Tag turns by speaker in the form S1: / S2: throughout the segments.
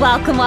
S1: Welcome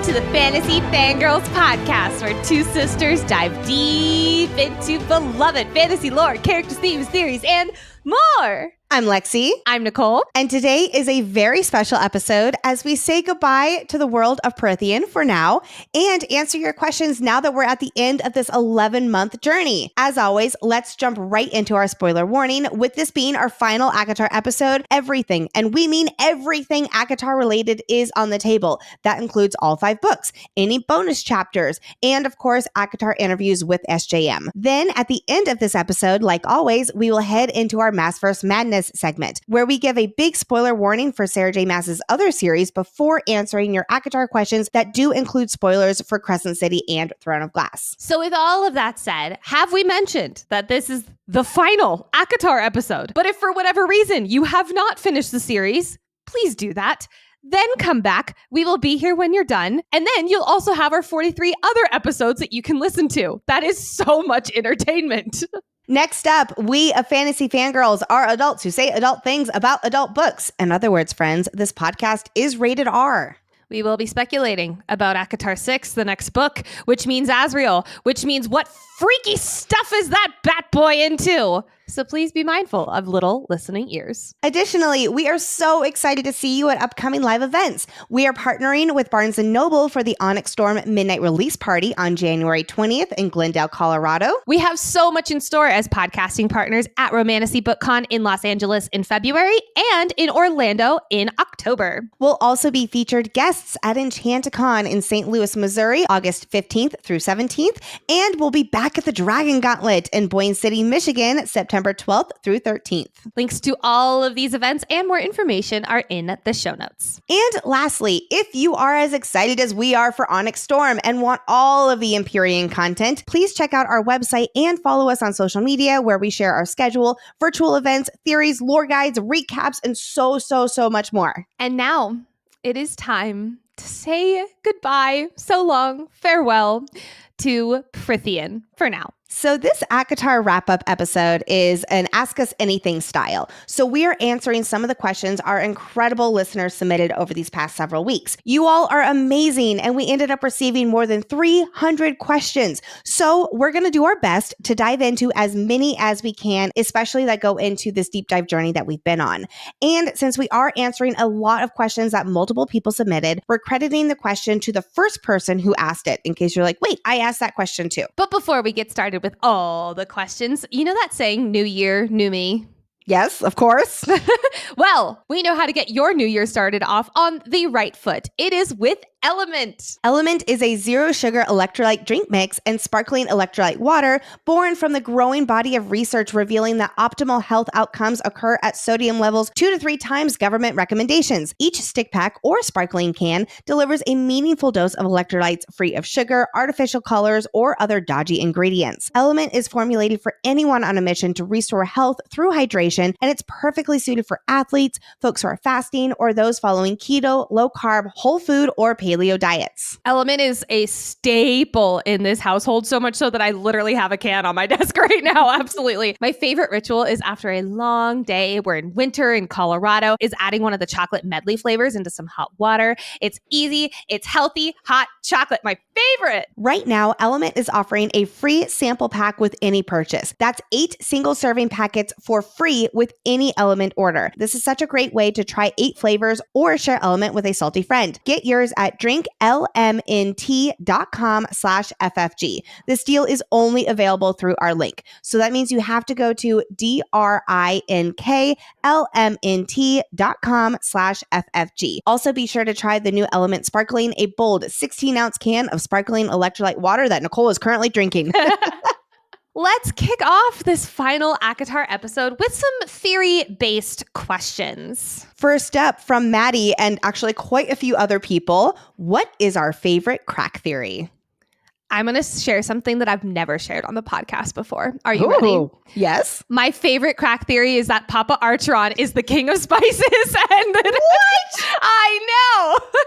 S1: to the Fantasy Fangirls Podcast, where two sisters dive deep into beloved fantasy lore, characters, themes, theories, and more.
S2: I'm Lexi.
S1: I'm Nicole.
S2: And today is a very special episode as we say goodbye to the world of Prythian for now and answer your questions now that we're at the end of this 11-month journey. As always, let's jump right into our spoiler warning. With this being our final ACOTAR episode, everything, and we mean everything ACOTAR related, is on the table. That includes all 5 books, any bonus chapters, and of course, ACOTAR interviews with SJM. Then at the end of this episode, like always, we will head into our Maasverse Madness segment, where we give a big spoiler warning for Sarah J. Maas's other series before answering your ACOTAR questions that do include spoilers for Crescent City and Throne of Glass.
S1: So with all of that said, have we mentioned that this is the final ACOTAR episode? But if for whatever reason you have not finished the series, please do that. Then come back. We will be here when you're done. And then you'll also have our 43 other episodes that you can listen to. That is so much entertainment.
S2: Next up, we of Fantasy Fangirls are adults who say adult things about adult books. In other words, friends, this podcast is rated R.
S1: We will be speculating about ACOTAR 6, the next book, which means Asriel, which means what freaky stuff is that bat boy into? So please be mindful of little listening ears.
S2: Additionally, we are so excited to see you at upcoming live events. We are partnering with Barnes & Noble for the Onyx Storm Midnight Release Party on January 20th in Glendale, Colorado.
S1: We have so much in store as podcasting partners at Romantasy BookCon in Los Angeles in February and in Orlando in October.
S2: We'll also be featured guests at Enchanticon in St. Louis, Missouri, August 15th through 17th. And we'll be back at the Dragon Gauntlet in Boyne City, Michigan, September 12th through 13th.
S1: Links to all of these events and more information are in the show notes.
S2: And lastly, if you are as excited as we are for Onyx Storm and want all of the Empyrean content, please check out our website and follow us on social media, where we share our schedule, virtual events, theories, lore guides, recaps, and so much more.
S1: And now it is time to say goodbye, so long, farewell to Prythian for now.
S2: So this ACOTAR wrap-up episode is an Ask Us Anything style. So we are answering some of the questions our incredible listeners submitted over these past several weeks. You all are amazing, and we ended up receiving more than 300 questions. So we're going to do our best to dive into as many as we can, especially that go into this deep dive journey that we've been on. And since we are answering a lot of questions that multiple people submitted, we're crediting the question to the first person who asked it, in case you're like, wait, I asked that question too.
S1: But before we get started with all the questions, you know that saying, new year, new me?
S2: Yes, of course.
S1: Well, we know how to get your new year started off on the right foot. It is with Element.
S2: Element is a zero sugar electrolyte drink mix and sparkling electrolyte water born from the growing body of research revealing that optimal health outcomes occur at sodium levels 2 to 3 times government recommendations. Each stick pack or sparkling can delivers a meaningful dose of electrolytes free of sugar, artificial colors, or other dodgy ingredients. Element is formulated for anyone on a mission to restore health through hydration, and it's perfectly suited for athletes, folks who are fasting, or those following keto, low carb, whole food, or paleo diets.
S1: Element is a staple in this household, so much so that I literally have a can on my desk right now. Absolutely. My favorite ritual is after a long day, we're in winter in Colorado, is adding one of the chocolate medley flavors into some hot water. It's easy, it's healthy, hot chocolate, my favorite.
S2: Right now, Element is offering a free sample pack with any purchase. That's 8 single serving packets for free with any Element order. This is such a great way to try 8 flavors or share Element with a salty friend. Get yours at drinklmnt.com/FFG. This deal is only available through our link. So that means you have to go to drinklmnt.com/FFG. Also be sure to try the new Element Sparkling, a bold 16-ounce can of sparkling electrolyte water that Nicole is currently drinking.
S1: Let's kick off this final ACOTAR episode with some theory-based questions.
S2: First up from Maddie and actually quite a few other people, what is our favorite crack theory?
S1: I'm going to share something that I've never shared on the podcast before. Are you ready?
S2: Yes.
S1: My favorite crack theory is that Papa Archeron is the king of spices. And
S2: What?
S1: I know.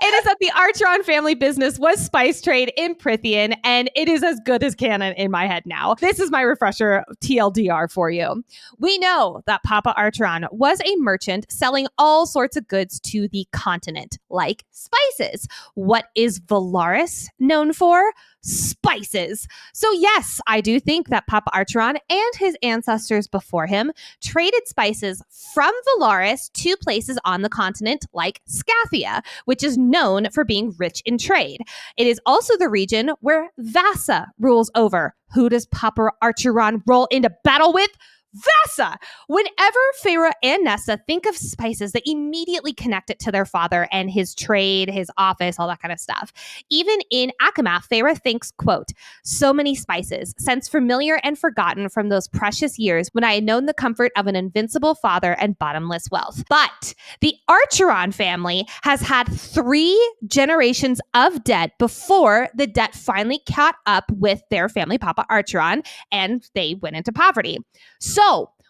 S1: It is that the Archeron family business was spice trade in Prythian, and it is as good as canon in my head now. This is my refresher TLDR for you. We know that Papa Archeron was a merchant selling all sorts of goods to the continent, like spices. What is Valaris known for? Spices. So yes, I do think that Papa Archeron and his ancestors before him traded spices from Valaris to places on the continent like Scathia, which is known for being rich in trade. It is also the region where Vasa rules over. Who does Papa Archeron roll into battle with? Vasa! Whenever Feyre and Nesta think of spices, they immediately connect it to their father and his trade, his office, all that kind of stuff. Even in ACOMAF, Feyre thinks, quote, so many spices, since familiar and forgotten from those precious years when I had known the comfort of an invincible father and bottomless wealth. But the Archeron family has had 3 generations of debt before the debt finally caught up with their family, Papa Archeron, and they went into poverty. So,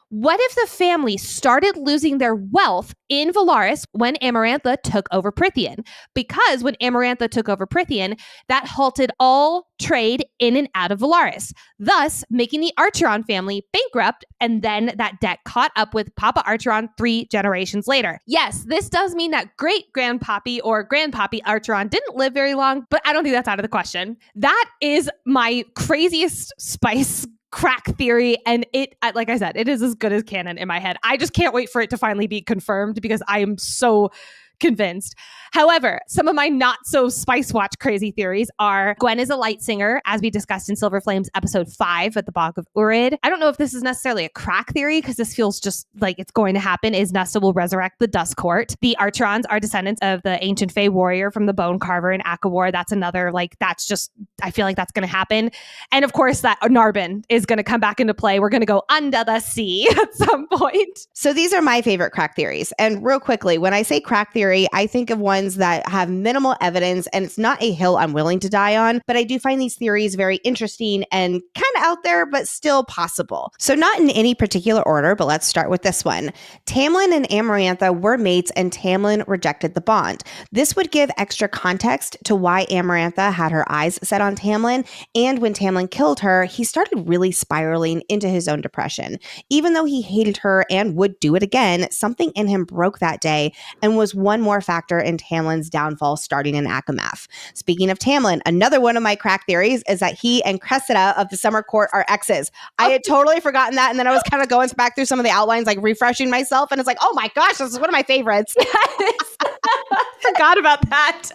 S1: what if the family started losing their wealth in Valaris when Amarantha took over Prythian? Because when Amarantha took over Prythian, that halted all trade in and out of Valaris, thus making the Archeron family bankrupt, and then that debt caught up with Papa Archeron 3 generations later. Yes, this does mean that great-grandpappy or grandpappy Archeron didn't live very long, but I don't think that's out of the question. That is my craziest spice crack theory, and it, like I said, it is as good as canon in my head. I just can't wait for it to finally be confirmed because I am so convinced. However, some of my not so Spice Watch crazy theories are Gwen is a light singer, as we discussed in Silver Flames episode 5 at the Bog of Urid. I don't know if this is necessarily a crack theory because this feels just like it's going to happen, is Nesta will resurrect the Dusk Court. The Archerons are descendants of the ancient Fey warrior from the Bone Carver in Akawar. That's another, like, that's just, I feel like that's going to happen. And of course that Narbin is going to come back into play. We're going to go under the sea at some point.
S2: So these are my favorite crack theories. And real quickly, when I say crack theory, I think of ones that have minimal evidence, and it's not a hill I'm willing to die on, but I do find these theories very interesting and kind of out there, but still possible. So not in any particular order, but let's start with this one. Tamlin and Amarantha were mates, and Tamlin rejected the bond. This would give extra context to why Amarantha had her eyes set on Tamlin, and when Tamlin killed her, he started really spiraling into his own depression. Even though he hated her and would do it again, something in him broke that day and was one more factor in Tamlin's downfall starting in ACOMAF. Speaking of Tamlin, another one of my crack theories is that he and Cressida of the Summer Court are exes. I had totally forgotten that, and then I was kind of going back through some of the outlines, like refreshing myself, and it's like, oh my gosh, this is one of my favorites.
S1: Forgot about that.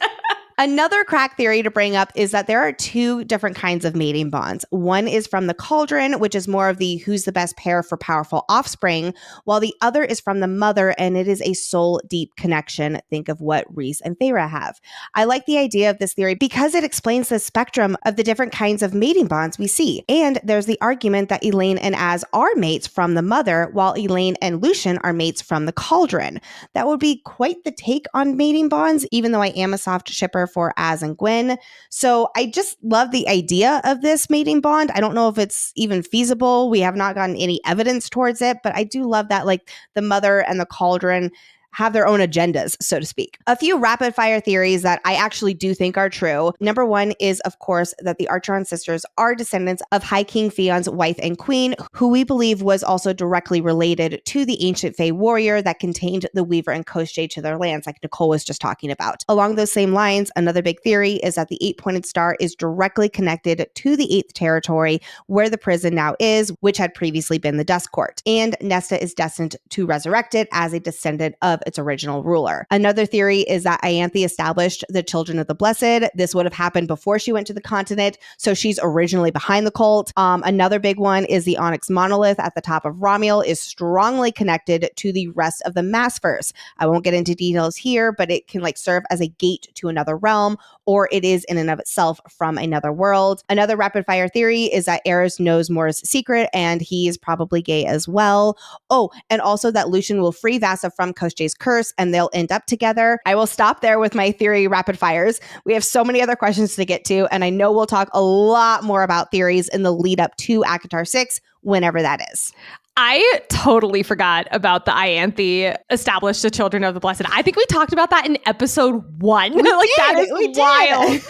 S2: Another crack theory to bring up is that there are 2 different kinds of mating bonds. One is from the Cauldron, which is more of the who's the best pair for powerful offspring, while the other is from the mother, and it is a soul deep connection. Think of what Rhys and Feyre have. I like the idea of this theory because it explains the spectrum of the different kinds of mating bonds we see. And there's the argument that Elaine and Az are mates from the mother, while Elaine and Lucien are mates from the Cauldron. That would be quite the take on mating bonds, even though I am a soft shipper for Az and Gwen. So I just love the idea of this mating bond. I don't know if it's even feasible. We have not gotten any evidence towards it, but I do love that, like, the mother and the Cauldron have their own agendas, so to speak. A few rapid fire theories that I actually do think are true. Number 1 is, of course, that the Archeron sisters are descendants of High King Theon's wife and queen, who we believe was also directly related to the ancient Fey warrior that contained the Weaver and Koschei to their lands, like Nicole was just talking about. Along those same lines, another big theory is that the 8-pointed star is directly connected to the 8th territory, where the prison now is, which had previously been the Dusk Court. And Nesta is destined to resurrect it as a descendant of its original ruler. Another theory is that Ianthe established the Children of the Blessed. This would have happened before she went to the continent, so she's originally behind the cult. Another big one is the Onyx monolith at the top of Romuel is strongly connected to the rest of the Maasverse. I won't get into details here, but it can serve as a gate to another realm, or it is in and of itself from another world. Another rapid fire theory is that Eris knows Mor's secret, and he is probably gay as well. Oh, and also that Lucien will free Vasa from Koschei's curse and they'll end up together. I will stop there with my theory rapid fires. We have so many other questions to get to, and I know we'll talk a lot more about theories in the lead up to ACOTAR 6, whenever that is.
S1: I totally forgot about the Ianthe established the Children of the Blessed. I think we talked about that in episode 1. That is wild.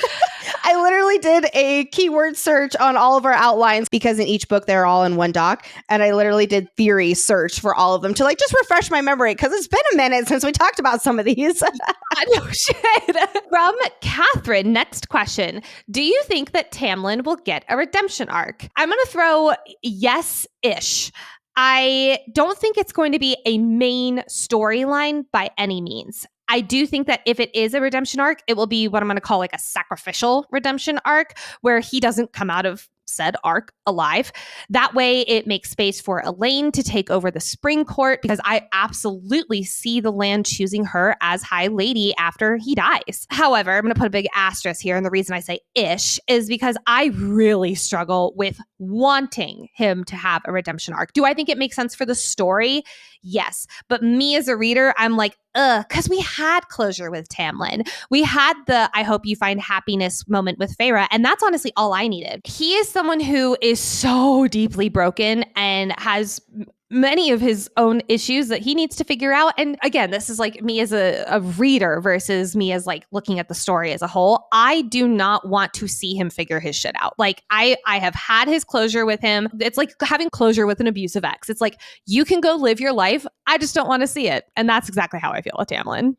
S2: I literally did a keyword search on all of our outlines because in each book they're all in one doc. And I literally did theory search for all of them to just refresh my memory because it's been a minute since we talked about some of these.
S1: No shit. From Catherine, next question. Do you think that Tamlin will get a redemption arc? I'm going to throw yes-ish. I don't think it's going to be a main storyline by any means. I do think that if it is a redemption arc, it will be what I'm going to call a sacrificial redemption arc where he doesn't come out of said arc alive. That way it makes space for Elaine to take over the Spring Court because I absolutely see the land choosing her as High Lady after he dies. However, I'm going to put a big asterisk here, and the reason I say ish is because I really struggle with wanting him to have a redemption arc. Do I think it makes sense for the story? Yes. But me as a reader, I'm because we had closure with Tamlin. We had the I hope you find happiness moment with Feyre, and that's honestly all I needed. He is someone who is so deeply broken and has many of his own issues that he needs to figure out. And again, this is me as a reader versus me as looking at the story as a whole. I do not want to see him figure his shit out. I have had his closure with him. It's like having closure with an abusive ex. It's you can go live your life. I just don't want to see it. And that's exactly how I feel with Tamlin.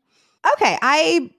S2: Okay, I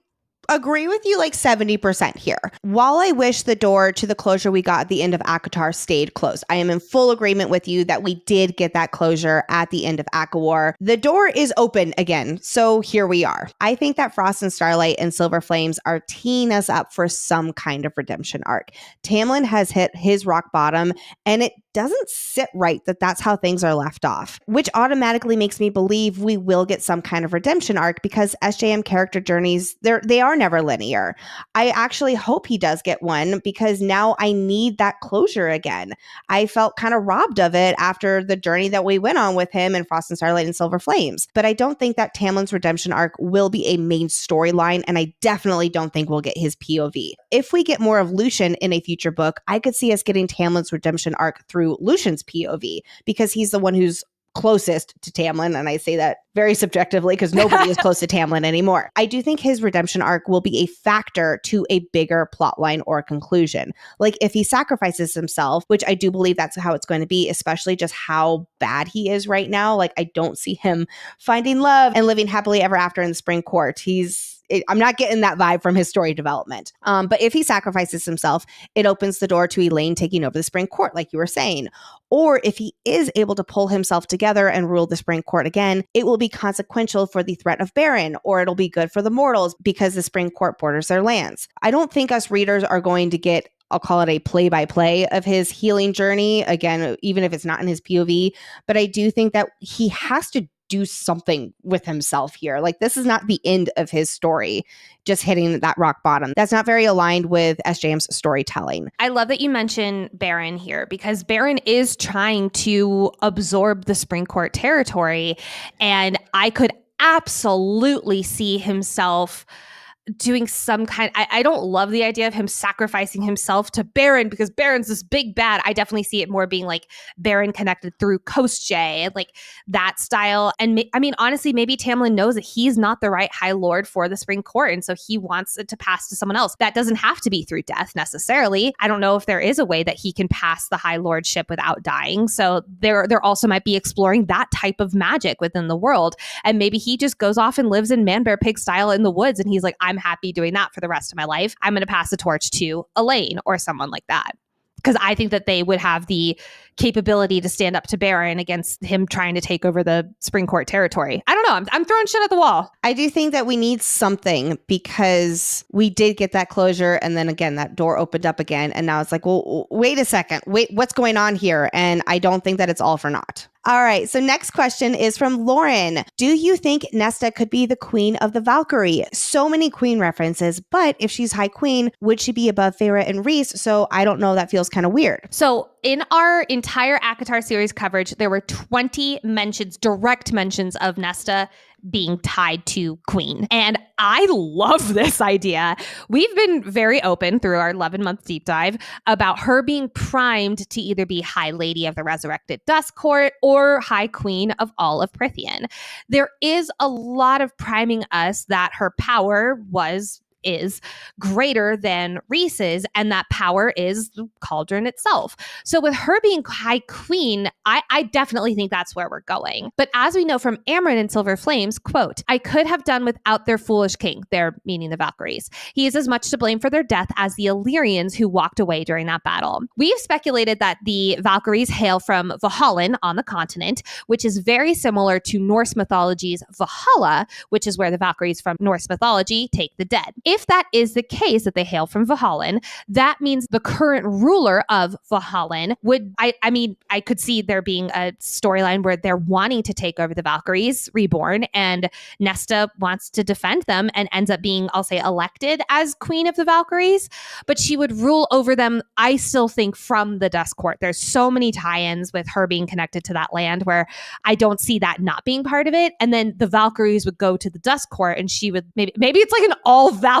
S2: agree with you 70% here. While I wish the door to the closure we got at the end of ACOTAR stayed closed, I am in full agreement with you that we did get that closure at the end of ACOWAR. The door is open again, so here we are. I think that Frost and Starlight and Silver Flames are teeing us up for some kind of redemption arc. Tamlin has hit his rock bottom, and it doesn't sit right that that's how things are left off, which automatically makes me believe we will get some kind of redemption arc because SJM character journeys, they are never linear. I actually hope he does get one because now I need that closure again. I felt kind of robbed of it after the journey that we went on with him in Frost and Starlight and Silver Flames. But I don't think that Tamlin's redemption arc will be a main storyline, and I definitely don't think we'll get his POV. If we get more of Lucien in a future book, I could see us getting Tamlin's redemption arc through Lucien's POV because he's the one who's closest to Tamlin, and I say that very subjectively because nobody is close to Tamlin anymore. I do think his redemption arc will be a factor to a bigger plotline or conclusion. If he sacrifices himself, which I do believe that's how it's going to be, especially just how bad he is right now. I don't see him finding love and living happily ever after in the Spring Court. I'm not getting that vibe from his story development. But if he sacrifices himself, it opens the door to Elaine taking over the Spring Court, like you were saying. Or if he is able to pull himself together and rule the Spring Court again, it will be consequential for the threat of Baron, or it'll be good for the mortals because the Spring Court borders their lands. I don't think us readers are going to get, I'll call it a play-by-play of his healing journey, again, even if it's not in his POV, but I do think that he has to do something with himself here. This is not the end of his story, just hitting that rock bottom. That's not very aligned with SJM's storytelling.
S1: I love that you mention Baron here because Baron is trying to absorb the Spring Court territory, and I could absolutely see himself doing some kind. I don't love the idea of him sacrificing himself to Baron because Baron's this big bad. I definitely see it more being Baron connected through Coast J and that style. And honestly, maybe Tamlin knows that he's not the right High Lord for the Spring Court, and so he wants it to pass to someone else. That doesn't have to be through death necessarily. I don't know if there is a way that he can pass the High Lordship without dying. So there also might be exploring that type of magic within the world, and maybe he just goes off and lives in Man Bear Pig style in the woods, and he's I'm happy doing that for the rest of my life. I'm going to pass the torch to Elaine or someone like that. Because I think that they would have the capability to stand up to Baron against him trying to take over the Spring Court territory. I don't know. I'm throwing shit at the wall.
S2: I do think that we need something because we did get that closure. And then again, that door opened up again. And now it's well, wait a second. Wait, what's going on here? And I don't think that it's all for naught. All right. So next question is from Lauren. Do you think Nesta could be the queen of the Valkyrie? So many queen references, but if she's High Queen, would she be above Feyre and Rhys? So I don't know. That feels kind of weird.
S1: So in our entire ACOTAR series coverage, there were 20 mentions, direct mentions of Nesta being tied to Queen. And I love this idea. We've been very open through our 11-month deep dive about her being primed to either be High Lady of the Resurrected Dusk Court or High Queen of all of Prythian. There is a lot of priming us that her power is greater than Rhys's, and that power is the Cauldron itself. So with her being High Queen, I definitely think that's where we're going. But as we know from Amren and Silver Flames, quote, I could have done without their foolish king, they're meaning the Valkyries. He is as much to blame for their death as the Illyrians who walked away during that battle. We've speculated that the Valkyries hail from Valhallan on the continent, which is very similar to Norse mythology's Valhalla, which is where the Valkyries from Norse mythology take the dead. If that is the case, that they hail from Valhallan, that means the current ruler of Valhallan would, I could see there being a storyline where they're wanting to take over the Valkyries reborn, and Nesta wants to defend them and ends up being, I'll say, elected as Queen of the Valkyries, but she would rule over them, I still think, from the Dusk Court. There's so many tie-ins with her being connected to that land where I don't see that not being part of it. And then the Valkyries would go to the Dusk Court and she would, maybe it's like an all Valkyries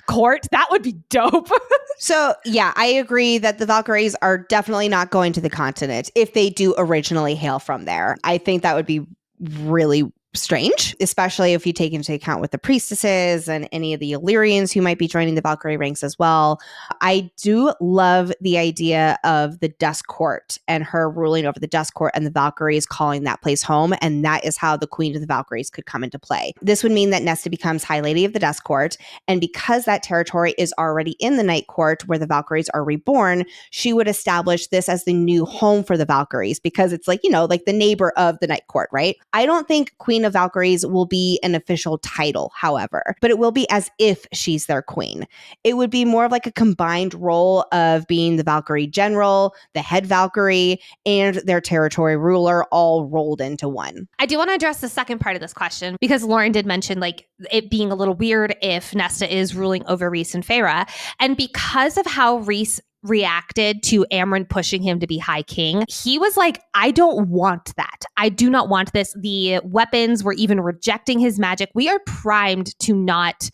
S1: court. That would be dope.
S2: So yeah, I agree that the Valkyries are definitely not going to the continent if they do originally hail from there. I think that would be really strange, especially if you take into account with the priestesses and any of the Illyrians who might be joining the Valkyrie ranks as well. I do love the idea of the Dusk Court and her ruling over the Dusk Court and the Valkyries calling that place home, and that is how the Queen of the Valkyries could come into play. This would mean that Nesta becomes High Lady of the Dusk Court, and because that territory is already in the Night Court where the Valkyries are reborn, she would establish this as the new home for the Valkyries because it's like, like the neighbor of the Night Court, right? I don't think Queen of Valkyries will be an official title, however, but it will be as if she's their queen. It would be more of like a combined role of being the Valkyrie general, the head Valkyrie, and their territory ruler all rolled into one.
S1: I do want to address the second part of this question because Lauren did mention like it being a little weird if Nesta is ruling over Rhys and Feyre, and because of how Rhys reacted to Amren pushing him to be High King, he was like, I don't want that. I do not want this. The weapons were even rejecting his magic. We are primed to not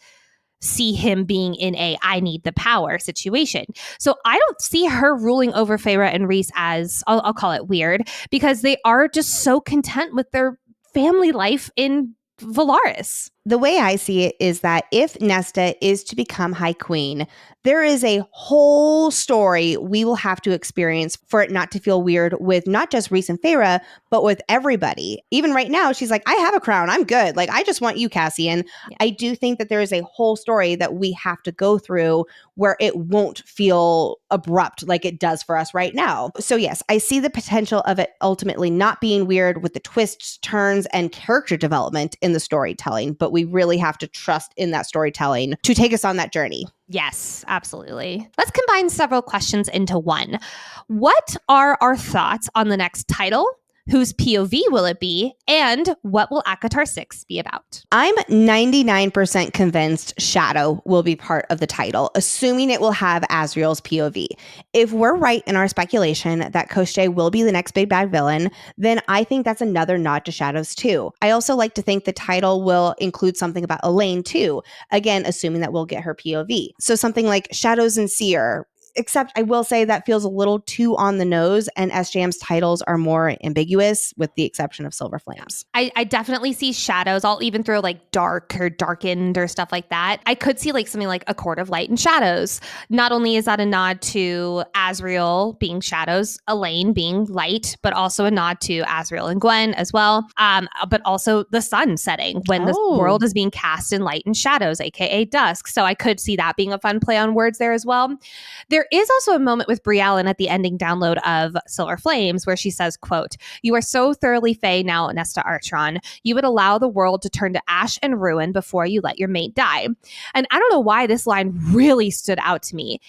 S1: see him being in a I need the power situation. So I don't see her ruling over Feyre and Rhys as, I'll call it weird, because they are just so content with their family life in Valaris.
S2: The way I see it is that if Nesta is to become High Queen, there is a whole story we will have to experience for it not to feel weird with not just Rhys and Feyre, but with everybody. Even right now, she's like, I have a crown. I'm good. Like, I just want you, Cassian. Yeah. I do think that there is a whole story that we have to go through where it won't feel abrupt like it does for us right now. So yes, I see the potential of it ultimately not being weird with the twists, turns, and character development in the storytelling, but we really have to trust in that storytelling to take us on that journey.
S1: Yes, absolutely. Let's combine several questions into one. What are our thoughts on the next title? Whose POV will it be? And what will ACOTAR 6 be about?
S2: I'm 99% convinced Shadow will be part of the title, assuming it will have Azriel's POV. If we're right in our speculation that Koschei will be the next big bad villain, then I think that's another nod to Shadows too. I also like to think the title will include something about Elaine too, again, assuming that we'll get her POV. So something like Shadows and Seer, except I will say that feels a little too on the nose, and SJM's titles are more ambiguous with the exception of Silver Flames.
S1: I definitely see Shadows. I'll even throw like dark or darkened or stuff like that. I could see like something like A Court of Light and Shadows. Not only is that a nod to Azriel being Shadows, Elaine being light, but also a nod to Azriel and Gwen as well. But also the sun setting when the world is being cast in light and shadows, aka dusk. So I could see that being a fun play on words there as well. There is also a moment with Briellen at the ending download of Silver Flames where she says, quote, "You are so thoroughly fey now, Nesta Archeron. You would allow the world to turn to ash and ruin before you let your mate die." And I don't know why this line really stood out to me.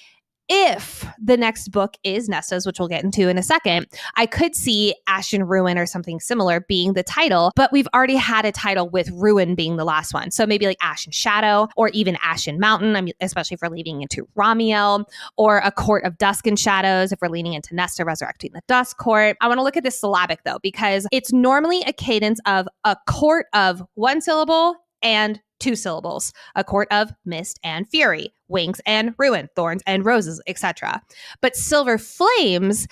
S1: if the next book is Nesta's, which we'll get into in a second, I could see Ashen Ruin or something similar being the title, but we've already had a title with Ruin being the last one. So maybe like Ashen Shadow or even Ashen Mountain, I mean, especially if we're leaning into Ramiel, or a Court of Dusk and Shadows if we're leaning into Nesta resurrecting the Dusk Court. I want to look at this syllabic though, because it's normally a cadence of a court of one syllable and 2 syllables, a court of mist and fury, wings and ruin, thorns and roses, etc. But Silver Flames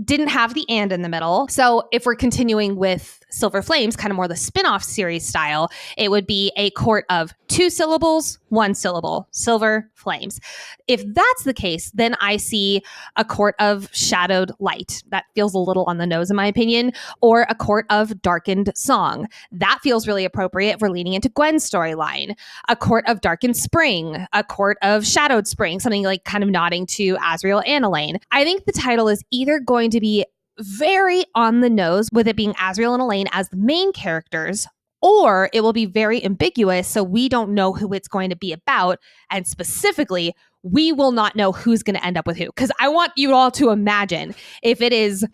S1: didn't have the and in the middle. So if we're continuing with Silver Flames, kind of more the spin-off series style, it would be a court of 2 syllables, 1 syllable, Silver Flames. If that's the case, then I see a court of shadowed light. That feels a little on the nose in my opinion, or a court of darkened song. That feels really appropriate if we're leaning into Gwen's storyline. A court of darkened spring, a court of shadowed spring, something like kind of nodding to Azriel and Elaine. I think the title is either going to be very on the nose with it being Azriel and Elaine as the main characters, or it will be very ambiguous, so we don't know who it's going to be about, and specifically, we will not know who's going to end up with who. Because I want you all to imagine if it is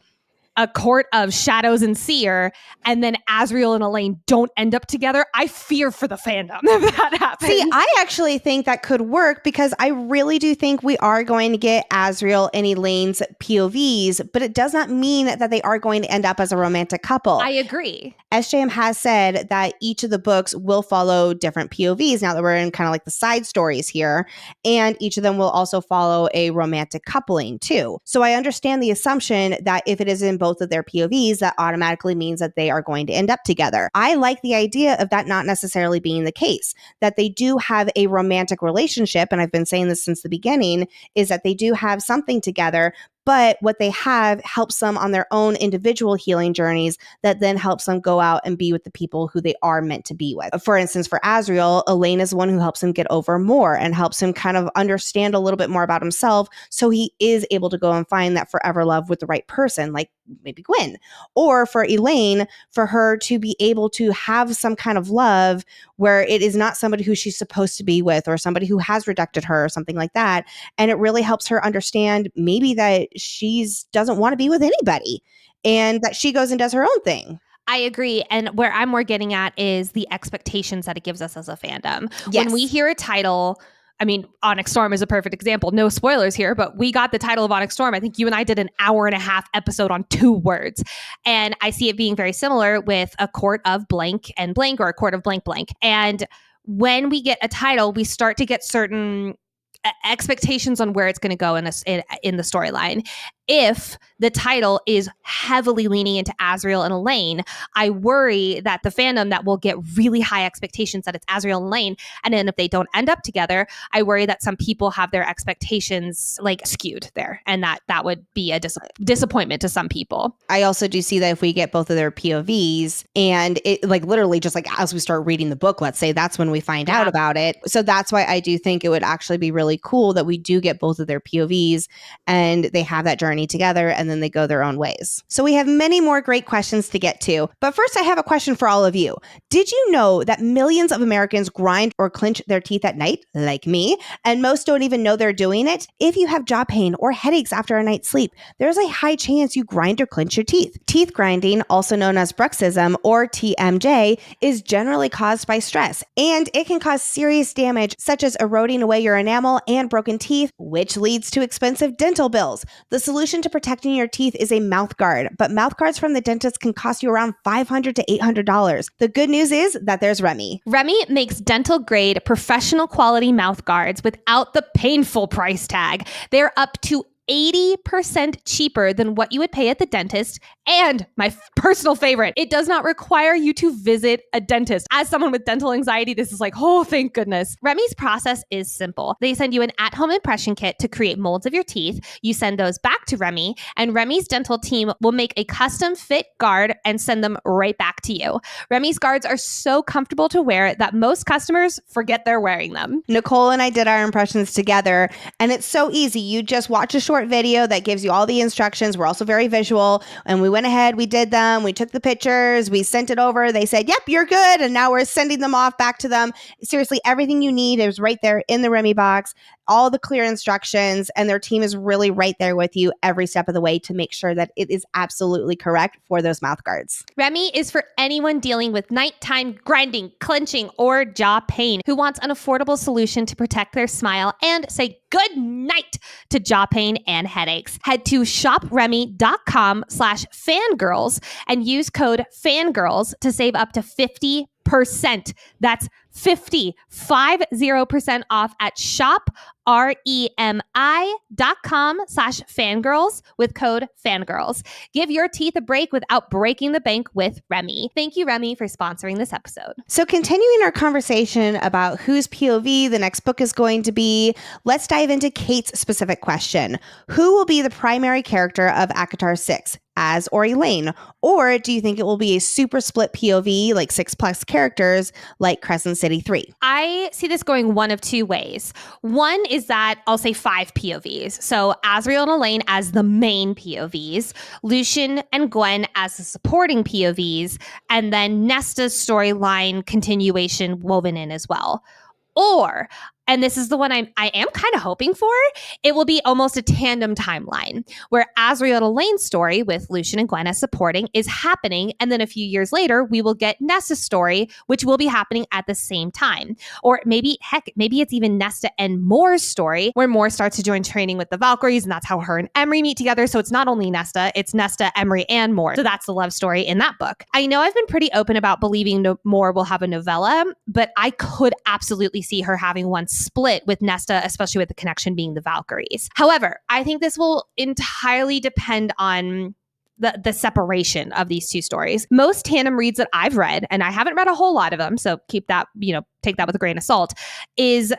S1: a court of shadows and seer, and then Azriel and Elaine don't end up together, I fear for the fandom if that happens.
S2: See, I actually think that could work because I really do think we are going to get Azriel and Elaine's POVs, but it does not mean that they are going to end up as a romantic couple.
S1: I agree.
S2: SJM has said that each of the books will follow different POVs now that we're in kind of like the side stories here, and each of them will also follow a romantic coupling too. So I understand the assumption that if it is in both of their POVs, that automatically means that they are going to end up together. I like the idea of that not necessarily being the case, that they do have a romantic relationship, and I've been saying this since the beginning, is that they do have something together, but what they have helps them on their own individual healing journeys that then helps them go out and be with the people who they are meant to be with. For instance, for Azriel, Elaine is one who helps him get over more and helps him kind of understand a little bit more about himself, so he is able to go and find that forever love with the right person, like maybe Gwen. Or for Elaine, for her to be able to have some kind of love where it is not somebody who she's supposed to be with or somebody who has rejected her or something like that. And it really helps her understand maybe that she doesn't want to be with anybody and that she goes and does her own thing.
S1: I agree. And where I'm more getting at is the expectations that it gives us as a fandom.
S2: Yes.
S1: When we hear a title, I mean, Onyx Storm is a perfect example. No spoilers here, but we got the title of Onyx Storm. I think you and I did an 1.5-hour episode on 2 words. And I see it being very similar with a court of blank and blank, or a court of blank blank. And when we get a title, we start to get certain expectations on where it's going to go in the storyline. If the title is heavily leaning into Azriel and Elaine, I worry that the fandom that will get really high expectations that it's Azriel and Elaine, and then if they don't end up together, I worry that some people have their expectations like skewed there, and that would be a disappointment to some people.
S2: I also do see that if we get both of their POVs, and it like literally just like as we start reading the book, let's say, that's when we find out about it. So that's why I do think it would actually be really cool that we do get both of their POVs and they have that journey together and then they go their own ways. So we have many more great questions to get to. But first, I have a question for all of you. Did you know that millions of Americans grind or clench their teeth at night, like me, and most don't even know they're doing it? If you have jaw pain or headaches after a night's sleep, there's a high chance you grind or clench your teeth. Teeth grinding, also known as bruxism or TMJ, is generally caused by stress, and it can cause serious damage such as eroding away your enamel and broken teeth, which leads to expensive dental bills. The solution to protecting your teeth is a mouth guard, but mouth guards from the dentist can cost you around $500 to $800. The good news is that there's Remy.
S1: Remy makes dental grade, professional quality mouth guards without the painful price tag. They're up to 80% cheaper than what you would pay at the dentist. And my personal favorite, it does not require you to visit a dentist. As someone with dental anxiety, this is like, oh, thank goodness. Remy's process is simple. They send you an at-home impression kit to create molds of your teeth. You send those back to Remy, and Remy's dental team will make a custom fit guard and send them right back to you. Remy's guards are so comfortable to wear that most customers forget they're wearing them.
S2: Nicole and I did our impressions together, and it's so easy. You just watch a short short video that gives you all the instructions. We're also very visual, and we went ahead, we did them, we took the pictures, we sent it over. They said, yep, you're good. And now we're sending them off back to them. Seriously, everything you need is right there in the Remy box, all the clear instructions, and their team is really right there with you every step of the way to make sure that it is absolutely correct for those mouth guards.
S1: Remy is for anyone dealing with nighttime grinding, clenching, or jaw pain who wants an affordable solution to protect their smile and say good night to jaw pain and headaches. Head to shopremy.com/fangirls and use code FANGIRLS to save up to 50%. That's 50% off at shopremi.com/fangirls with code FANGIRLS. Give your teeth a break without breaking the bank with Remy. Thank you, Remy, for sponsoring this episode.
S2: So continuing our conversation about whose POV the next book is going to be, let's dive into Kate's specific question. Who will be the primary character of ACOTAR 6? Az or Elaine? Or do you think it will be a super split POV, like 6+ characters, like Crescent City 3?
S1: I see this going one of two ways. One is that I'll say 5 POVs. So Azriel and Elaine as the main POVs, Lucian and Gwen as the supporting POVs, and then Nesta's storyline continuation woven in as well. Or, and this is the one I am kind of hoping for, it will be almost a tandem timeline where Azriel and Elaine's story with Lucian and Gwen as supporting is happening. And then a few years later, we will get Nesta's story, which will be happening at the same time. Or maybe it's even Nesta and Moore's story where Moore starts to join training with the Valkyries. And that's how her and Emery meet together. So it's not only Nesta, it's Nesta, Emery, and Moore. So that's the love story in that book. I know I've been pretty open about believing Moore will have a novella, but I could absolutely see her having one split with Nesta, especially with the connection being the Valkyries. However, I think this will entirely depend on the separation of these two stories. Most tandem reads that I've read, and I haven't read a whole lot of them, so keep that, take that with a grain of salt, is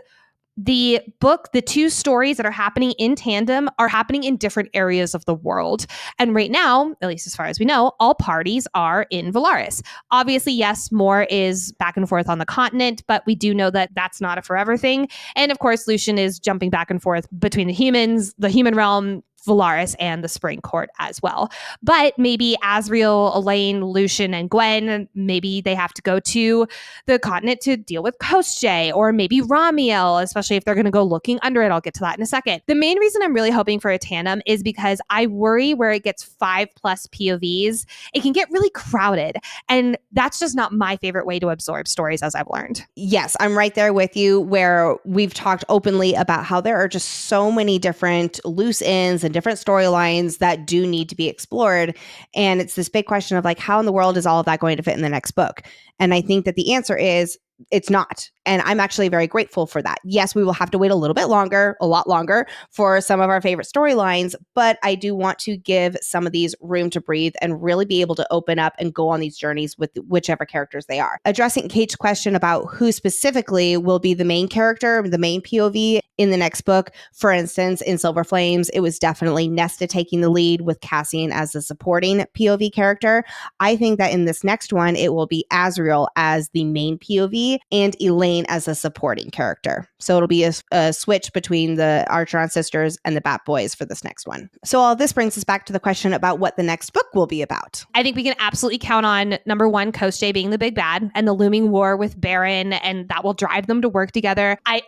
S1: the book, the two stories that are happening in tandem are happening in different areas of the world. And right now, at least as far as we know, all parties are in Valaris. Obviously, yes, Moore is back and forth on the continent, but we do know that that's not a forever thing. And of course, Lucian is jumping back and forth between the humans, the human realm, Valaris, and the Spring Court as well. But maybe Azriel, Elaine, Lucian, and Gwen, maybe they have to go to the continent to deal with Kostje, or maybe Ramiel, especially if they're going to go looking under it. I'll get to that in a second. The main reason I'm really hoping for a tandem is because I worry where it gets 5+ POVs, it can get really crowded. And that's just not my favorite way to absorb stories, as I've learned.
S2: Yes, I'm right there with you, where we've talked openly about how there are just so many different loose ends and different storylines that do need to be explored. And it's this big question of like, how in the world is all of that going to fit in the next book? And I think that the answer is it's not. And I'm actually very grateful for that. Yes, we will have to wait a little bit longer, a lot longer, for some of our favorite storylines, but I do want to give some of these room to breathe and really be able to open up and go on these journeys with whichever characters they are. Addressing Kate's question about who specifically will be the main character, the main POV in the next book. For instance, in Silver Flames, it was definitely Nesta taking the lead with Cassian as the supporting POV character. I think that in this next one, it will be Azriel as the main POV and Elaine as a supporting character. So it'll be a switch between the Archeron sisters and the Bat Boys for this next one. So all this brings us back to the question about what the next book will be about.
S1: I think we can absolutely count on number one, Kostje being the big bad and the looming war with Baron, and that will drive them to work together. I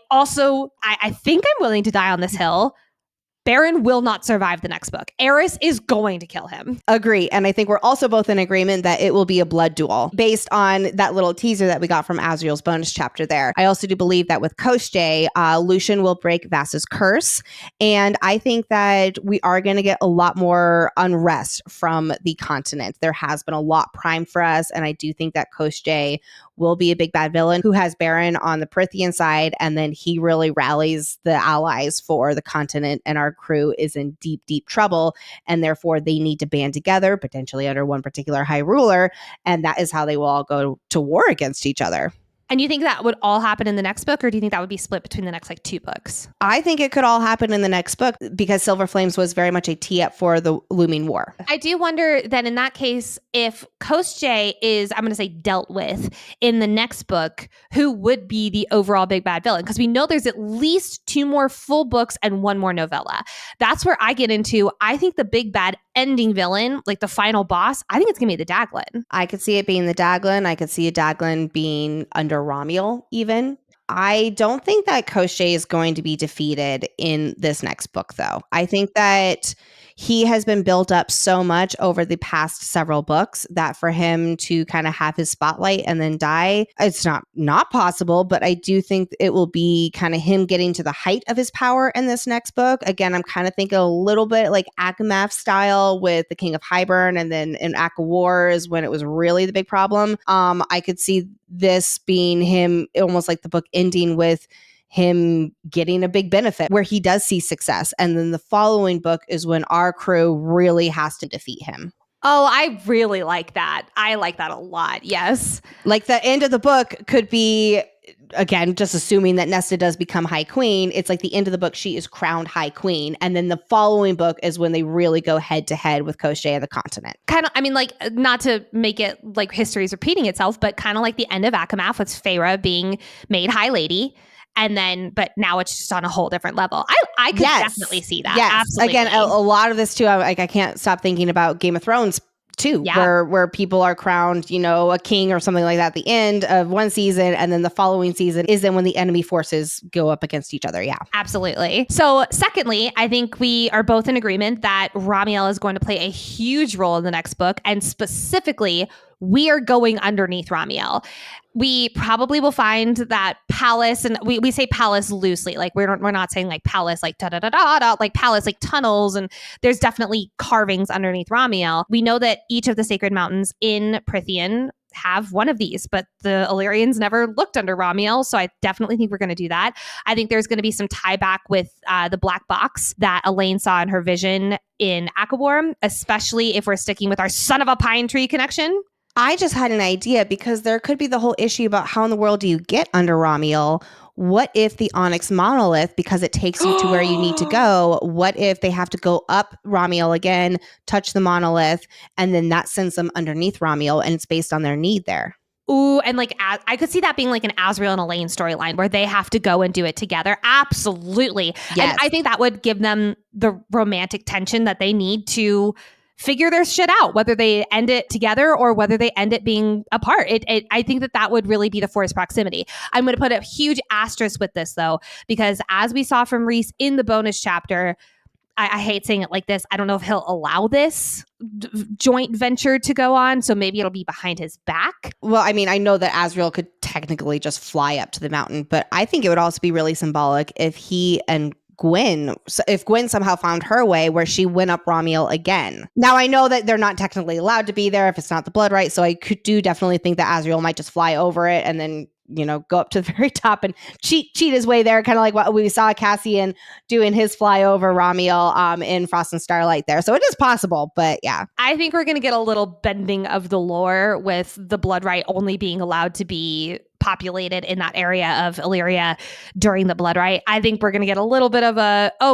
S1: think I'm willing to die on this hill. Baron will not survive the next book. Eris is going to kill him.
S2: Agree. And I think we're also both in agreement that it will be a blood duel based on that little teaser that we got from Azriel's bonus chapter there. I also do believe that with Kostje, Lucian will break Vass's curse. And I think that we are going to get a lot more unrest from the continent. There has been a lot primed for us. And I do think that Kostje will be a big bad villain who has Baron on the Prythian side, and then he really rallies the allies for the continent, and our crew is in deep, deep trouble, and therefore they need to band together, potentially under one particular high ruler, and that is how they will all go to war against each other.
S1: And you think that would all happen in the next book, or do you think that would be split between the next like 2 books?
S2: I think it could all happen in the next book because Silver Flames was very much a tee up for the looming war.
S1: I do wonder then in that case, if Koschei is, I'm going to say, dealt with in the next book, who would be the overall big bad villain? Because we know there's at least 2 more full books and 1 more novella. That's where I get into, I think the big bad ending villain, like the final boss, I think it's going to be the Daglin.
S2: I could see it being the Daglin. I could see a Daglin being under Romuel even. I don't think that Koschei is going to be defeated in this next book, though. I think that he has been built up so much over the past several books that for him to kind of have his spotlight and then die, it's not possible, but I do think it will be kind of him getting to the height of his power in this next book. Again, I'm kind of thinking a little bit like ACOMAF style with the King of Hybern, and then in ACO Wars when it was really the big problem. I could see this being him almost like the book ending with him getting a big benefit where he does see success. And then the following book is when our crew really has to defeat him.
S1: Oh, I really like that. I like that a lot. Yes.
S2: Like the end of the book could be, again, just assuming that Nesta does become High Queen. It's like the end of the book, she is crowned High Queen. And then the following book is when they really go head to head with Koschei and the continent.
S1: Kind of, I mean, like, not to make it like history is repeating itself, but kind of like the end of ACOMAF with Feyre being made High Lady. And then, but now it's just on a whole different level. I could definitely see that.
S2: Yes.
S1: Absolutely.
S2: Again, a lot of this too, I can't stop thinking about Game of Thrones too, where people are crowned, a king or something like that at the end of one season. And then the following season is then when the enemy forces go up against each other. Yeah,
S1: absolutely. So secondly, I think we are both in agreement that Romuel is going to play a huge role in the next book. And specifically, we are going underneath Romuel. We probably will find that palace, and we say palace loosely, like we're not saying like palace like da da da da da, like palace like tunnels, and there's definitely carvings underneath Romuel. We know that each of the sacred mountains in Prythian have one of these, but the Illyrians never looked under Romuel, so I definitely think we're going to do that. I think there's going to be some tie back with the black box that Elaine saw in her vision in ACOWAR, especially if we're sticking with our son of a pine tree connection.
S2: I just had an idea because there could be the whole issue about how in the world do you get under Romuel? What if the Onyx monolith, because it takes you to where you need to go, what if they have to go up Romuel again, touch the monolith, and then that sends them underneath Romuel, and it's based on their need there?
S1: Ooh, and like I could see that being like an Azriel and Elaine storyline where they have to go and do it together. Absolutely. Yes. And I think that would give them the romantic tension that they need to figure their shit out, whether they end it together or whether they end it being apart. I think that would really be the forced proximity. I'm going to put a huge asterisk with this, though, because as we saw from Rhys in the bonus chapter, I hate saying it like this, I don't know if he'll allow this joint venture to go on, so maybe it'll be behind his back.
S2: Well, I mean, I know that Azriel could technically just fly up to the mountain, but I think it would also be really symbolic if he and if Gwen somehow found her way where she went up Romuel again. Now, I know that they're not technically allowed to be there if it's not the blood right, so I do definitely think that Azriel might just fly over it and then, go up to the very top and cheat his way there, kind of like what we saw Cassian doing his fly over Romuel in Frost and Starlight there. So it is possible, but yeah.
S1: I think we're going to get a little bending of the lore with the blood right only being allowed to be populated in that area of Illyria during the blood right. I think we're going to get a little bit of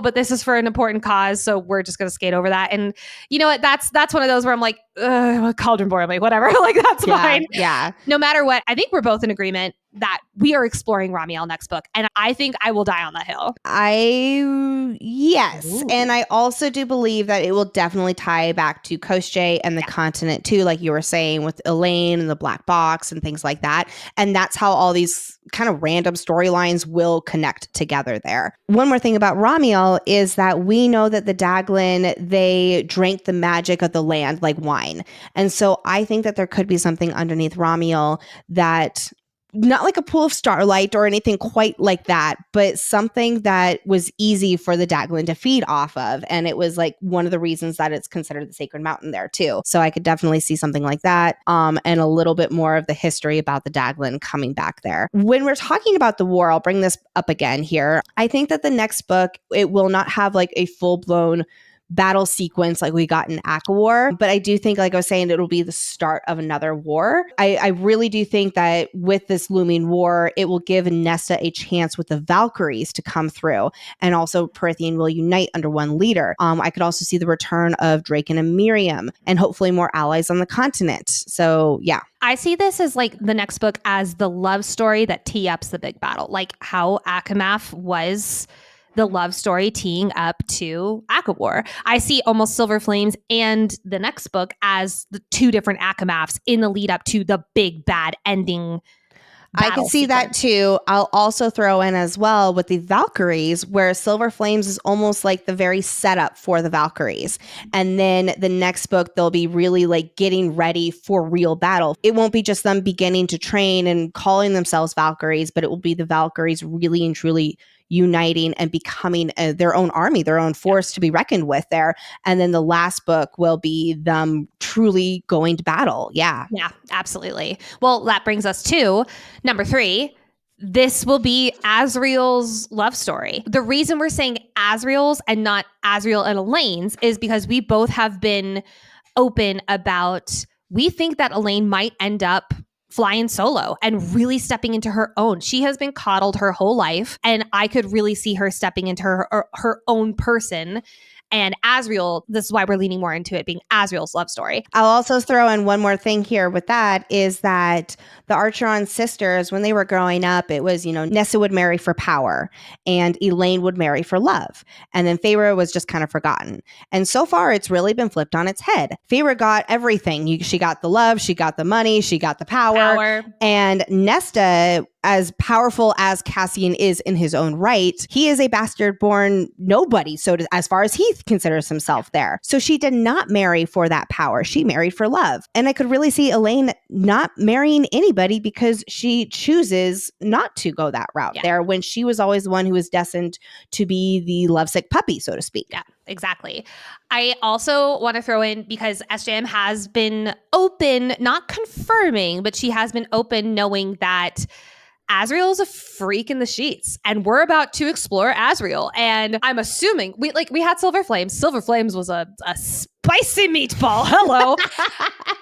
S1: but this is for an important cause, so we're just going to skate over that. And you know what? That's one of those where I'm like, Cauldron boy, I'm like, whatever, like that's fine.
S2: Yeah.
S1: No matter what, I think we're both in agreement that we are exploring Romuel next book, and I think I will die on that hill.
S2: Yes. Ooh. And I also do believe that it will definitely tie back to Koschei and the continent too, like you were saying with Elaine and the black box and things like that. And that's how all these kind of random storylines will connect together there. One more thing about Romuel is that we know that the Daglin, they drank the magic of the land like wine. And so I think that there could be something underneath Romuel that, not like a pool of starlight or anything quite like that, but something that was easy for the Daglin to feed off of. And it was like one of the reasons that it's considered the sacred mountain there too. So I could definitely see something like that, and a little bit more of the history about the Daglin coming back there. When we're talking about the war, I'll bring this up again here. I think that the next book, it will not have like a full-blown battle sequence like we got in ACOWAR. But I do think, like I was saying, it'll be the start of another war. I really do think that with this looming war, it will give Nesta a chance with the Valkyries to come through. And also Prythian will unite under one leader. I could also see the return of Draken and Miriam and hopefully more allies on the continent. So yeah.
S1: I see this as like the next book as the love story that tee-ups the big battle, like how ACOMAF was the love story teeing up to ACOWAR. I see almost Silver Flames and the next book as the two different ACOMAFs in the lead up to the big bad ending.
S2: I can see that too. I'll also throw in as well with the Valkyries, where Silver Flames is almost like the very setup for the Valkyries. And then the next book, they'll be really like getting ready for real battle. It won't be just them beginning to train and calling themselves Valkyries, but it will be the Valkyries really and truly uniting and becoming their own army, their own force to be reckoned with there. And then the last book will be them truly going to battle. Yeah.
S1: Yeah, absolutely. Well, that brings us to number 3. This will be Asriel's love story. The reason we're saying Asriel's and not Asriel and Elaine's is because we both have been open about, we think that Elaine might end up flying solo and really stepping into her own. She has been coddled her whole life, and I could really see her stepping into her own person. And Asriel, this is why we're leaning more into it being Asriel's love story.
S2: I'll also throw in one more thing here with that is that the Archeron sisters, when they were growing up, it was, Nessa would marry for power and Elaine would marry for love. And then Feyre was just kind of forgotten. And so far, it's really been flipped on its head. Feyre got everything. She got the love, she got the money, she got the power. And Nesta, as powerful as Cassian is in his own right, he is a bastard-born nobody, as far as he considers himself there. So she did not marry for that power. She married for love. And I could really see Elaine not marrying anybody because she chooses not to go that route there when she was always the one who was destined to be the lovesick puppy, so to speak.
S1: Yeah. Exactly. I also want to throw in, because SJM has been open, not confirming, but she has been open knowing that Asriel is a freak in the sheets, and we're about to explore Asriel. And I'm assuming we had Silver Flames. Silver Flames was a spicy meatball. Hello.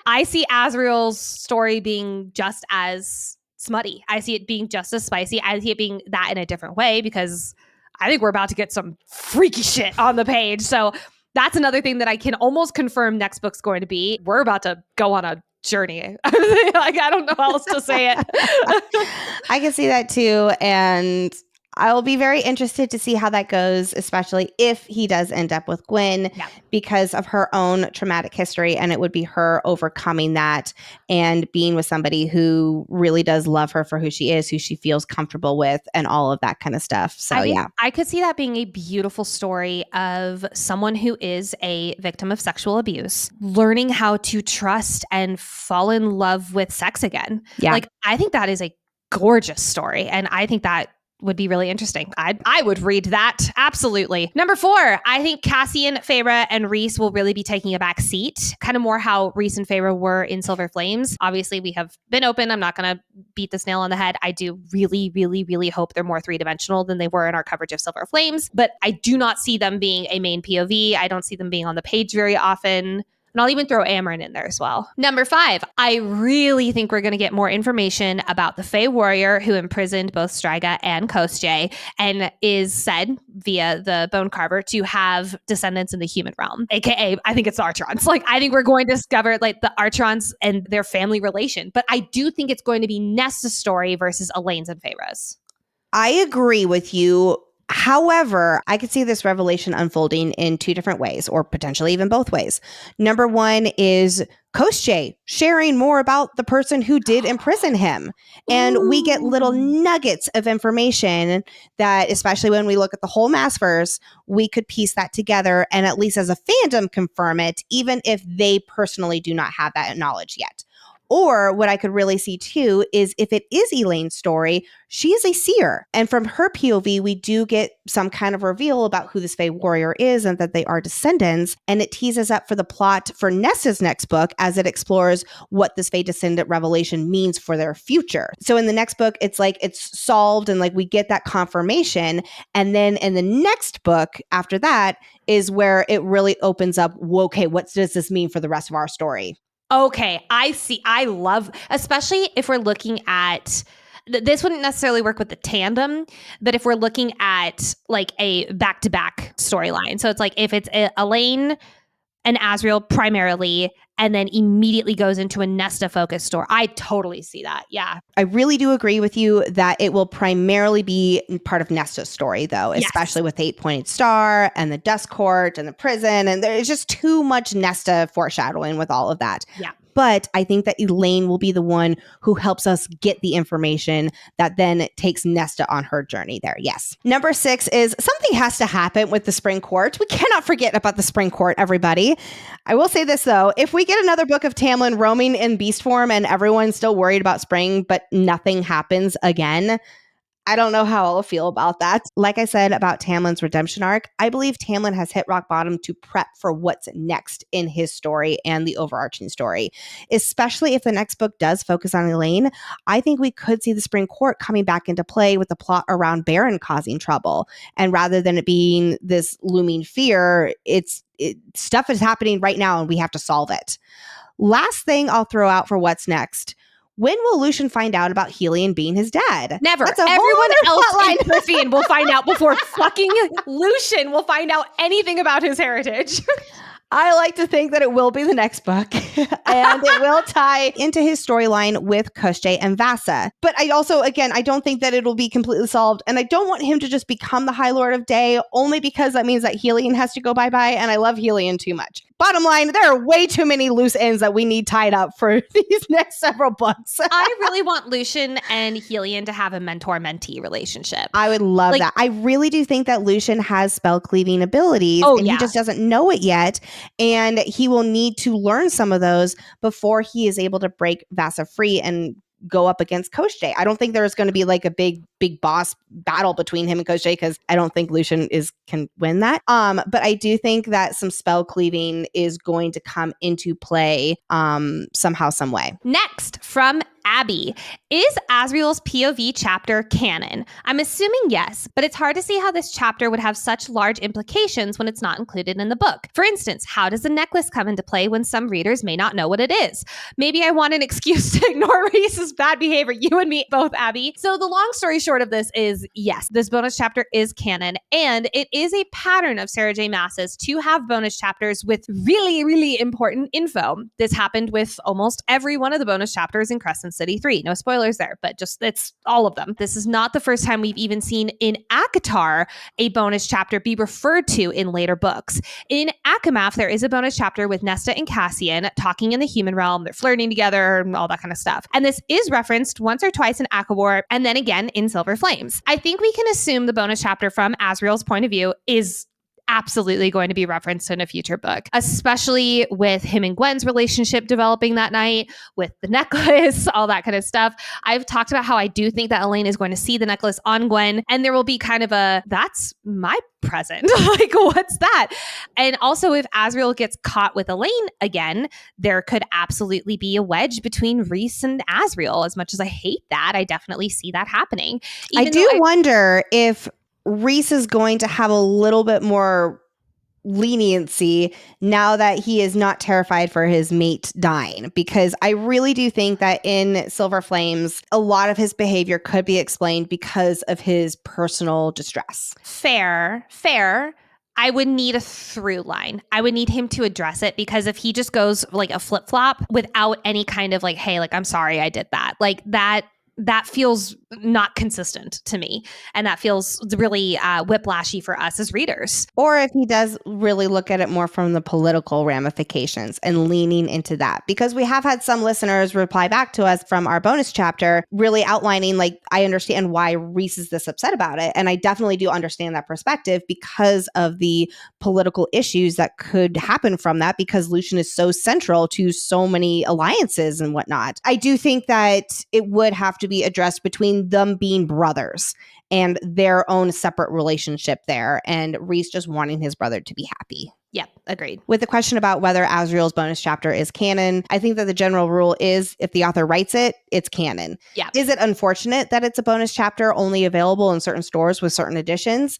S1: I see Asriel's story being just as smutty. I see it being just as spicy. I see it being that in a different way, because I think we're about to get some freaky shit on the page. So that's another thing that I can almost confirm next book's going to be. We're about to go on a journey. I don't know how else to say it.
S2: I can see that too. And I'll be very interested to see how that goes, especially if he does end up with Gwen because of her own traumatic history. And it would be her overcoming that and being with somebody who really does love her for who she is, who she feels comfortable with, and all of that kind of stuff. So,
S1: I could see that being a beautiful story of someone who is a victim of sexual abuse, learning how to trust and fall in love with sex again. Yeah. I think that is a gorgeous story. And I think that would be really interesting. I would read that. Absolutely. Number 4, I think Cassian, Feyre, and Rhys will really be taking a back seat, kind of more how Rhys and Feyre were in Silver Flames. Obviously, we have been open. I'm not going to beat this nail on the head. I do really, really, really hope they're more three-dimensional than they were in our coverage of Silver Flames, but I do not see them being a main POV. I don't see them being on the page very often. And I'll even throw Amryn in there as well. Number 5, I really think we're going to get more information about the Fey warrior who imprisoned both Striga and Kostje and is said via the Bone Carver to have descendants in the human realm, aka I think it's the Archerons. I think we're going to discover the Archerons and their family relation. But I do think it's going to be Nesta's story versus Elaine's and Feyre's.
S2: I agree with you. However, I could see this revelation unfolding in 2 different ways, or potentially even both ways. Number 1 is Kostje sharing more about the person who did imprison him. And we get little nuggets of information that, especially when we look at the whole Maasverse, we could piece that together and at least as a fandom confirm it, even if they personally do not have that knowledge yet. Or what I could really see too is if it is Elaine's story, she is a seer. And from her POV, we do get some kind of reveal about who this Fae warrior is and that they are descendants. And it teases up for the plot for Nesta's next book as it explores what this Fae descendant revelation means for their future. So in the next book, it's like it's solved and like we get that confirmation. And then in the next book after that is where it really opens up, okay, what does this mean for the rest of our story?
S1: Okay, I see. I love, especially if we're looking at, this wouldn't necessarily work with the tandem, but if we're looking at like a back-to-back storyline. So it's like if it's Elaine and Asriel primarily, and then immediately goes into a Nesta-focused story. I totally see that. Yeah.
S2: I really do agree with you that it will primarily be part of Nesta's story, though, especially with the 8-pointed star and the Dust Court and the prison. And there's just too much Nesta foreshadowing with all of that.
S1: Yeah.
S2: But I think that Elaine will be the one who helps us get the information that then takes Nesta on her journey there. Yes. Number 6 is something has to happen with the Spring Court. We cannot forget about the Spring Court, everybody. I will say this, though. If we get another book of Tamlin roaming in beast form and everyone's still worried about spring, but nothing happens again, I don't know how I'll feel about that. Like I said about Tamlin's redemption arc, I believe Tamlin has hit rock bottom to prep for what's next in his story and the overarching story. Especially if the next book does focus on Elaine, I think we could see the Spring Court coming back into play with the plot around Baron causing trouble. And rather than it being this looming fear, stuff is happening right now and we have to solve it. Last thing I'll throw out for what's next. When will Lucien find out about Helion being his dad?
S1: Never.
S2: That's a
S1: Everyone else
S2: plotline.
S1: in Prythian will find out before fucking Lucien will find out anything about his heritage.
S2: I like to think that it will be the next book and it will tie into his storyline with Koschei and Vasa. But I also, again, I don't think that it'll be completely solved. And I don't want him to just become the High Lord of Day only because that means that Helion has to go bye-bye. And I love Helion too much. Bottom line, there are way too many loose ends that we need tied up for these next several books.
S1: I really want Lucien and Helion to have a mentor-mentee relationship.
S2: I would love that. I really do think that Lucien has spell cleaving abilities and he just doesn't know it yet. And he will need to learn some of those before he is able to break Vasa free and go up against Koschei. I don't think there's going to be like a big boss battle between him and Koschei because I don't think Lucien can win that. But I do think that some spell cleaving is going to come into play somehow, some way.
S1: Next, from Abby, is Asriel's POV chapter canon? I'm assuming yes, but it's hard to see how this chapter would have such large implications when it's not included in the book. For instance, how does the necklace come into play when some readers may not know what it is? Maybe I want an excuse to ignore Rhys's bad behavior. You and me both, Abby. So the long story short of this is, yes, this bonus chapter is canon, and it is a pattern of Sarah J. Maas's to have bonus chapters with really, really important info. This happened with almost every one of the bonus chapters in Crescent City 3. No spoilers there, but just it's all of them. This is not the first time we've even seen in ACOTAR a bonus chapter be referred to in later books. In ACOMAF, there is a bonus chapter with Nesta and Cassian talking in the human realm. They're flirting together and all that kind of stuff. And this is referenced once or twice in ACOWAR and then again in Silver Flames. I think we can assume the bonus chapter from Asriel's point of view is absolutely going to be referenced in a future book, especially with him and Gwen's relationship developing that night, with the necklace, all that kind of stuff. I've talked about how I do think that Elaine is going to see the necklace on Gwen, and there will be kind of a, that's my present. Like, what's that? And also, if Asriel gets caught with Elaine again, there could absolutely be a wedge between Rhys and Asriel. As much as I hate that, I definitely see that happening.
S2: I do wonder if Rhys is going to have a little bit more leniency now that he is not terrified for his mate dying, because I really do think that in Silver Flames, a lot of his behavior could be explained because of his personal distress.
S1: Fair. I would need a through line. I would need him to address it, because if he just goes like a flip-flop without any kind of like, hey, like, I'm sorry I did that, like that feels not consistent to me. And that feels really whiplashy for us as readers.
S2: Or if he does really look at it more from the political ramifications and leaning into that. Because we have had some listeners reply back to us from our bonus chapter really outlining, like, I understand why Rhys is this upset about it. And I definitely do understand that perspective because of the political issues that could happen from that, because Lucien is so central to so many alliances and whatnot. I do think that it would have to be addressed between them being brothers and their own separate relationship there, and Rhys just wanting his brother to be happy.
S1: Yep, agreed.
S2: With the question about whether Azriel's bonus chapter is canon, I think that the general rule is if the author writes it, it's canon.
S1: Yeah.
S2: Is it unfortunate that it's a bonus chapter only available in certain stores with certain editions?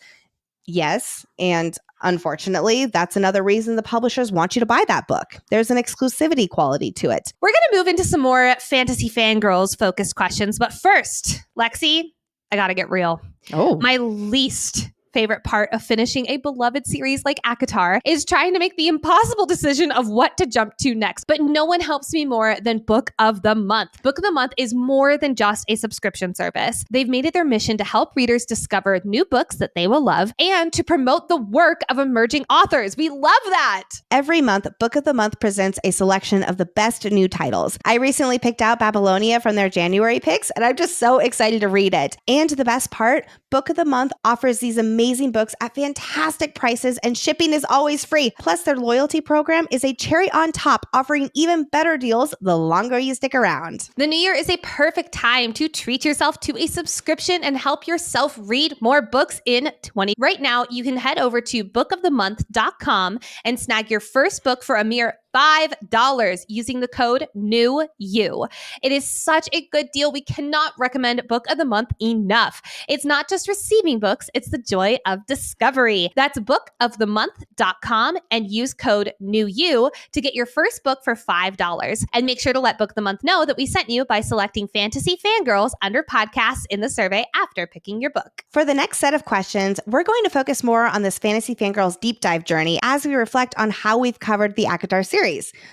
S2: Yes. And unfortunately, that's another reason the publishers want you to buy that book. There's an exclusivity quality to it.
S1: We're going to move into some more Fantasy Fangirls focused questions. But first, Lexi, I got to get real.
S2: Oh,
S1: My least favorite part of finishing a beloved series like ACOTAR is trying to make the impossible decision of what to jump to next. But no one helps me more than Book of the Month. Book of the Month is more than just a subscription service. They've made it their mission to help readers discover new books that they will love and to promote the work of emerging authors. We love that.
S2: Every month, Book of the Month presents a selection of the best new titles. I recently picked out Babylonia from their January picks, and I'm just so excited to read it. And the best part, Book of the Month offers these amazing books at fantastic prices, and shipping is always free. Plus, their loyalty program is a cherry on top, offering even better deals the longer you stick around.
S1: The new year is a perfect time to treat yourself to a subscription and help yourself read more books in 2020. Right now, you can head over to bookofthemonth.com and snag your first book for a mere $5 using the code NEWYOU. It is such a good deal. We cannot recommend Book of the Month enough. It's not just receiving books, it's the joy of discovery. That's bookofthemonth.com and use code NEWYOU to get your first book for $5. And make sure to let Book of the Month know that we sent you by selecting Fantasy Fangirls under podcasts in the survey after picking your book.
S2: For the next set of questions, we're going to focus more on this Fantasy Fangirls deep dive journey as we reflect on how we've covered the ACOTAR series.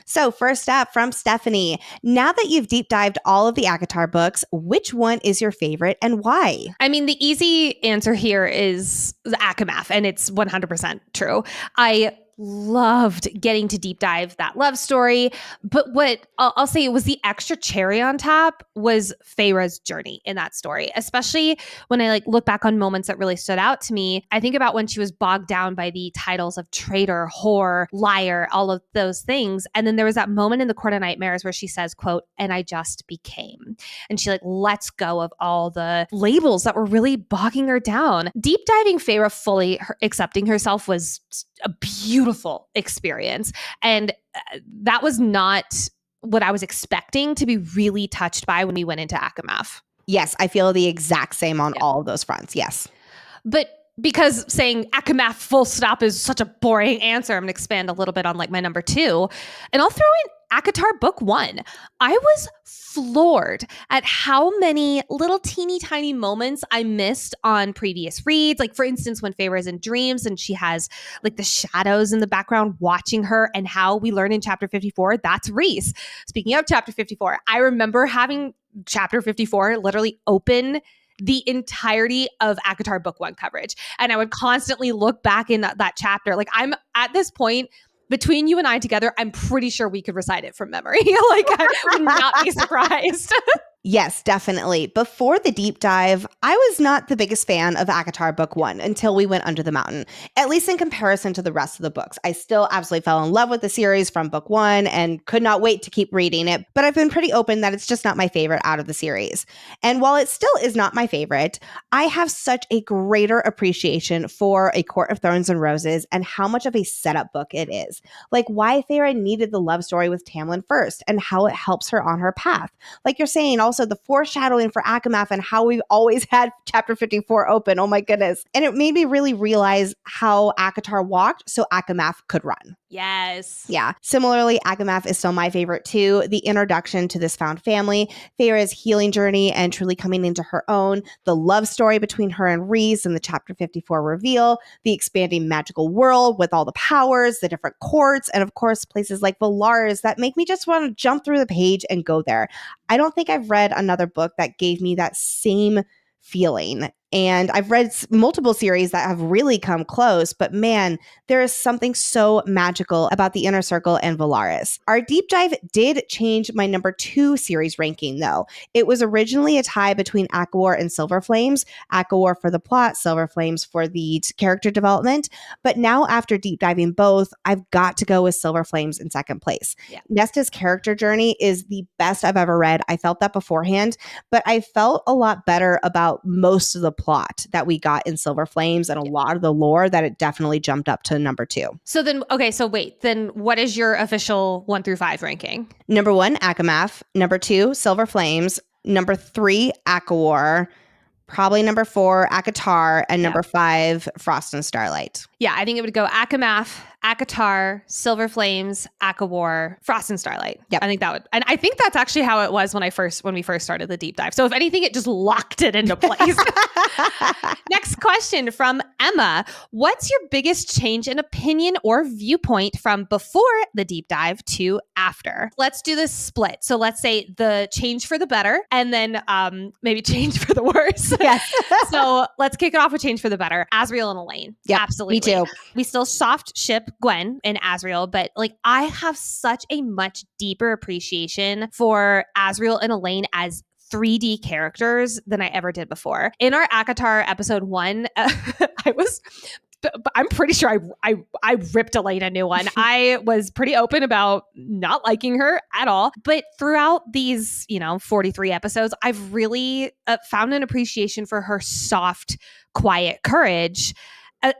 S2: So first up from Stephanie, now that you've deep dived all of the ACOTAR books, which one is your favorite and why?
S1: I mean, the easy answer here is the ACOMAF, and it's 100% true. I loved getting to deep dive that love story. But what I'll say was the extra cherry on top was Feyre's journey in that story, especially when I look back on moments that really stood out to me. I think about when she was bogged down by the titles of traitor, whore, liar, all of those things. And then there was that moment in the Court of Nightmares where she says, quote, "and I just became." And she lets go of all the labels that were really bogging her down. Deep diving Feyre fully accepting herself was a beautiful experience. And that was not what I was expecting to be really touched by when we went into ACOMAF.
S2: Yes, I feel the exact same on all of those fronts. Yes.
S1: But because saying ACOMAF full stop is such a boring answer, I'm going to expand a little bit on my number 2. And I'll throw in ACOTAR Book 1. I was floored at how many little teeny tiny moments I missed on previous reads. For instance, when Feyre is in dreams and she has the shadows in the background watching her, and how we learn in chapter 54, that's Rhys. Speaking of chapter 54, I remember having chapter 54 literally open the entirety of ACOTAR Book 1 coverage. And I would constantly look back in that chapter. I'm at this point, between you and I together, I'm pretty sure we could recite it from memory. I would not be surprised.
S2: Yes, definitely. Before the deep dive, I was not the biggest fan of ACOTAR Book 1 until we went Under the Mountain, at least in comparison to the rest of the books. I still absolutely fell in love with the series from Book 1 and could not wait to keep reading it, but I've been pretty open that it's just not my favorite out of the series. And while it still is not my favorite, I have such a greater appreciation for A Court of Thorns and Roses and how much of a setup book it is. Why Feyre needed the love story with Tamlin first and how it helps her on her path. You're saying, also the foreshadowing for ACOMAF and how we've always had chapter 54 open. Oh my goodness. And it made me really realize how ACOTAR walked so ACOMAF could run.
S1: Yes.
S2: Yeah. Similarly, ACOMAF is still my favorite too. The introduction to this found family, Feyre's healing journey and truly coming into her own, the love story between her and Rhys and the Chapter 54 reveal, the expanding magical world with all the powers, the different courts, and of course, places like Valaris that make me just want to jump through the page and go there. I don't think I've read another book that gave me that same feeling. And I've read multiple series that have really come close, but man, there is something so magical about the Inner Circle and Valaris. Our deep dive did change my number 2 series ranking, though. It was originally a tie between ACOWAR and Silver Flames, ACOWAR for the plot, Silver Flames for the character development. But now, after deep diving both, I've got to go with Silver Flames in second place.
S1: Yeah.
S2: Nesta's character journey is the best I've ever read. I felt that beforehand, but I felt a lot better about most of the plot that we got in Silver Flames and a lot of the lore that it definitely jumped up to number 2.
S1: So then, okay, so wait, then what is your official 1 through 5 ranking?
S2: Number 1, ACOMAF. Number 2, Silver Flames. Number 3, ACOWAR. Probably number 4, ACOTAR. And number 5, Frost and Starlight.
S1: Yeah, I think it would go ACOMAF, ACOTAR, Silver Flames, ACOWAR, Frost and Starlight.
S2: Yep.
S1: I think that would, and I think that's actually how it was when we first started the deep dive. So if anything, it just locked it into place. Next question from Emma. What's your biggest change in opinion or viewpoint from before the deep dive to after? Let's do this split. So let's say the change for the better and then maybe change for the worse.
S2: Yes.
S1: So let's kick it off with change for the better. Asriel and Elaine.
S2: Yep,
S1: Absolutely.
S2: me too.
S1: We still soft ship Gwen and Asriel, but like I have such a much deeper appreciation for Asriel and Elaine as 3D characters than I ever did before. In our ACOTAR episode 1, I'm pretty sure I ripped Elaine a new one. I was pretty open about not liking her at all. But throughout these, 43 episodes, I've really found an appreciation for her soft, quiet courage,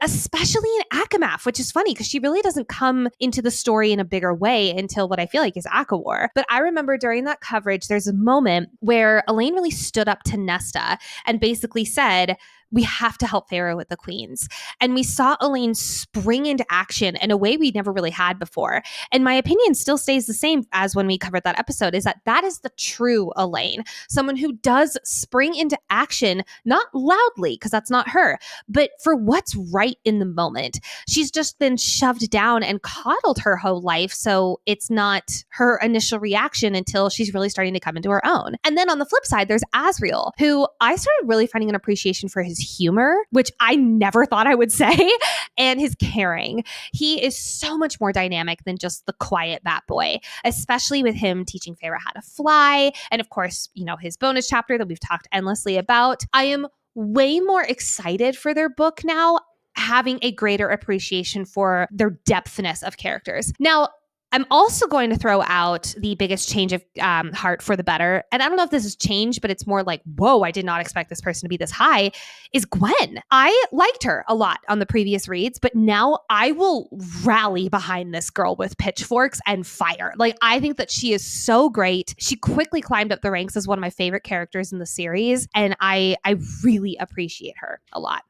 S1: especially in ACOMAF, which is funny because she really doesn't come into the story in a bigger way until what I feel like is ACOWAR. But I remember during that coverage, there's a moment where Elaine really stood up to Nesta and basically said, we have to help Feyre with the queens. And we saw Elaine spring into action in a way we never really had before. And my opinion still stays the same as when we covered that episode, is that is the true Elaine. Someone who does spring into action, not loudly, because that's not her, but for what's right in the moment. She's just been shoved down and coddled her whole life. So it's not her initial reaction until she's really starting to come into her own. And then on the flip side, there's Asriel, who I started really finding an appreciation for his humor, which I never thought I would say, and his caring. He is so much more dynamic than just the quiet bat boy, especially with him teaching Feyre how to fly. And of course, his bonus chapter that we've talked endlessly about. I am way more excited for their book now, having a greater appreciation for their depthness of characters. Now, I'm also going to throw out the biggest change of heart for the better. And I don't know if this has changed, but it's more like, whoa, I did not expect this person to be this high, is Gwen. I liked her a lot on the previous reads, but now I will rally behind this girl with pitchforks and fire. Like, I think that she is so great. She quickly climbed up the ranks as one of my favorite characters in the series. And I really appreciate her a lot.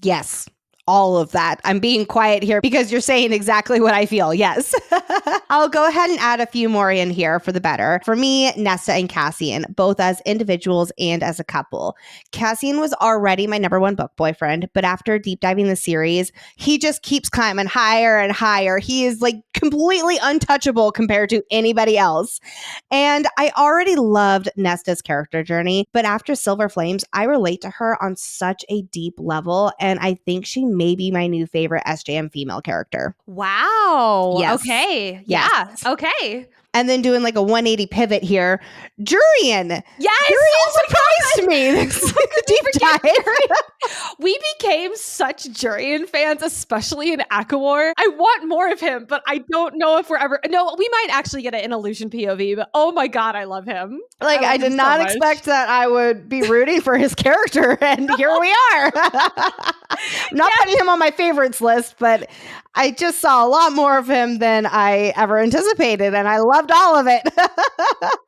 S2: Yes. All of that. I'm being quiet here because you're saying exactly what I feel. Yes. I'll go ahead and add a few more in here for the better. For me, Nesta and Cassian, both as individuals and as a couple. Cassian was already my number 1 book boyfriend, but after deep diving the series, he just keeps climbing higher and higher. He is like completely untouchable compared to anybody else. And I already loved Nesta's character journey, but after Silver Flames, I relate to her on such a deep level, and I think she may be my new favorite SJM female character.
S1: Wow.
S2: Yes.
S1: Okay.
S2: Yes.
S1: Yeah. Okay.
S2: And then doing like a 180 pivot here, Jurian.
S1: Yes.
S2: Jurian surprised me. This deep dive.
S1: We became such Jurian fans, especially in ACOWAR. I want more of him, but I don't know if we're ever. No, we might actually get it in Illusion POV, but oh my God, I love him.
S2: Like, I did not expect that I would be rooting for his character, and here we are. I'm not putting him on my favorites list, but I just saw a lot more of him than I ever anticipated, and I loved all of it.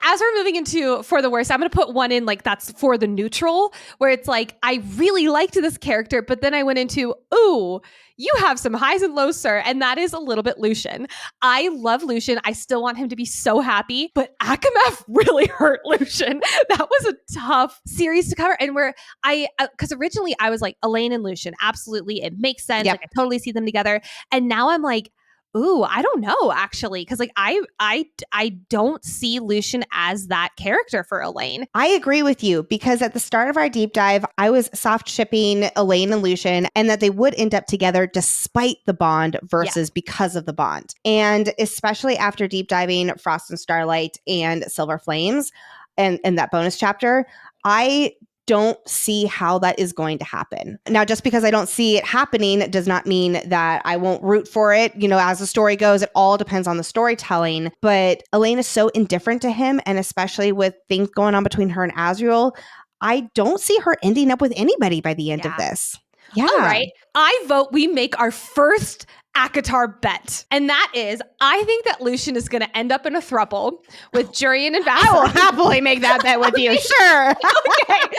S1: As we're moving into For the Worst, I'm going to put one in like that's for the neutral, where it's like, I really liked this character, but then I went into, ooh, you have some highs and lows, sir. And that is a little bit Lucien. I love Lucien. I still want him to be so happy, but ACOMF really hurt Lucien. That was a tough series to cover. And because originally I was like, Elaine and Lucien, absolutely. It makes sense.
S2: Yep.
S1: Like, I totally see them together. And now I'm like, ooh, I don't know, actually. Because like I don't see Lucien as that character for Elaine.
S2: I agree with you because at the start of our deep dive, I was soft shipping Elaine and Lucien and that they would end up together despite the bond versus because of the bond. And especially after deep diving Frost and Starlight and Silver Flames and that bonus chapter, I don't see how that is going to happen. Now, just because I don't see it happening does not mean that I won't root for it. You know, as the story goes, it all depends on the storytelling. But Elaine is so indifferent to him, and especially with things going on between her and Azriel, I don't see her ending up with anybody by the end of this. Yeah.
S1: All right. I vote we make our first ACOTAR bet. And that is, I think that Lucien is going to end up in a throuple with Jurian and Vasa.
S2: I will happily make that bet with you. Sure.
S1: Okay.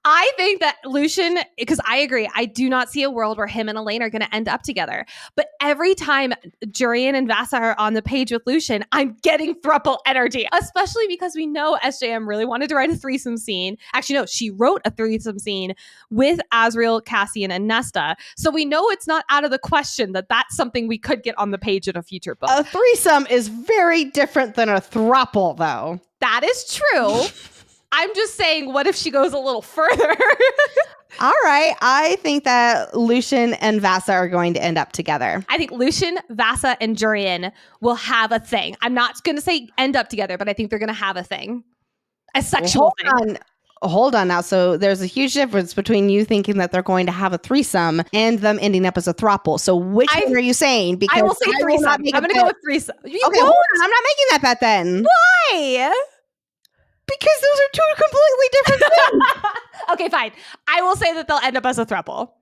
S1: I think that Lucien, because I agree, I do not see a world where him and Elaine are going to end up together. But every time Jurian and Vasa are on the page with Lucien, I'm getting throuple energy, especially because we know SJM really wanted to write a threesome scene. Actually, no, she wrote a threesome scene with Azriel, Cassian, and Nesta. So we know it's not out of the question that that's something we could get on the page in a future book.
S2: A threesome is very different than a throuple, though.
S1: That is true. I'm just saying, what if she goes a little further?
S2: All right. I think that Lucien and Vasa are going to end up together.
S1: I think Lucien, Vasa, and Jurian will have a thing. I'm not going to say end up together, but I think they're going to have a thing. A sexual thing.
S2: Hold on now. So there's a huge difference between you thinking that they're going to have a threesome and them ending up as a throuple. So which one are you saying? Because
S1: I will say threesome. I'm going to go with threesome.
S2: Okay, hold on. I'm not making that bet then.
S1: Why?
S2: Because those are two completely different things.
S1: Okay, fine. I will say that they'll end up as a throuple.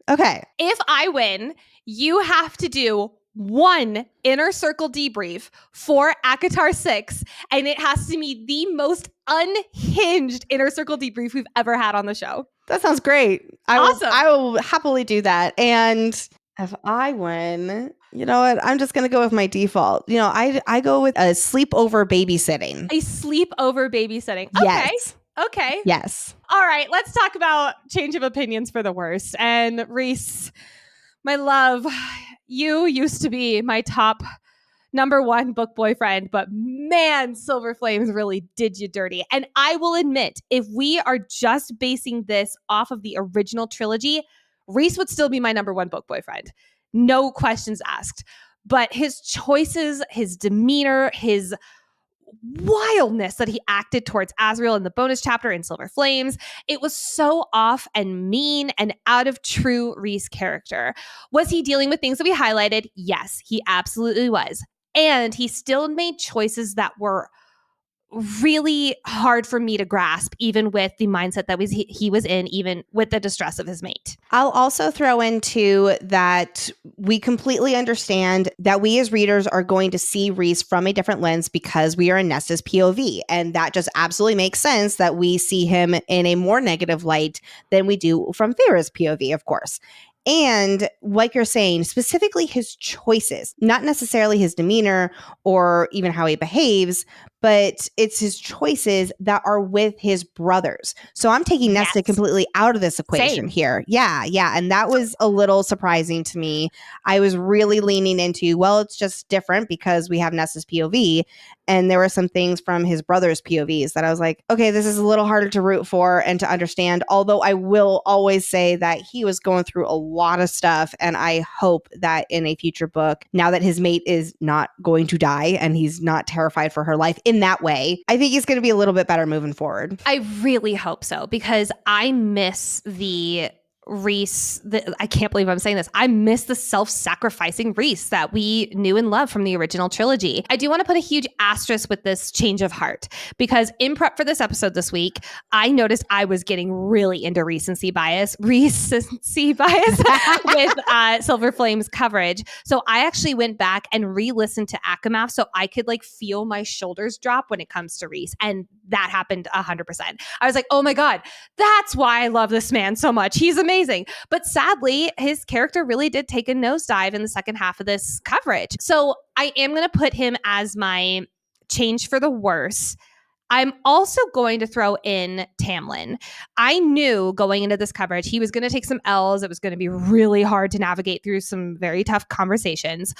S2: Okay.
S1: If I win, you have to do one Inner Circle Debrief for ACOTAR 6, and it has to be the most unhinged Inner Circle Debrief we've ever had on the show.
S2: That sounds great.
S1: Awesome.
S2: I will happily do that. And if I win, you know what? I'm just going to go with my default. You know, I go with a sleepover babysitting.
S1: A sleepover babysitting. Okay.
S2: Yes.
S1: Okay.
S2: Yes.
S1: All right. Let's talk about change of opinions for the worst. And Reese, my love, you used to be my top #1 book boyfriend, but man, Silver Flames really did you dirty. And I will admit, if we are just basing this off of the original trilogy, Reese would still be my #1 book boyfriend. No questions asked. But his choices, his demeanor, his wildness that he acted towards Azriel in the bonus chapter in Silver Flames, it was so off and mean and out of true Reese character. Was he dealing with things that we highlighted? Yes, he absolutely was. And he still made choices that were really hard for me to grasp, even with the mindset that he was in, even with the distress of his mate.
S2: I'll also throw into that we completely understand that we as readers are going to see Reese from a different lens because we are in Nesta's POV. And that just absolutely makes sense that we see him in a more negative light than we do from Thera's POV, of course. And like you're saying, specifically his choices, not necessarily his demeanor or even how he behaves, but it's his choices that are with his brothers. So I'm taking Nesta completely out of this equation here. Yeah. And that was a little surprising to me. I was really leaning into, well, it's just different because we have Nesta's POV. And there were some things from his brother's POVs that I was like, okay, this is a little harder to root for and to understand. Although I will always say that he was going through a lot of stuff. And I hope that in a future book, now that his mate is not going to die and he's not terrified for her life in that way, I think he's going to be a little bit better moving forward.
S1: I really hope so, because I miss the Reese, I can't believe I'm saying this. I miss the self-sacrificing Reese that we knew and loved from the original trilogy. I do want to put a huge asterisk with this change of heart, because in prep for this episode this week, I noticed I was getting really into recency bias with Silver Flames coverage. So I actually went back and re-listened to ACOMF so I could feel my shoulders drop when it comes to Reese. And that happened 100%. I was like, oh my God, that's why I love this man so much. He's amazing. But sadly, his character really did take a nosedive in the second half of this coverage. So I am going to put him as my change for the worse. I'm also going to throw in Tamlin. I knew going into this coverage, he was going to take some L's. It was going to be really hard to navigate through some very tough conversations.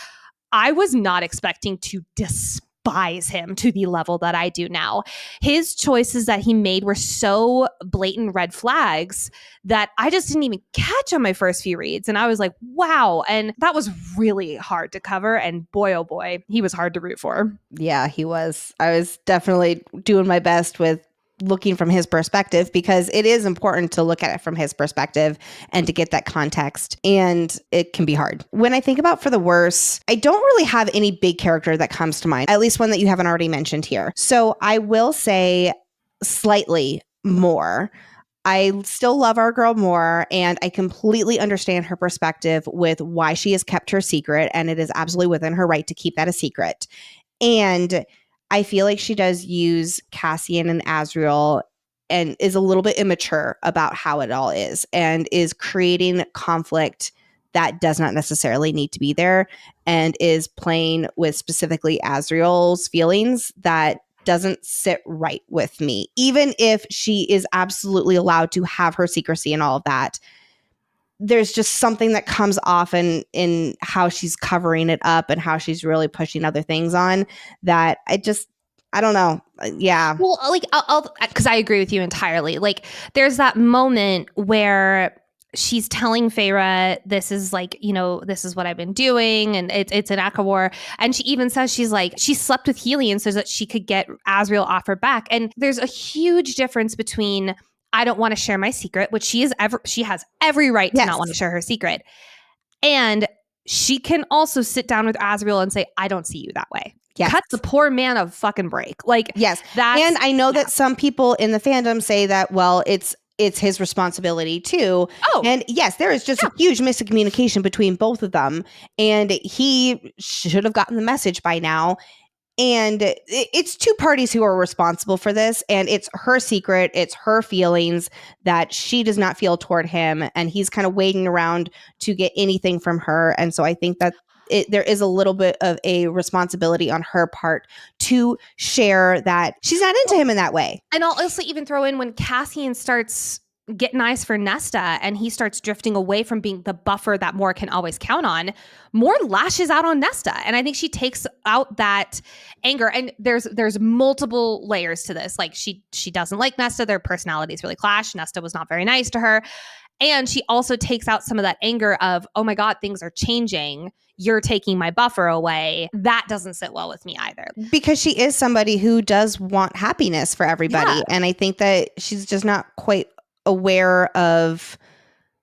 S1: I was not expecting to despise him to the level that I do now. His choices that he made were so blatant red flags that I just didn't even catch on my first few reads. And I was like, wow. And that was really hard to cover. And boy, oh boy, he was hard to root for.
S2: Yeah, he was. I was definitely doing my best with looking from his perspective, because it is important to look at it from his perspective and to get that context. And it can be hard. When I think about for the worse, I don't really have any big character that comes to mind, at least one that you haven't already mentioned here. So I will say slightly more. I still love our girl more, and I completely understand her perspective with why she has kept her secret, and it is absolutely within her right to keep that a secret. And I feel like she does use Cassian and Azriel and is a little bit immature about how it all is, and is creating conflict that does not necessarily need to be there, and is playing with specifically Azriel's feelings that doesn't sit right with me. Even if she is absolutely allowed to have her secrecy and all of that, there's just something that comes off in how she's covering it up and how she's really pushing other things on that I don't know. Yeah.
S1: Well, like, I'll because I agree with you entirely. Like, there's that moment where she's telling Feyre, this is like, this is what I've been doing. And it's an ACOTAR. And she even says, she's like, she slept with Helion so that she could get Azriel off her back. And there's a huge difference between, I don't want to share my secret, which she has every right to not want to share her secret. And she can also sit down with Azriel and say, I don't see you that way. Yes. Cut the poor man a fucking break. Like,
S2: yes. And I know that some people in the fandom say that, well, it's his responsibility too. Oh. And yes, there is just a huge miscommunication between both of them. And he should have gotten the message by now. And it's two parties who are responsible for this. And it's her secret. It's her feelings that she does not feel toward him. And he's kind of waiting around to get anything from her. And so I think that there is a little bit of a responsibility on her part to share that she's not into him in that way.
S1: And I'll also even throw in when Cassian starts getting eyes for Nesta and he starts drifting away from being the buffer that Mor can always count on, Mor lashes out on Nesta. And I think she takes out that anger. And there's multiple layers to this. Like, she doesn't like Nesta. Their personalities really clash. Nesta was not very nice to her. And she also takes out some of that anger of, oh my God, things are changing. You're taking my buffer away. That doesn't sit well with me either.
S2: Because she is somebody who does want happiness for everybody. Yeah. And I think that she's just not quite aware of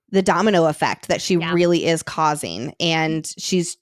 S2: the domino effect that she really is causing. And she's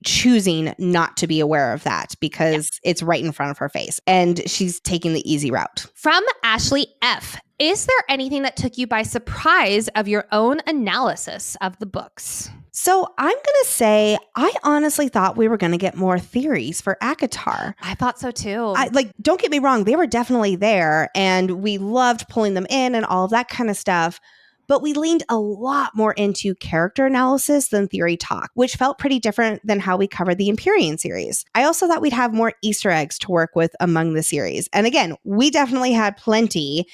S2: choosing not to be aware of that because it's right in front of her face. And she's taking the easy route.
S1: From Ashley F. Is there anything that took you by surprise of your own analysis of the books?
S2: So I'm going to say, I honestly thought we were going to get more theories for ACOTAR.
S1: I thought so too.
S2: Don't get me wrong. They were definitely there and we loved pulling them in and all of that kind of stuff. But we leaned a lot more into character analysis than theory talk, which felt pretty different than how we covered the Empyrean series. I also thought we'd have more Easter eggs to work with among the series. And again, we definitely had plenty.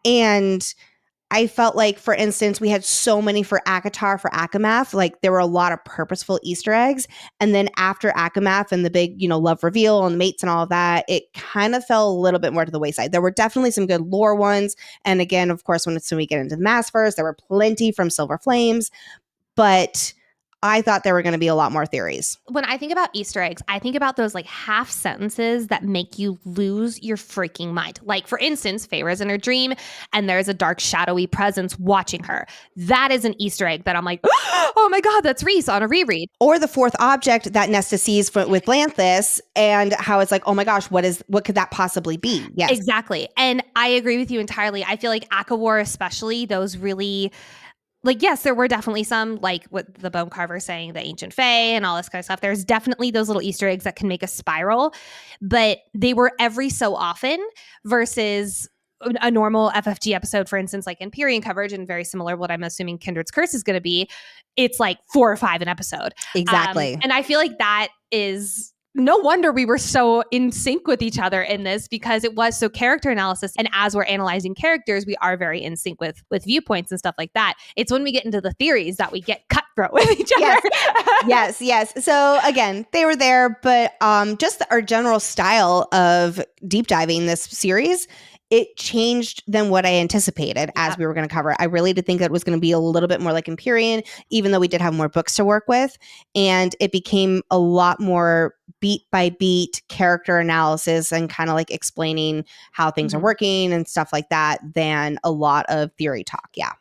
S2: And I felt like, for instance, we had so many for ACOTAR, for ACOMAF, like there were a lot of purposeful Easter eggs. And then after ACOMAF and the big, love reveal and mates and all of that, it kind of fell a little bit more to the wayside. There were definitely some good lore ones. And again, of course, when we get into the Maasverse, there were plenty from Silver Flames. But I thought there were going to be a lot more theories.
S1: When I think about Easter eggs, I think about those like half sentences that make you lose your freaking mind. Like, for instance, Feyre's in her dream and there's a dark, shadowy presence watching her. That is an Easter egg that I'm like, oh my God, that's Rhys on a reread.
S2: Or the fourth object that Nesta sees with Lanthus and how it's like, oh my gosh, what could that possibly be?
S1: Yes, exactly. And I agree with you entirely. I feel like ACOTAR, especially those really like, yes, there were definitely some, like with the bone carver saying the ancient fae and all this kind of stuff. There's definitely those little Easter eggs that can make a spiral, but they were every so often versus a normal FFG episode, for instance, like Empyrean coverage, and very similar what I'm assuming Kindred's Curse is going to be. It's like 4 or 5 an episode.
S2: Exactly.
S1: And I feel like that is... no wonder we were so in sync with each other in this, because it was so character analysis. And as we're analyzing characters, we are very in sync with viewpoints and stuff like that. It's when we get into the theories that we get cutthroat with each other.
S2: Yes. So again, they were there, but just our general style of deep diving this series, it changed than what I anticipated as we were going to cover. I really did think that it was going to be a little bit more like Empyrean, even though we did have more books to work with. And it became a lot more beat by beat character analysis and kind of like explaining how things are working and stuff like that than a lot of theory talk. Yeah.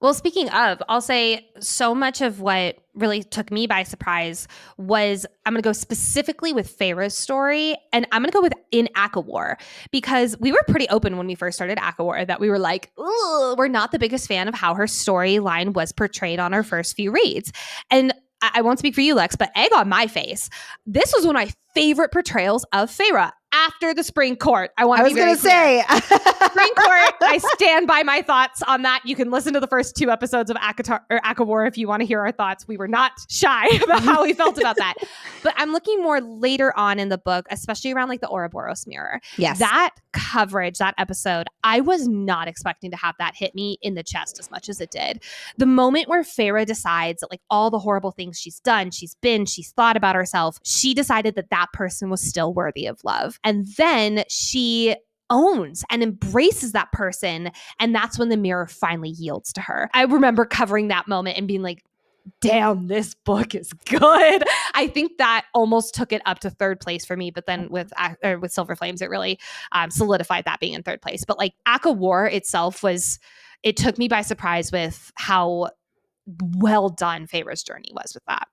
S1: Well, speaking of, I'll say so much of what really took me by surprise was, I'm going to go specifically with Feyre's story, and I'm going to go with in ACOWAR, because we were pretty open when we first started ACOWAR that we were like, we're not the biggest fan of how her storyline was portrayed on our first few reads. And I won't speak for you, Lex, but egg on my face. This was one of my favorite portrayals of Feyre after the Spring Court. I was going to say Spring Court. I stand by my thoughts on that. You can listen to the first 2 episodes of ACOTAR or ACOWAR if you want to hear our thoughts. We were not shy about how we felt about that. But I'm looking more later on in the book, especially around like the Ouroboros mirror.
S2: Yes.
S1: That coverage, that episode, I was not expecting to have that hit me in the chest as much as it did. The moment where Feyre decides that like all the horrible things she's done, she's thought about herself, she decided that that person was still worthy of love. And then she owns and embraces that person. And that's when the mirror finally yields to her. I remember covering that moment and being like, damn, this book is good. I think that almost took it up to 3rd place for me. But then with Silver Flames, it really solidified that being in 3rd place. But like ACOWAR itself it took me by surprise with how well done Feyre's journey was with that.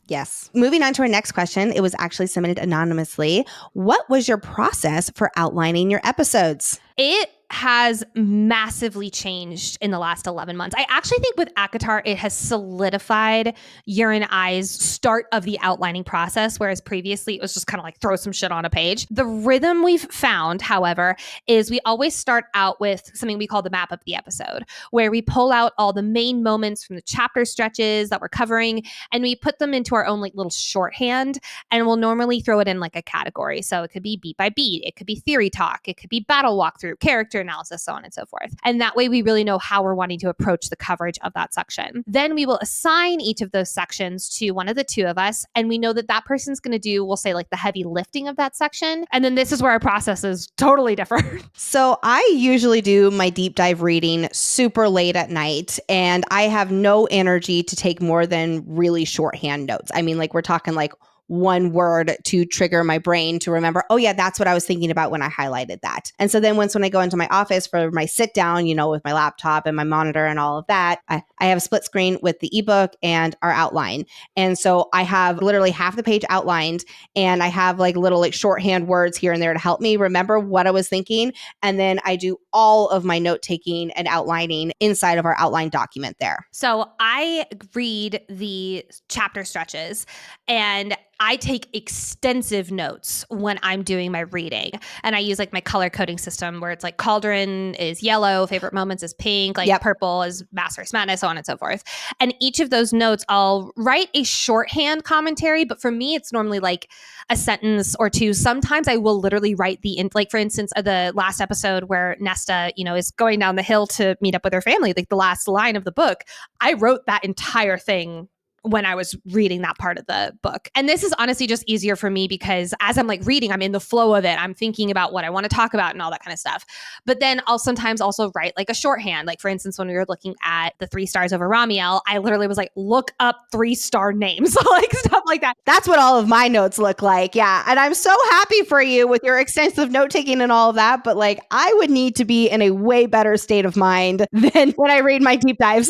S2: Yes. Moving on to our next question. It was actually submitted anonymously. What was your process for outlining your episodes?
S1: It has massively changed in the last 11 months. I actually think with ACOTAR, it has solidified your and I's start of the outlining process, whereas previously it was just kind of like throw some shit on a page. The rhythm we've found, however, is we always start out with something we call the map of the episode, where we pull out all the main moments from the chapter stretches that we're covering, and we put them into our own like little shorthand, and we'll normally throw it in like a category. So it could be beat by beat, it could be theory talk, it could be battle walkthrough, character analysis, so on and so forth. And that way we really know how we're wanting to approach the coverage of that section. Then we will assign each of those sections to one of the 2 of us. And we know that that person's going to do, we'll say like the heavy lifting of that section. And then this is where our process is totally different.
S2: So I usually do my deep dive reading super late at night, and I have no energy to take more than really shorthand notes. I mean, like we're talking like 1 word to trigger my brain to remember, oh yeah, that's what I was thinking about when I highlighted that. And so then when I go into my office for my sit down, with my laptop and my monitor and all of that, I have a split screen with the ebook and our outline. And so I have literally half the page outlined, and I have like little like shorthand words here and there to help me remember what I was thinking. And then I do all of my note taking and outlining inside of our outline document there.
S1: So I read the chapter stretches, and I take extensive notes when I'm doing my reading, and I use like my color coding system where it's like Cauldron is yellow, favorite moments is pink, like purple is Maasverse-Madness, so on and so forth. And each of those notes, I'll write a shorthand commentary, but for me, it's normally like a sentence or 2. Sometimes I will literally write like for instance, the last episode where Nesta, is going down the hill to meet up with her family, like the last line of the book, I wrote that entire thing when I was reading that part of the book. And this is honestly just easier for me because as I'm like reading, I'm in the flow of it. I'm thinking about what I want to talk about and all that kind of stuff. But then I'll sometimes also write like a shorthand. Like for instance, when we were looking at the 3 stars over Ramiel, I literally was like, look up 3-star names, like stuff like that.
S2: That's what all of my notes look like. Yeah. And I'm so happy for you with your extensive note taking and all of that. But like, I would need to be in a way better state of mind than when I read my deep dives.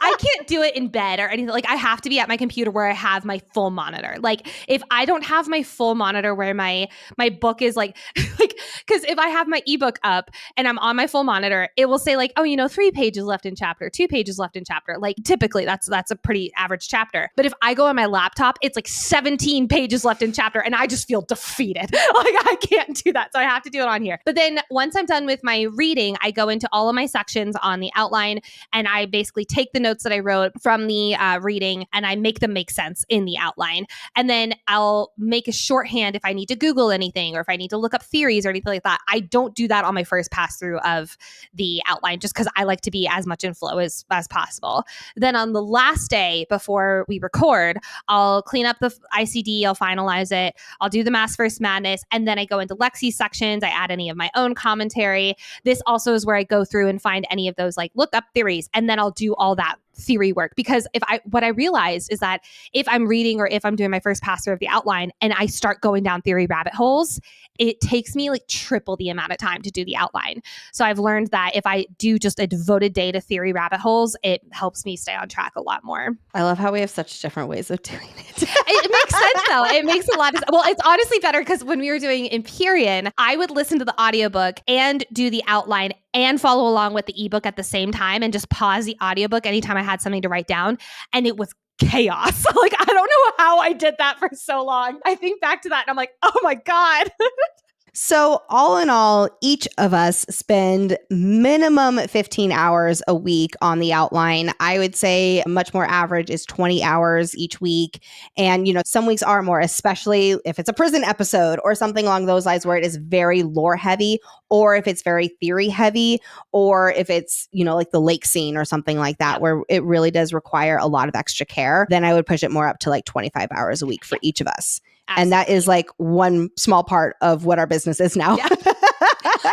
S1: I can't do it in bed or anything. Like I have have to be at my computer where I have my full monitor. Like if I don't have my full monitor where my book is like because if I have my ebook up and I'm on my full monitor, it will say like, oh, 3 pages left in chapter, 2 pages left in chapter. Like typically that's a pretty average chapter. But if I go on my laptop, it's like 17 pages left in chapter and I just feel defeated. Like I can't do that. So I have to do it on here. But then once I'm done with my reading, I go into all of my sections on the outline and I basically take the notes that I wrote from the reading and I make them make sense in the outline. And then I'll make a shorthand if I need to Google anything or if I need to look up theories or anything like that. I don't do that on my first pass through of the outline just because I like to be as much in flow as possible. Then on the last day before we record, I'll clean up the ICD, I'll finalize it, I'll do the Maasverse Madness, and then I go into Lexi's sections, I add any of my own commentary. This also is where I go through and find any of those like look up theories, and then I'll do all that theory work. Because what I realized is that if I'm reading or if I'm doing my first pass through of the outline and I start going down theory rabbit holes, it takes me like triple the amount of time to do the outline. So I've learned that if I do just a devoted day to theory rabbit holes, it helps me stay on track a lot more.
S2: I love how we have such different ways of doing it.
S1: It makes sense though. It makes a lot of sense. Well, it's honestly better because when we were doing Empyrean, I would listen to the audiobook and do the outline and follow along with the ebook at the same time and just pause the audiobook anytime I had something to write down. And it was chaos. Like, I don't know how I did that for so long. I think back to that and I'm like, oh my God.
S2: So all in all, each of us spend minimum 15 hours a week on the outline. I would say much more average is 20 hours each week. And, some weeks are more, especially if it's a prison episode or something along those lines where it is very lore heavy, or if it's very theory heavy, or if it's, like the lake scene or something like that, where it really does require a lot of extra care, then I would push it more up to like 25 hours a week for each of us. Absolutely. And that is like one small part of what our business is now. Yeah.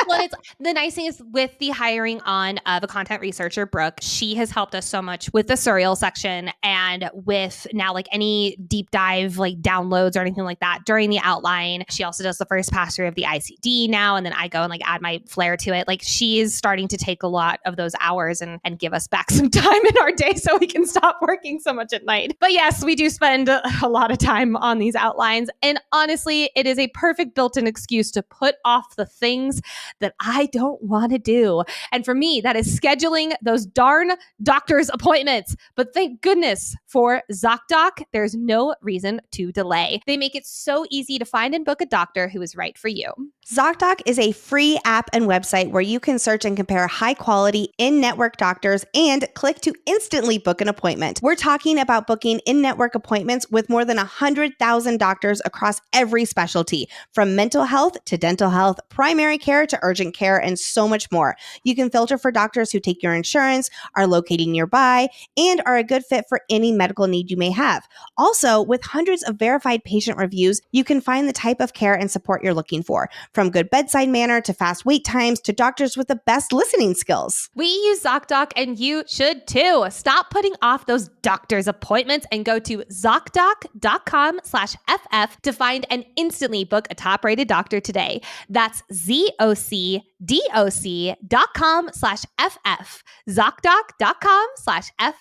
S1: Well, the nice thing is with the hiring on of a content researcher, Brooke, she has helped us so much with the Suriel section and with now like any deep dive like downloads or anything like that during the outline. She also does the first pass through of the ICD now, and then I go and like add my flair to it. Like she is starting to take a lot of those hours and give us back some time in our day so we can stop working so much at night. But yes, we do spend a lot of time on these outlines. And honestly, it is a perfect built-in excuse to put off the things that I don't want to do. And for me, that is scheduling those darn doctor's appointments. But thank goodness for ZocDoc, there's no reason to delay. They make it so easy to find and book a doctor who is right for you.
S2: ZocDoc is a free app and website where you can search and compare high-quality in-network doctors and click to instantly book an appointment. We're talking about booking in-network appointments with more than 100,000 doctors across every specialty, from mental health to dental health, primary care to urgent care, and so much more. You can filter for doctors who take your insurance, are located nearby, and are a good fit for any medical need you may have. Also, with hundreds of verified patient reviews, you can find the type of care and support you're looking for, from good bedside manner to fast wait times to doctors with the best listening skills.
S1: We use ZocDoc and you should too. Stop putting off those doctor's appointments and go to ZocDoc.com/FF to find and instantly book a top-rated doctor today. That's ZocDoc.com/FF. ZocDoc.com/FF.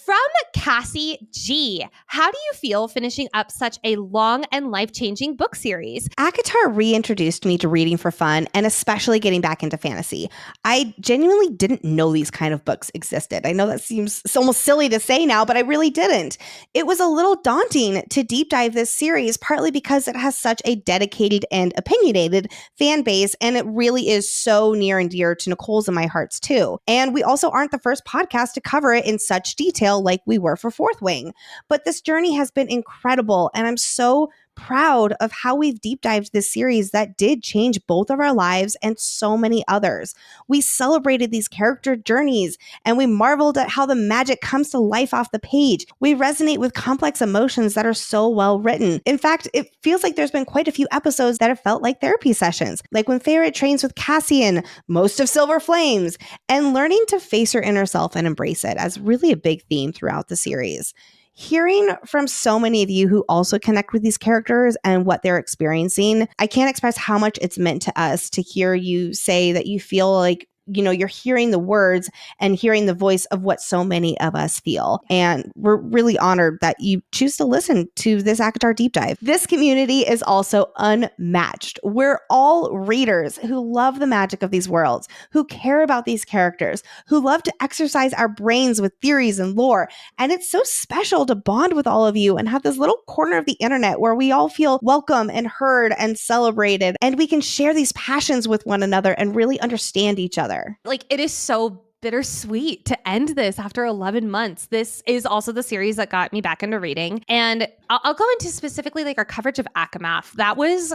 S1: From Cassie G. How do you feel finishing up such a long and life-changing book series?
S2: ACOTAR reintroduced me to reading for fun and especially getting back into fantasy. I genuinely didn't know these kind of books existed. I know that seems almost silly to say now, but I really didn't. It was a little daunting to deep dive this series, partly because it has such a dedicated and opinionated fan base, and it really is so near and dear to Nicole's and my hearts too. And we also aren't the first podcast to cover it in such detail like we were for Fourth Wing. But this journey has been incredible, and I'm so proud of how we've deep dived this series that did change both of our lives and so many others. We celebrated these character journeys, and we marveled at how the magic comes to life off the page. We resonate with complex emotions that are so well written. In fact, it feels like there's been quite a few episodes that have felt like therapy sessions, like when Feyre trains with Cassian, most of Silver Flames, and learning to face her inner self and embrace it as really a big theme throughout the series. Hearing from so many of you who also connect with these characters and what they're experiencing, I can't express how much it's meant to us to hear you say that you feel like you're hearing the words and hearing the voice of what so many of us feel. And we're really honored that you choose to listen to this ACOTAR deep dive. This community is also unmatched. We're all readers who love the magic of these worlds, who care about these characters, who love to exercise our brains with theories and lore. And it's so special to bond with all of you and have this little corner of the internet where we all feel welcome and heard and celebrated, and we can share these passions with one another and really understand each other.
S1: Like, it is so bittersweet to end this after 11 months. This is also the series that got me back into reading. And I'll go into specifically like our coverage of ACOMAF. That was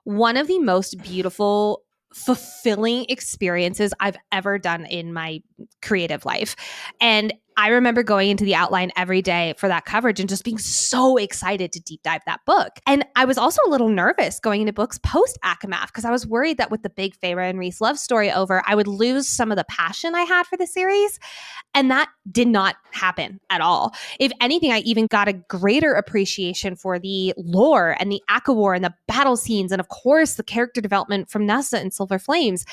S1: one of the most beautiful, fulfilling experiences I've ever done in my creative life. And I remember going into the outline every day for that coverage and just being so excited to deep dive that book. And I was also a little nervous going into books post ACOMAF because I was worried that with the big Feyre and Rhys love story over, I would lose some of the passion I had for the series. And that did not happen at all. If anything, I even got a greater appreciation for the lore and the ACO War and the battle scenes. And of course, the character development from Nessa and Silver Flames.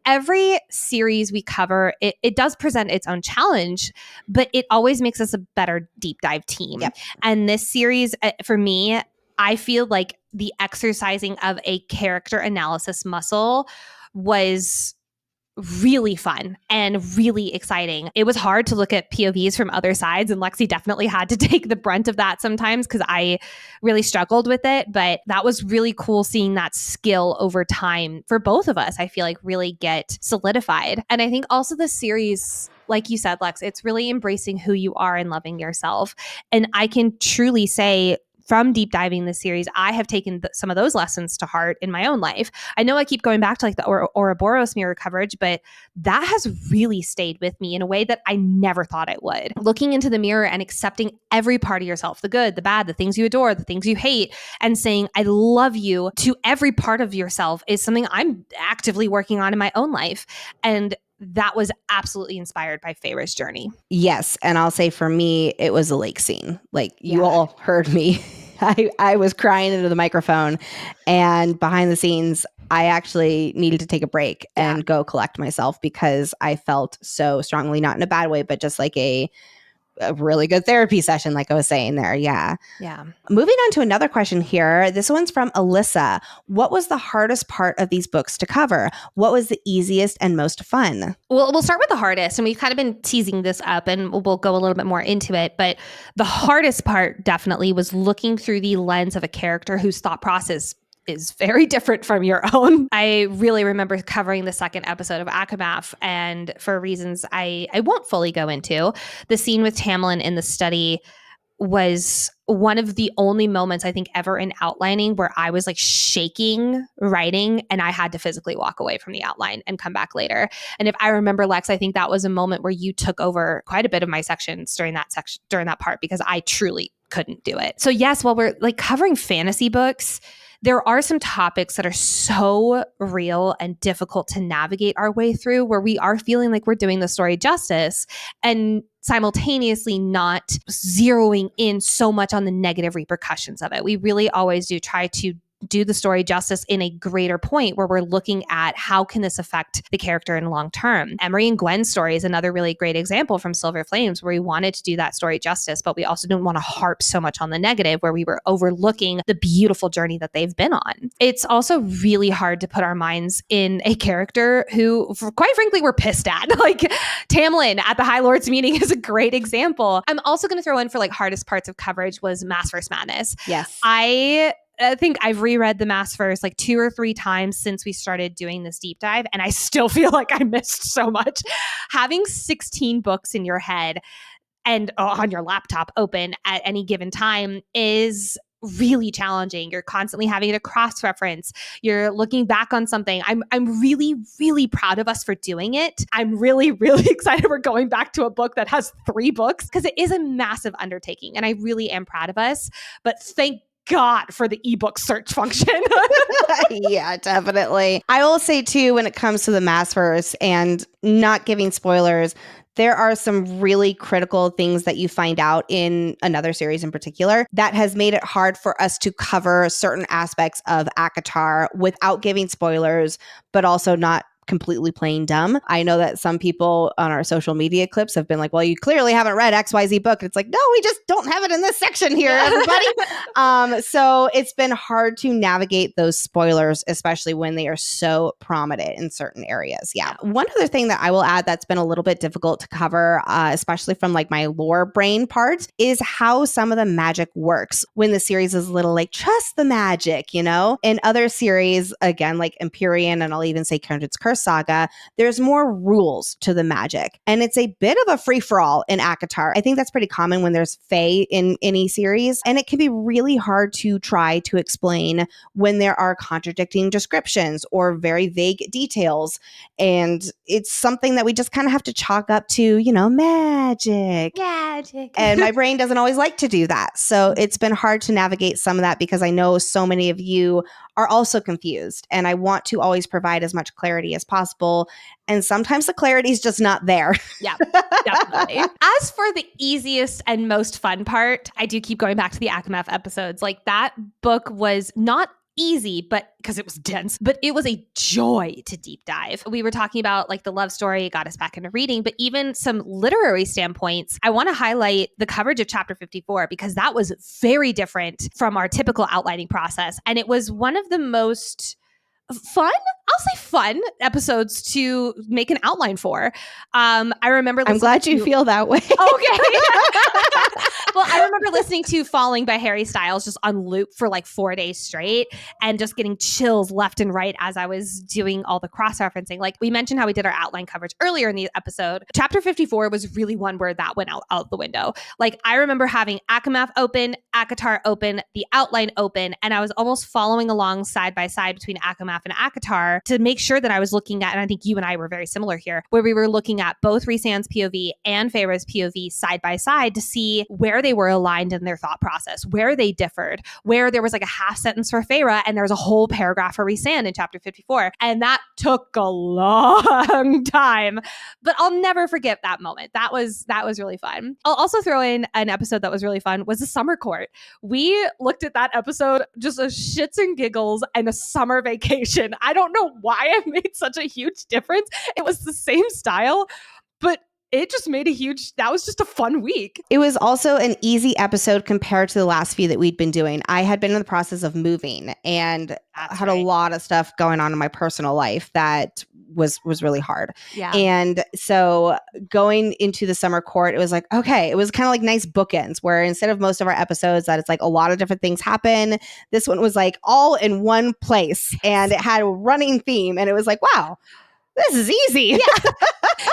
S1: Every series we cover, it does present its own challenge, but it always makes us a better deep dive team.
S2: Yep.
S1: And this series, for me, I feel like the exercising of a character analysis muscle was really fun and really exciting. It was hard to look at POVs from other sides, and Lexi definitely had to take the brunt of that sometimes because I really struggled with it. But that was really cool seeing that skill over time for both of us, I feel like really get solidified. And I think also the series, like you said, Lex, it's really embracing who you are and loving yourself. And I can truly say, from deep diving this series, I have taken some of those lessons to heart in my own life. I know I keep going back to like the Ouroboros mirror coverage, but that has really stayed with me in a way that I never thought it would. Looking into the mirror and accepting every part of yourself, the good, the bad, the things you adore, the things you hate, and saying, I love you to every part of yourself is something I'm actively working on in my own life. And that was absolutely inspired by Feyre's journey.
S2: Yes. And I'll say for me, it was a lake scene. Like you all heard me. I was crying into the microphone, and behind the scenes, I actually needed to take a break and go collect myself because I felt so strongly, not in a bad way, but just like a really good therapy session, like I was saying there. Yeah. Moving on to another question here. This one's from Alyssa. What was the hardest part of these books to cover? What was the easiest and most fun?
S1: Well, we'll start with the hardest, and we've kind of been teasing this up, and we'll go a little bit more into it. But the hardest part definitely was looking through the lens of a character whose thought process is very different from your own. I really remember covering the second episode of ACOMAF, and for reasons I won't fully go into, the scene with Tamlin in the study was one of the only moments I think ever in outlining where I was like shaking writing, and I had to physically walk away from the outline and come back later. And if I remember, Lex, I think that was a moment where you took over quite a bit of my sections during that part because I truly couldn't do it. So yes, while we're like covering fantasy books, there are some topics that are so real and difficult to navigate our way through where we are feeling like we're doing the story justice and simultaneously not zeroing in so much on the negative repercussions of it. We really always do try to do the story justice in a greater point where we're looking at how can this affect the character in long term. Emery and Gwen's story is another really great example from Silver Flames where we wanted to do that story justice, but we also didn't want to harp so much on the negative where we were overlooking the beautiful journey that they've been on. It's also really hard to put our minds in a character who, quite frankly, we're pissed at. Like Tamlin at the High Lords meeting is a great example. I'm also going to throw in for like hardest parts of coverage was Maasverse Madness.
S2: Yes.
S1: I think I've reread the Maasverse like 2 or 3 times since we started doing this deep dive, and I still feel like I missed so much. Having 16 books in your head and on your laptop open at any given time is really challenging. You're constantly having to cross-reference. You're looking back on something. I'm really, really proud of us for doing it. I'm really, really excited we're going back to a book that has 3 books because it is a massive undertaking, and I really am proud of us. But thank God for the ebook search function.
S2: Yeah, definitely. I will say too, when it comes to the Maasverse and not giving spoilers, there are some really critical things that you find out in another series in particular that has made it hard for us to cover certain aspects of ACOTAR without giving spoilers, but also not completely playing dumb. I know that some people on our social media clips have been like, well, you clearly haven't read XYZ book. It's like, no, we just don't have it in this section here, everybody. So it's been hard to navigate those spoilers, especially when they are so prominent in certain areas. Yeah. One other thing that I will add that's been a little bit difficult to cover, especially from like my lore brain part, is how some of the magic works when the series is a little like, trust the magic, you know? In other series, again, like Empyrean, and I'll even say Kindred's Curse Saga, there's more rules to the magic. And it's a bit of a free-for-all in ACOTAR. I think that's pretty common when there's fae in any series. And it can be really hard to try to explain when there are contradicting descriptions or very vague details. And it's something that we just kind of have to chalk up to, you know, magic. And my brain doesn't always like to do that. So it's been hard to navigate some of that because I know so many of you are also confused. And I want to always provide as much clarity as possible. And sometimes the clarity is just not there.
S1: Yeah, definitely. As for the easiest and most fun part, I do keep going back to the ACOMF episodes. Like that book was not easy, but because it was dense, but it was a joy to deep dive. We were talking about like the love story, it got us back into reading, but even some literary standpoints, I want to highlight the coverage of chapter 54 because that was very different from our typical outlining process. And it was one of the most fun, I'll say fun episodes to make an outline for. I remember
S2: I'm glad you feel that way.
S1: Okay. Well, I remember listening to Falling by Harry Styles just on loop for like 4 days straight and just getting chills left and right as I was doing all the cross-referencing. Like we mentioned how we did our outline coverage earlier in the episode. Chapter 54 was really one where that went out the window. Like I remember having ACOMF open, ACOTAR open, the outline open, and I was almost following along side by side between ACOMF and ACOTAR to make sure that I was looking at, and I think you and I were very similar here, where we were looking at both Rhysand's POV and Feyre's POV side by side to see where they were aligned in their thought process, where they differed, where there was like a half sentence for Feyre and there was a whole paragraph for Rhysand in chapter 54. And that took a long time, but I'll never forget that moment. That was really fun. I'll also throw in an episode that was really fun was the Summer Court. We looked at that episode just as shits and giggles and a summer vacation. I don't know why it made such a huge difference. It was the same style, but it just made that was just a fun week.
S2: It was also an easy episode compared to the last few that we'd been doing. I had been in the process of moving and had a lot of stuff going on in my personal life that was really hard.
S1: Yeah.
S2: And so going into the Summer Court, it was like, okay, it was kind of like nice bookends where instead of most of our episodes that it's like a lot of different things happen, this one was like all in one place and it had a running theme and it was like, wow, this is easy.
S1: Yeah.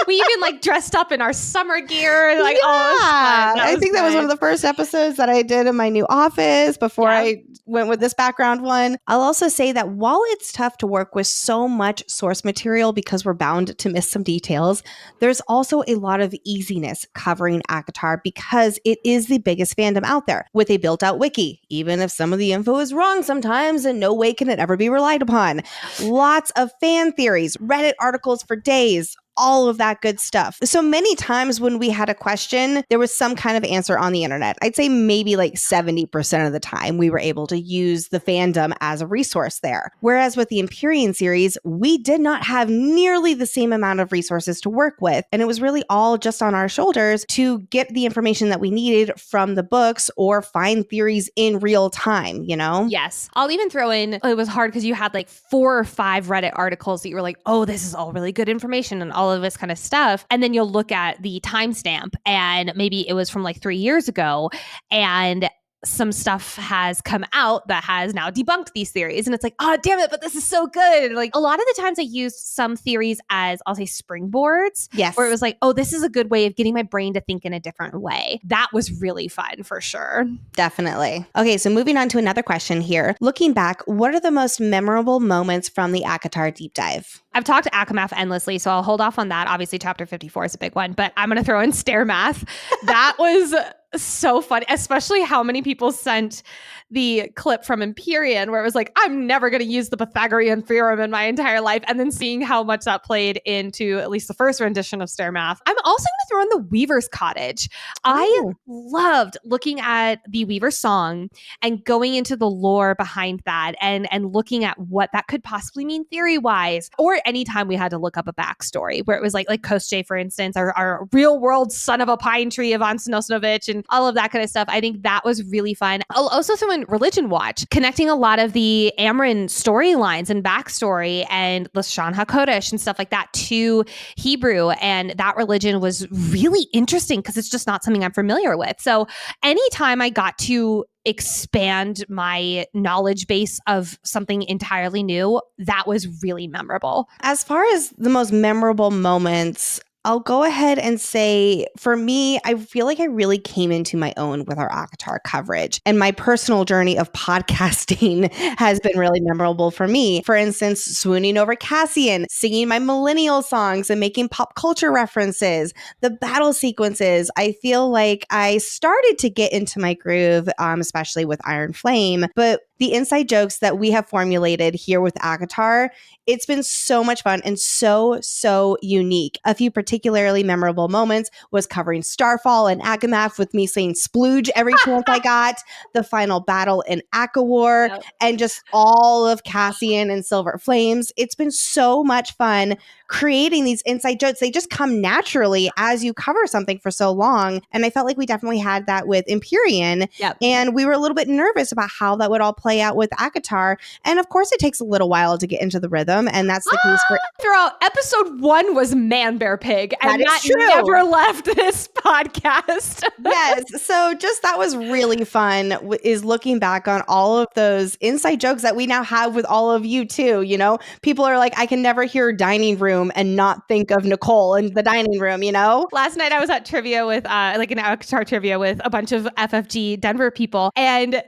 S1: We even like dressed up in our summer gear. Like,
S2: I think that was one of the first episodes that I did in my new office before I went with this background one. I'll also say that while it's tough to work with so much source material because we're bound to miss some details, there's also a lot of easiness covering ACOTAR because it is the biggest fandom out there with a built-out wiki, even if some of the info is wrong sometimes and no way can it ever be relied upon. Lots of fan theories, Reddit articles for days, all of that good stuff. So many times when we had a question, there was some kind of answer on the internet. I'd say maybe like 70% of the time we were able to use the fandom as a resource there. Whereas with the Empyrean series, we did not have nearly the same amount of resources to work with. And it was really all just on our shoulders to get the information that we needed from the books or find theories in real time, you know?
S1: Yes. I'll even throw in, it was hard because you had like 4 or 5 Reddit articles that you were like, oh, this is all really good information and all of this kind of stuff. And then you'll look at the timestamp and maybe it was from like 3 years ago and some stuff has come out that has now debunked these theories. And it's like, oh, damn it, but this is so good. Like a lot of the times I used some theories as, I'll say, springboards.
S2: Yes.
S1: Where it was like, oh, this is a good way of getting my brain to think in a different way. That was really fun for sure.
S2: Definitely. Okay, so moving on to another question here. Looking back, what are the most memorable moments from the ACOTAR deep dive?
S1: I've talked to ACOMF endlessly, so I'll hold off on that. Obviously, chapter 54 is a big one, but I'm going to throw in stair math. That was so funny, especially how many people sent the clip from Empyrean where it was like, I'm never going to use the Pythagorean theorem in my entire life. And then seeing how much that played into at least the first rendition of Stair Math. I'm also going to throw in the Weaver's Cottage. I loved looking at the Weaver song and going into the lore behind that and looking at what that could possibly mean theory-wise, or anytime we had to look up a backstory where it was like Kostje, for instance, our real world son of a pine tree, Ivan Sinosnovich, and all of that kind of stuff. I think that was really fun. I'll also throw in Religion Watch, connecting a lot of the Amryn storylines and backstory and Lashon HaKodesh and stuff like that to Hebrew. And that religion was really interesting because it's just not something I'm familiar with. So anytime I got to expand my knowledge base of something entirely new, that was really memorable.
S2: As far as the most memorable moments, I'll go ahead and say, for me, I feel like I really came into my own with our ACOTAR coverage. And my personal journey of podcasting has been really memorable for me. For instance, swooning over Cassian, singing my millennial songs and making pop culture references, the battle sequences. I feel like I started to get into my groove, especially with Iron Flame. But the inside jokes that we have formulated here with ACOTAR, it's been so much fun and so unique. A few particularly memorable moments was covering Starfall and Agamath with me saying splooge every chance I got, the final battle in ACOWAR, and just all of Cassian and Silver Flames. It's been so much fun creating these inside jokes. They just come naturally as you cover something for so long. And I felt like we definitely had that with Empyrean. And we were a little bit nervous about how that would all play out with ACOTAR. And of course, it takes a little while to get into the rhythm. And that's the case for...
S1: Throughout episode 1 was Man Bear Pig. And that
S2: true.
S1: Never left this podcast.
S2: Yes. So just that was really fun, is looking back on all of those inside jokes that we now have with all of you too. You know, people are like, I can never hear dining room and not think of Nicole in the dining room, you know?
S1: Last night I was at trivia with like an ACOTAR trivia with a bunch of FFG Denver people, and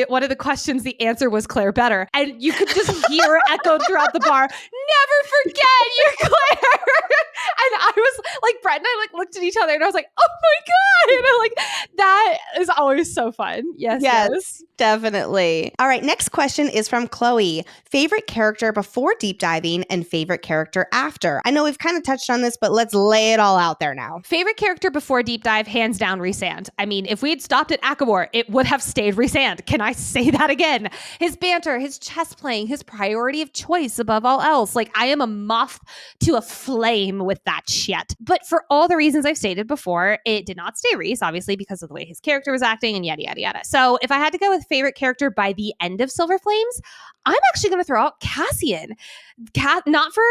S1: one of the questions, the answer was Claire Better, and you could just hear echoed throughout the bar, never forget you're Claire. And I was like, Brett and I like looked at each other and I was like, oh my God. And I'm like, that is always so fun. Yes,
S2: definitely. All right. Next question is from Chloe. Favorite character before deep diving and favorite character after? I know we've kind of touched on this, but let's lay it all out there now.
S1: Favorite character before deep dive, hands down, Rhysand. I mean, if we had stopped at ACOWAR, it would have stayed Rhysand. Can I say that again? His banter, his chess playing, his priority of choice above all else. Like, I am a moth to a flame with that shit. But for all the reasons I've stated before, it did not stay Rhys, obviously, because of the way his character was acting and yada, yada, yada. So if I had to go with favorite character by the end of Silver Flames, I'm actually going to throw out Cassian. Not for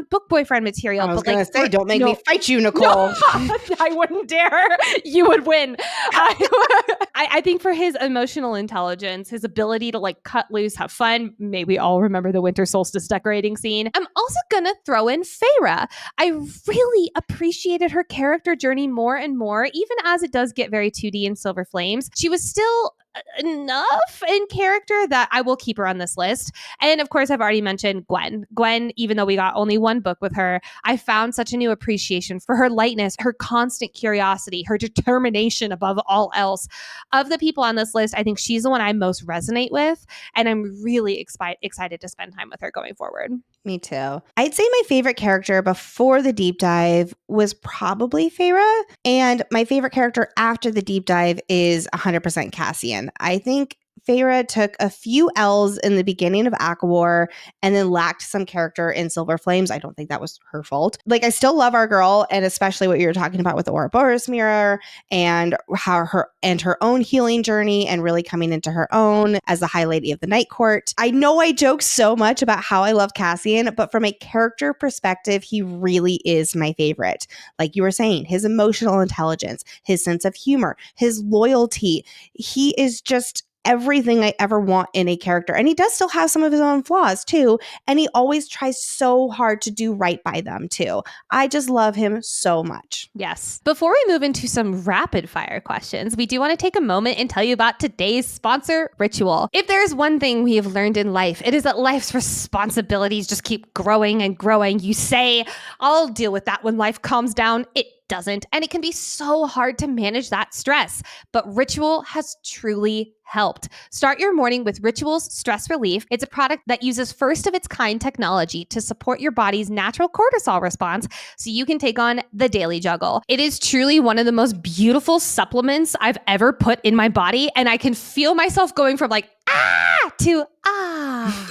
S1: book boyfriend material.
S2: I was
S1: going to
S2: say, don't make me fight you, Nicole.
S1: No, I wouldn't dare. You would win. I think for his emotional intelligence, his ability to like cut loose, have fun. May we all remember the winter solstice decorating scene. I'm also going to throw in Feyre. I really appreciated her character journey more and more, even as it does get very 2D in Silver Flames. She was still enough in character that I will keep her on this list. And of course, I've already mentioned Gwen. Gwen, even though we got only one book with her, I found such a new appreciation for her lightness, her constant curiosity, her determination above all else. Of the people on this list, I think she's the one I most resonate with, and I'm really excited to spend time with her going forward.
S2: Me too. I'd say my favorite character before the deep dive was probably Feyre, and my favorite character after the deep dive is 100% Cassian. I think Feyre took a few L's in the beginning of ACOWAR and then lacked some character in Silver Flames. I don't think that was her fault. Like, I still love our girl, and especially what you were talking about with the Ouroboros mirror and how her own healing journey and really coming into her own as the High Lady of the Night Court. I know I joke so much about how I love Cassian, but from a character perspective, he really is my favorite. Like you were saying, his emotional intelligence, his sense of humor, his loyalty, he is just everything I ever want in a character. And he does still have some of his own flaws too. And he always tries so hard to do right by them too. I just love him so much.
S1: Yes. Before we move into some rapid fire questions, we do want to take a moment and tell you about today's sponsor, Ritual. If there's one thing we have learned in life, it is that life's responsibilities just keep growing and growing. You say, I'll deal with that when life calms down. It doesn't, and it can be so hard to manage that stress. But Ritual has truly helped. Start your morning with Ritual's Stress Relief. It's a product that uses first of its kind technology to support your body's natural cortisol response so you can take on the daily juggle. It is truly one of the most beautiful supplements I've ever put in my body, and I can feel myself going from like, ah, to ah.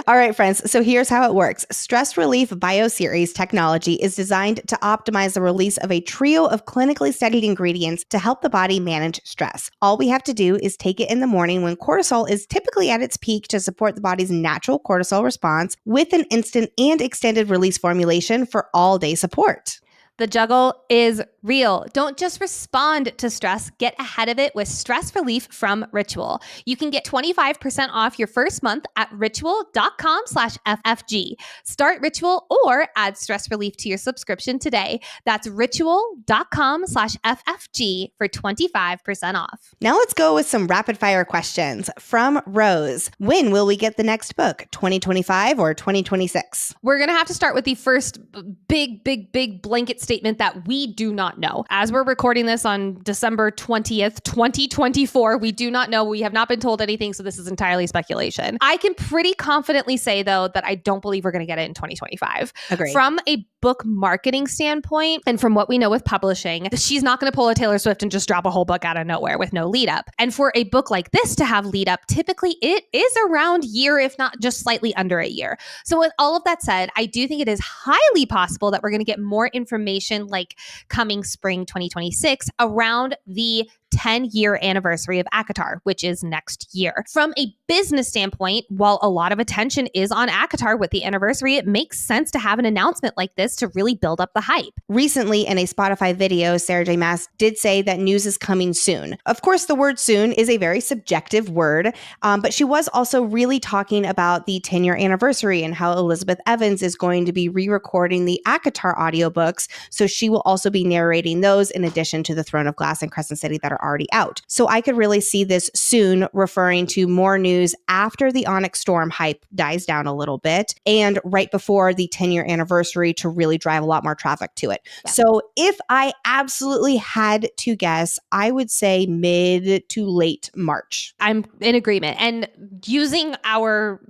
S2: All right, friends. So here's how it works. Stress Relief Bioseries technology is designed to optimize the release of a trio of clinically studied ingredients to help the body manage stress. All we have to do is take it in the morning when cortisol is typically at its peak to support the body's natural cortisol response with an instant and extended release formulation for all day support.
S1: The juggle is real. Don't just respond to stress. Get ahead of it with Stress Relief from Ritual. You can get 25% off your first month at ritual.com/FFG. Start Ritual or add Stress Relief to your subscription today. That's ritual.com/FFG for 25% off.
S2: Now let's go with some rapid fire questions from Rose. When will we get the next book? 2025 or 2026?
S1: We're going to have to start with the first big blanket statement that we do not know. As we're recording this on December 20th, 2024, we do not know. We have not been told anything, so this is entirely speculation. I can pretty confidently say, though, that I don't believe we're going to get it in 2025.
S2: Agreed.
S1: From a book marketing standpoint, and from what we know with publishing, she's not going to pull a Taylor Swift and just drop a whole book out of nowhere with no lead up. And for a book like this to have lead up, typically it is around a year, if not just slightly under a year. So with all of that said, I do think it is highly possible that we're going to get more information like coming spring 2026 around the 10-year anniversary of ACOTAR, which is next year. From a business standpoint, while a lot of attention is on ACOTAR with the anniversary, it makes sense to have an announcement like this to really build up the hype.
S2: Recently, in a Spotify video, Sarah J. Maas did say that news is coming soon. Of course, the word soon is a very subjective word, but she was also really talking about the 10-year anniversary and how Elizabeth Evans is going to be re-recording the ACOTAR audiobooks, so she will also be narrating those in addition to the Throne of Glass and Crescent City that are already out. So I could really see this soon referring to more news after the Onyx Storm hype dies down a little bit and right before the 10-year anniversary to really drive a lot more traffic to it. Yeah. So if I absolutely had to guess, I would say mid to late March.
S1: I'm in agreement. And using our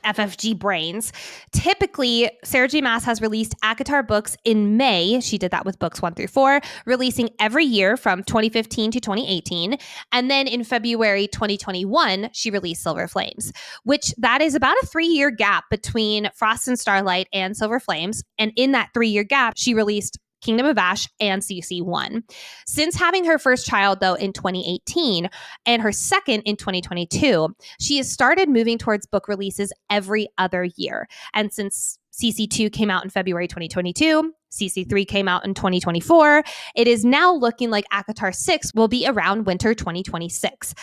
S1: FFG brains. Typically, Sarah J. Maas has released ACOTAR books in May. She did that with books 1 through 4, releasing every year from 2015 to 2018. And then in February 2021, she released Silver Flames, which that is about a 3-year gap between Frost and Starlight and Silver Flames. And in that 3-year gap, she released Kingdom of Ash and CC1. Since having her first child, though, in 2018 and her second in 2022, she has started moving towards book releases every other year. And since CC2 came out in February 2022, CC3 came out in 2024, it is now looking like ACOTAR 6 will be around winter 2026.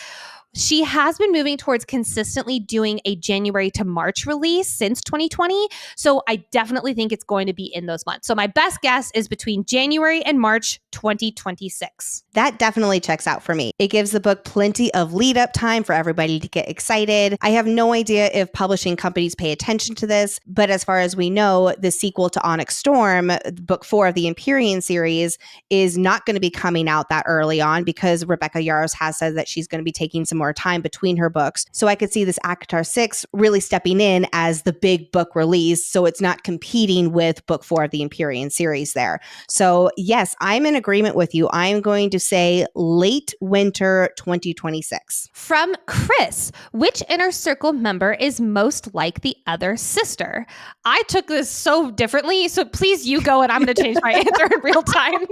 S1: She has been moving towards consistently doing a January to March release since 2020. So I definitely think it's going to be in those months. So my best guess is between January and March 2026.
S2: That definitely checks out for me. It gives the book plenty of lead up time for everybody to get excited. I have no idea if publishing companies pay attention to this, but as far as we know, the sequel to Onyx Storm, book 4 of the Empyrean series, is not going to be coming out that early on because Rebecca Yarros has said that she's going to be taking some more time between her books. So I could see this ACOTAR 6 really stepping in as the big book release. So it's not competing with book 4 of the Empyrean series there. So yes, I'm in agreement with you. I'm going to say late winter 2026.
S1: From Chris, which Inner Circle member is most like the other sister? I took this so differently. So please you go and I'm going to change my answer in real time.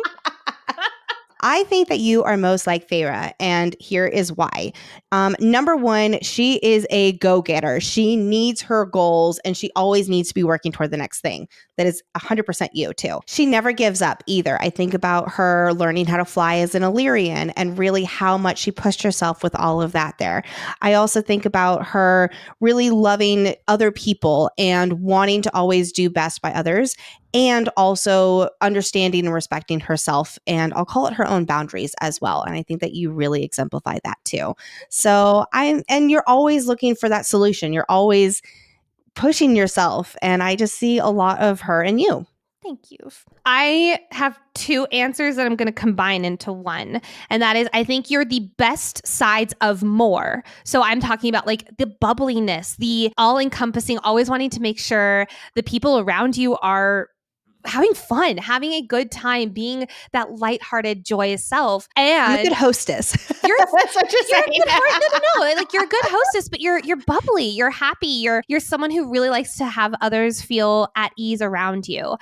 S2: I think that you are most like Feyre, and here is why. Number one, she is a go-getter. She needs her goals, and she always needs to be working toward the next thing. That is 100% you, too. She never gives up, either. I think about her learning how to fly as an Illyrian, and really how much she pushed herself with all of that there. I also think about her really loving other people and wanting to always do best by others, and also understanding and respecting herself, and I'll call it her own boundaries as well. And I think that you really exemplify that too. So and you're always looking for that solution. You're always pushing yourself. And I just see a lot of her in you.
S1: Thank you. I have two answers that I'm going to combine into one. And that is, I think you're the best sides of more. So I'm talking about like the bubbliness, the all-encompassing, always wanting to make sure the people around you are having fun, having a good time, being that lighthearted, joyous self. And
S2: I'm a good hostess.
S1: That's what you're saying. No, like you're a good hostess, but you're bubbly, you're happy, you're someone who really likes to have others feel at ease around you.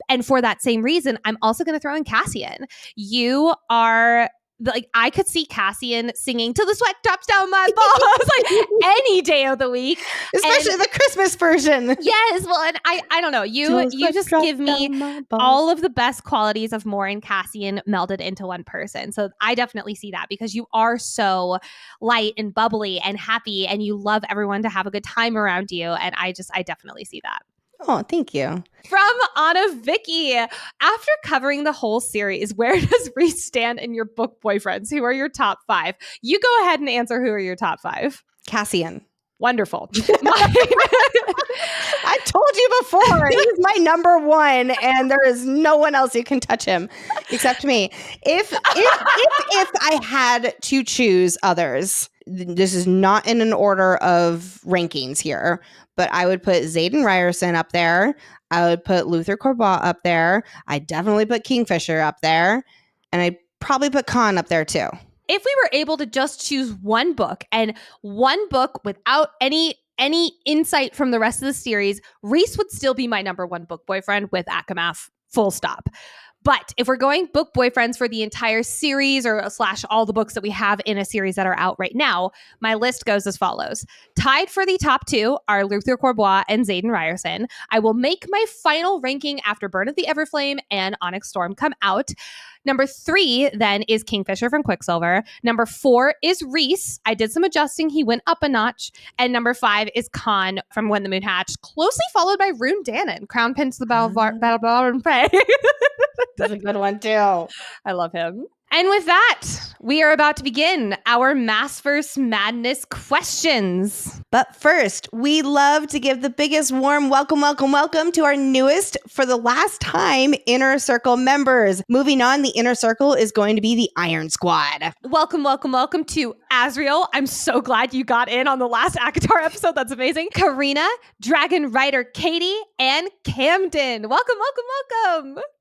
S1: And for that same reason, I'm also going to throw in Cassian. You are like, I could see Cassian singing "Till the Sweat Drops Down My Balls" like any day of the week,
S2: especially the Christmas version.
S1: Yes, well, and I don't know. You just give me all of the best qualities of Moore and Cassian melded into one person. So I definitely see that because you are so light and bubbly and happy, and you love everyone to have a good time around you. And I definitely see that.
S2: Oh, thank you.
S1: From Anna Vicky. After covering the whole series, where does Reese stand in your book boyfriends? Who are your top 5? You go ahead and answer who are your top 5.
S2: Cassian.
S1: Wonderful.
S2: I told you before, he's my number 1, and there is no one else who can touch him except me. If I had to choose others, this is not in an order of rankings here, but I would put Xaden Ryerson up there. I would put Luther Corbat up there. I definitely put Kingfisher up there. And I'd probably put Khan up there too.
S1: If we were able to just choose one book and one book without any insight from the rest of the series, Reese would still be my number 1 book boyfriend with ACOMAF, full stop. But if we're going book boyfriends for the entire series or / all the books that we have in a series that are out right now, my list goes as follows. Tied for the top 2 are Luther Corbat and Xaden Ryerson. I will make my final ranking after Burn of the Everflame and Onyx Storm come out. Number 3 then is Kingfisher from Quicksilver. Number 4 is Reese. I did some adjusting. He went up a notch. And number 5 is Khan from When the Moon Hatched, closely followed by Rune Dannon, Crown Prince of the Battle and Prey.
S2: That's a good one too.
S1: I love him. And with that, we are about to begin our Maasverse Madness questions.
S2: But first, we love to give the biggest warm welcome to our newest, for the last time, Inner Circle members. Moving on, the Inner Circle is going to be the Iron Squad.
S1: Welcome to Azriel. I'm so glad you got in on the last ACOTAR episode. That's amazing. Karina, Dragon Rider Katie, and Camden. Welcome.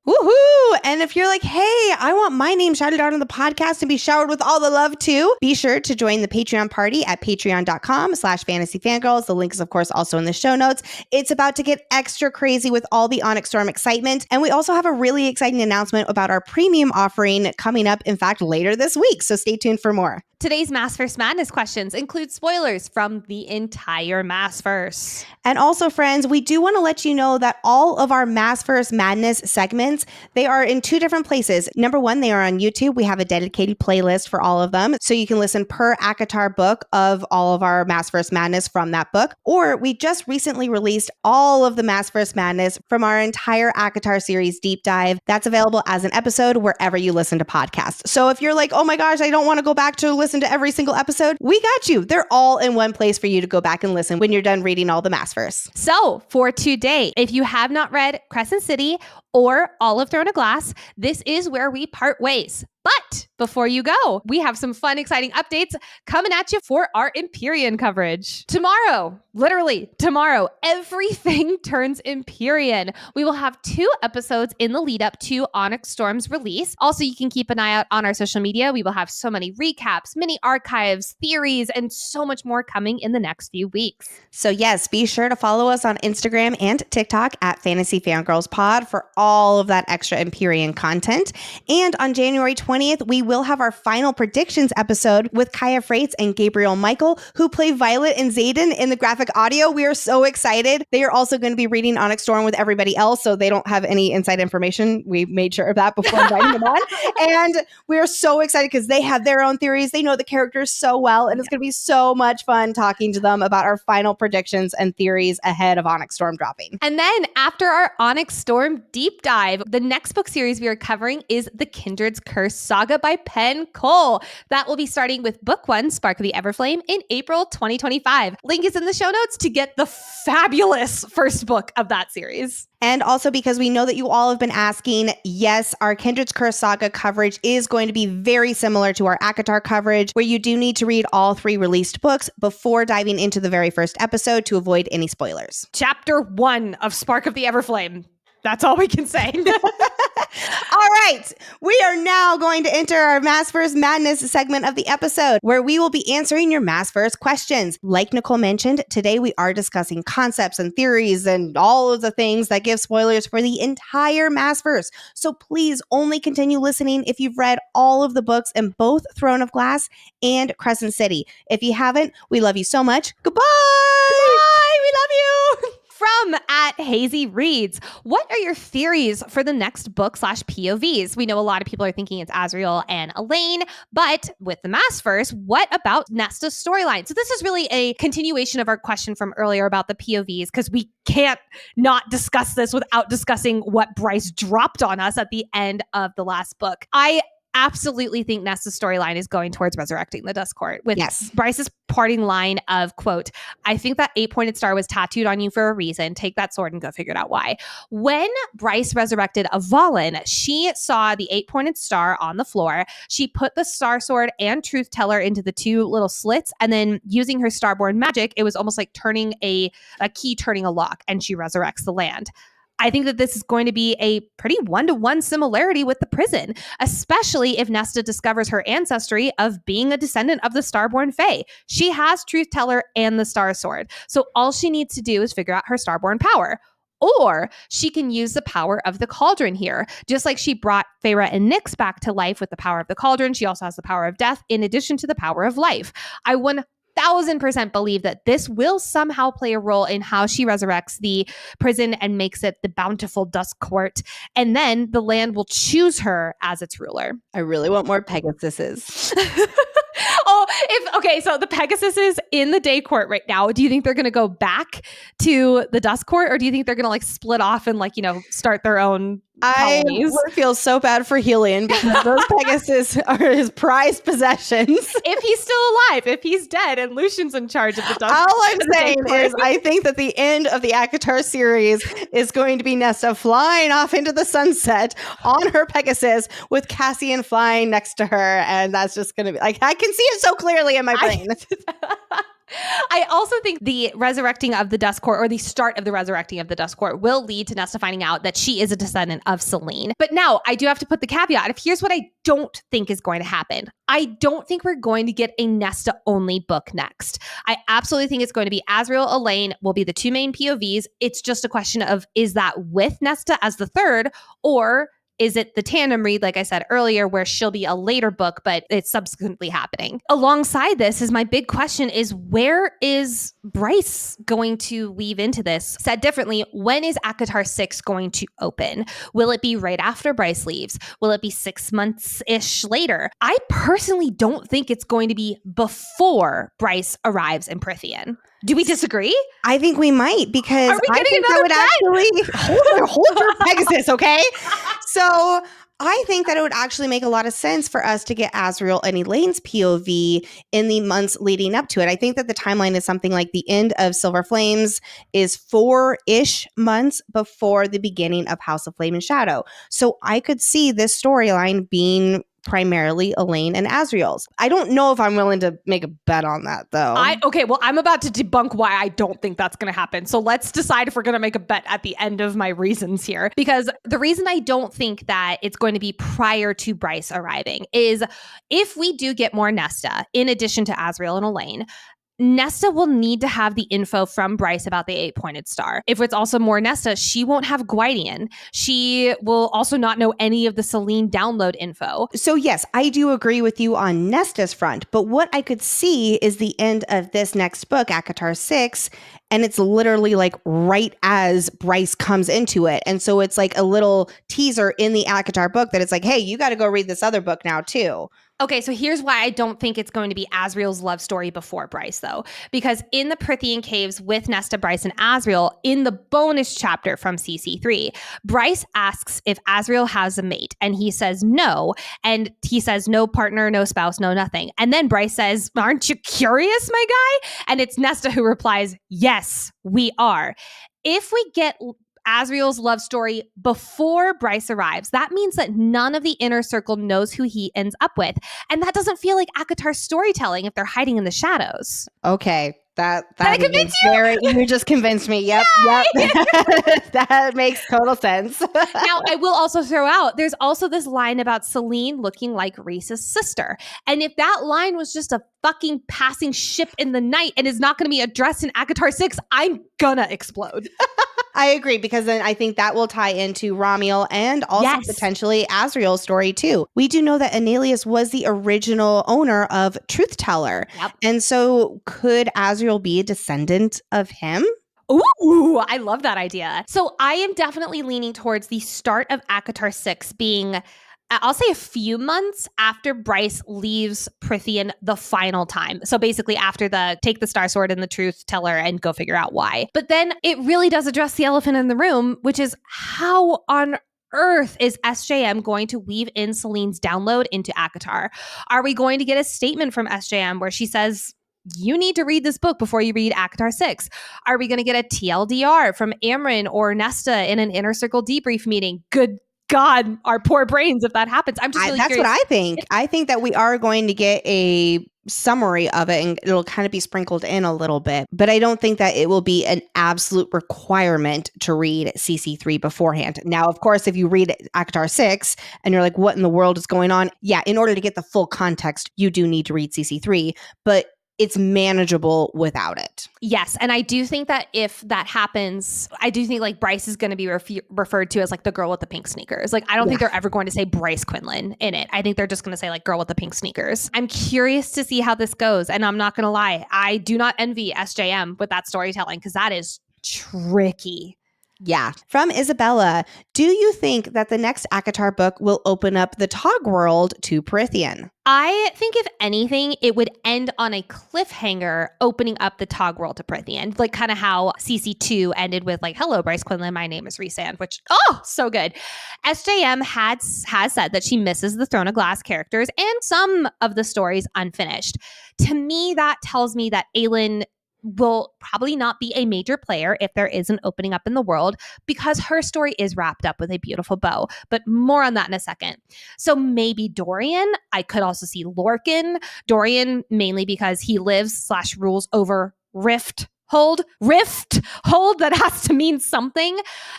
S2: Woohoo! And if you're like, hey, I want my name shouted out on the podcast and be showered with all the love too, be sure to join the Patreon party at patreon.com/Fantasy Fangirls. The link is, of course, also in the show notes. It's about to get extra crazy with all the Onyx Storm excitement. And we also have a really exciting announcement about our premium offering coming up, in fact, later this week. So stay tuned for more.
S1: Today's Maasverse Madness questions include spoilers from the entire Maasverse.
S2: And also, friends, we do want to let you know that all of our Maasverse Madness segments, they are in 2 different places. Number 1, they are on YouTube. We have a dedicated playlist for all of them, so you can listen per ACOTAR book of all of our Maasverse Madness from that book. Or we just recently released all of the Maasverse Madness from our entire ACOTAR series deep dive. That's available as an episode wherever you listen to podcasts. So if you're like, oh my gosh, I don't want to go back to listen to every single episode, we got you. They're all in one place for you to go back and listen when you're done reading all the Maasverse.
S1: So for today, if you have not read Crescent City or all of Throne of Glass, this is where we part ways. But before you go, we have some fun, exciting updates coming at you for our Empyrean coverage. Tomorrow, literally tomorrow, everything turns Empyrean. We will have 2 episodes in the lead up to Onyx Storm's release. Also, you can keep an eye out on our social media. We will have so many recaps, mini archives, theories, and so much more coming in the next few weeks.
S2: So yes, be sure to follow us on Instagram and TikTok at Fantasy Fangirls Pod for all of that extra Empyrean content. And on January 20th, we will have our final predictions episode with Kaya Freites and Gabriel Michael, who play Violet and Xaden in the graphic audio. We are so excited. They are also going to be reading Onyx Storm with everybody else, so they don't have any inside information. We made sure of that before inviting them on. And we are so excited because they have their own theories. They know the characters so well, and it's going to be so much fun talking to them about our final predictions and theories ahead of Onyx Storm dropping.
S1: And then after our Onyx Storm deep deep dive. The next book series we are covering is The Kindred's Curse Saga by Penn Cole. That will be starting with book 1, Spark of the Everflame, in April 2025. Link is in the show notes to get the fabulous first book of that series.
S2: And also because we know that you all have been asking, yes, our Kindred's Curse Saga coverage is going to be very similar to our ACOTAR coverage, where you do need to read all 3 released books before diving into the very first episode to avoid any spoilers.
S1: Chapter 1 of Spark of the Everflame. That's all we can say.
S2: All right, we are now going to enter our Maasverse Madness segment of the episode, where we will be answering your Maasverse questions. Like Nicole mentioned, today we are discussing concepts and theories and all of the things that give spoilers for the entire Maasverse. So please only continue listening if you've read all of the books in both Throne of Glass and Crescent City. If you haven't, we love you so much. Goodbye!
S1: Bye! We love you! From @HazyReads, what are your theories for the next book / POVs? We know a lot of people are thinking it's Azriel and Elaine, but with the Maasverse, what about Nesta's storyline? So this is really a continuation of our question from earlier about the POVs, because we can't not discuss this without discussing what Bryce dropped on us at the end of the last book. I absolutely think Nesta's storyline is going towards resurrecting the Dust Court, with Bryce's parting line of, quote, "I think that 8-pointed star was tattooed on you for a reason. Take that sword and go figure it out why." When Bryce resurrected Avalon, she saw the 8-pointed star on the floor. She put the Star Sword and Truth Teller into the 2 little slits, and then using her Starborn magic, it was almost like turning a key turning a lock, and she resurrects the land. I think that this is going to be a pretty 1-to-1 similarity with the prison, especially if Nesta discovers her ancestry of being a descendant of the Starborn Fae. She has Truth Teller and the Star Sword, so all she needs to do is figure out her Starborn power. Or she can use the power of the Cauldron here. Just like she brought Feyre and Nyx back to life with the power of the Cauldron, she also has the power of death in addition to the power of life. I 1,000% believe that this will somehow play a role in how she resurrects the prison and makes it the bountiful Dust Court, and then the land will choose her as its ruler.
S2: I really want more Pegasuses.
S1: So the Pegasus is in the Day Court right now. Do you think they're going to go back to the Dust Court, or do you think they're going to split off and start their own colonies?
S2: I feel so bad for Helion because those Pegasus are his prized possessions.
S1: If he's still alive, if he's dead and Lucian's in charge of the Dust
S2: All I'm saying is I think that the end of the ACOTAR series is going to be Nesta flying off into the sunset on her Pegasus with Cassian flying next to her, and that's just going to be I can see it so clearly in my brain.
S1: I also think the resurrecting of the Dust Court, or the start of the resurrecting of the Dust Court, will lead to Nesta finding out that she is a descendant of Selene. But now I do have to put the caveat of here's what I don't think is going to happen. I don't think we're going to get a Nesta only book next. I absolutely think it's going to be Azriel, Elaine will be the 2 main POVs. It's just a question of, is that with Nesta as the third, or is it the tandem read, like I said earlier, where she'll be a later book, but it's subsequently happening? Alongside this is my big question is, where is Bryce going to weave into this? Said differently, when is ACOTAR 6 going to open? Will it be right after Bryce leaves? Will it be 6 months-ish later? I personally don't think it's going to be before Bryce arrives in Prythian. Do we disagree?
S2: I think we might, because I think that would actually hold your Pegasus, okay? So I think that it would actually make a lot of sense for us to get Azriel and Elaine's POV in the months leading up to it. I think that the timeline is something like the end of Silver Flames is 4-ish months before the beginning of House of Flame and Shadow. So I could see this storyline being primarily Elaine and Azriel's. I don't know if I'm willing to make a bet on that, though.
S1: I'm about to debunk why I don't think that's going to happen. So let's decide if we're going to make a bet at the end of my reasons here. Because the reason I don't think that it's going to be prior to Bryce arriving is, if we do get more Nesta, in addition to Azriel and Elaine, Nesta will need to have the info from Bryce about the 8-pointed star. If it's also more Nesta, she won't have Gwydion. She will also not know any of the Selene download info.
S2: So yes, I do agree with you on Nesta's front, but what I could see is the end of this next book, ACOTAR 6, And it's literally like right as Bryce comes into it. And so it's like a little teaser in the ACOTAR book that it's like, hey, you got to go read this other book now too.
S1: Okay, so here's why I don't think it's going to be Asriel's love story before Bryce, though. Because in the Prythian Caves with Nesta, Bryce, and Asriel, in the bonus chapter from CC3, Bryce asks if Asriel has a mate, and he says no. And he says no partner, no spouse, no nothing. And then Bryce says, aren't you curious, my guy? And it's Nesta who replies, yes, we are. If we get Asriel's love story before Bryce arrives, that means that none of the inner circle knows who he ends up with. And that doesn't feel like ACOTAR storytelling if they're hiding in the shadows.
S2: Okay. That
S1: convince you?
S2: You just convinced me. Yep. That makes total sense.
S1: Now, I will also throw out, there's also this line about Selene looking like Rhys's sister. And if that line was just a fucking passing ship in the night and is not going to be addressed in ACOTAR 6, I'm gonna explode.
S2: I agree, because then I think that will tie into Ramiel and also potentially Asriel's story too. We do know that Anelius was the original owner of Truth Teller.
S1: Yep.
S2: And so could Asriel be a descendant of him?
S1: Ooh, I love that idea. So I am definitely leaning towards the start of ACOTAR 6 being, I'll say, a few months after Bryce leaves Prythian the final time. So basically after the take the Star Sword and the Truth Teller and go figure out why. But then it really does address the elephant in the room, which is how on earth is SJM going to weave in Selene's download into ACOTAR? Are we going to get a statement from SJM where she says, you need to read this book before you read ACOTAR 6? Are we going to get a TLDR from Amryn or Nesta in an Inner Circle debrief meeting? Good God, our poor brains if that happens. I'm just really
S2: that's
S1: curious.
S2: what I think. I think that we are going to get a summary of it and it'll kind of be sprinkled in a little bit. But I don't think that it will be an absolute requirement to read CC3 beforehand. Now, of course, if you read ACOTAR 6 and you're like, what in the world is going on? Yeah, in order to get the full context, you do need to read CC3. But it's manageable without it.
S1: Yes. And I do think that if that happens, I do think like Bryce is going to be referred to as like the girl with the pink sneakers. Like, I don't think they're ever going to say Bryce Quinlan in it. I think they're just going to say like girl with the pink sneakers. I'm curious to see how this goes. And I'm not going to lie, I do not envy SJM with that storytelling because that is tricky.
S2: Yeah. From Isabella, do you think that the next ACOTAR book will open up the Tog world to Prythian?
S1: I think if anything, it would end on a cliffhanger opening up the Tog world to Prythian. Like kind of how CC2 ended with like, hello, Bryce Quinlan, my name is Rhysand, which, oh, so good. SJM has said that she misses the Throne of Glass characters and some of the stories unfinished. To me, that tells me that Aelin will probably not be a major player if there is an opening up in the world because her story is wrapped up with a beautiful bow. But more on that in a second. So maybe Dorian. I could also see Lorcan. Dorian mainly because he lives/rules over Rift Hold, that has to mean something.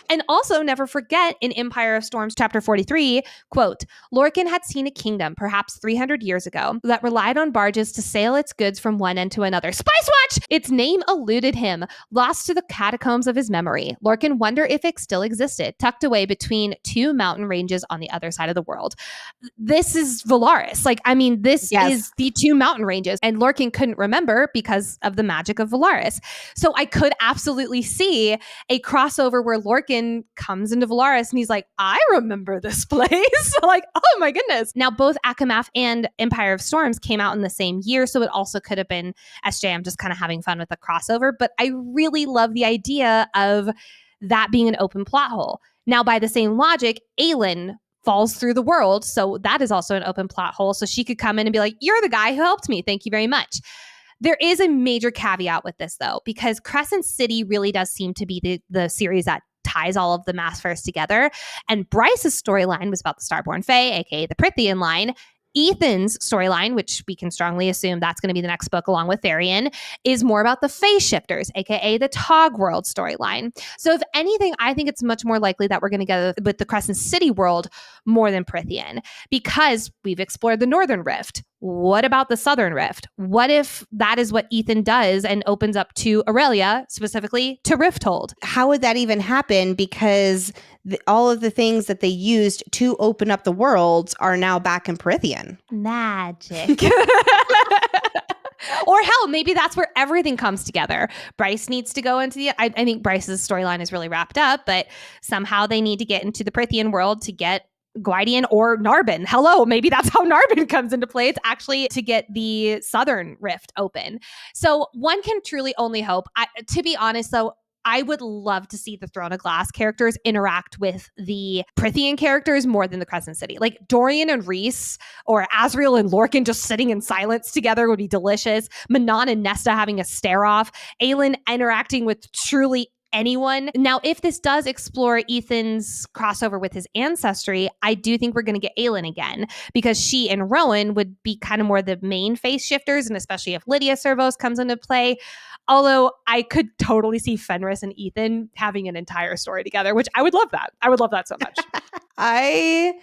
S1: And also never forget in Empire of Storms chapter 43, quote, Lorcan had seen a kingdom perhaps 300 years ago that relied on barges to sail its goods from one end to another. Spice Watch! Its name eluded him, lost to the catacombs of his memory. Lorcan wondered if it still existed, tucked away between two mountain ranges on the other side of the world. This is Valaris. Like, I mean, this is the two mountain ranges. And Lorcan couldn't remember because of the magic of Valaris. So I could absolutely see a crossover where Lorcan comes into Valaris and he's like, I remember this place. Like, oh my goodness. Now, both Akamath and Empire of Storms came out in the same year. So it also could have been SJM just kind of having fun with the crossover. But I really love the idea of that being an open plot hole. Now, by the same logic, Aelin falls through the world. So that is also an open plot hole. So she could come in and be like, you're the guy who helped me. Thank you very much. There is a major caveat with this, though, because Crescent City really does seem to be the series that ties all of the Maasverse together. And Bryce's storyline was about the Starborn Fae, aka the Prythian line. Ethan's storyline, which we can strongly assume that's going to be the next book along with Tharian, is more about the Fae Shifters, aka the Tog world storyline. So if anything, I think it's much more likely that we're going to get with the Crescent City world more than Prythian, because we've explored the Northern Rift. What about the Southern Rift? What if that is what Ethan does and opens up to Aurelia, specifically to Rifthold?
S2: How would that even happen? Because all of the things that they used to open up the worlds are now back in Prythian.
S1: Magic. Or hell, maybe that's where everything comes together. Bryce needs to go into the... I think Bryce's storyline is really wrapped up, but somehow they need to get into the Prythian world to get Gwydion or Narbin. Hello, maybe that's how Narbin comes into play. It's actually to get the Southern Rift open. So one can truly only hope. To be honest, though, I would love to see the Throne of Glass characters interact with the Prythian characters more than the Crescent City. Like Dorian and Rhys or Azriel and Lorcan just sitting in silence together would be delicious. Manon and Nesta having a stare-off. Aelin interacting with truly anyone. Now, if this does explore Ethan's crossover with his ancestry, I do think we're going to get Aelin again, because she and Rowan would be kind of more the main face shifters, and especially if Lydia Servos comes into play. Although I could totally see Fenris and Ethan having an entire story together, which I would love that. I would love that so much.
S2: I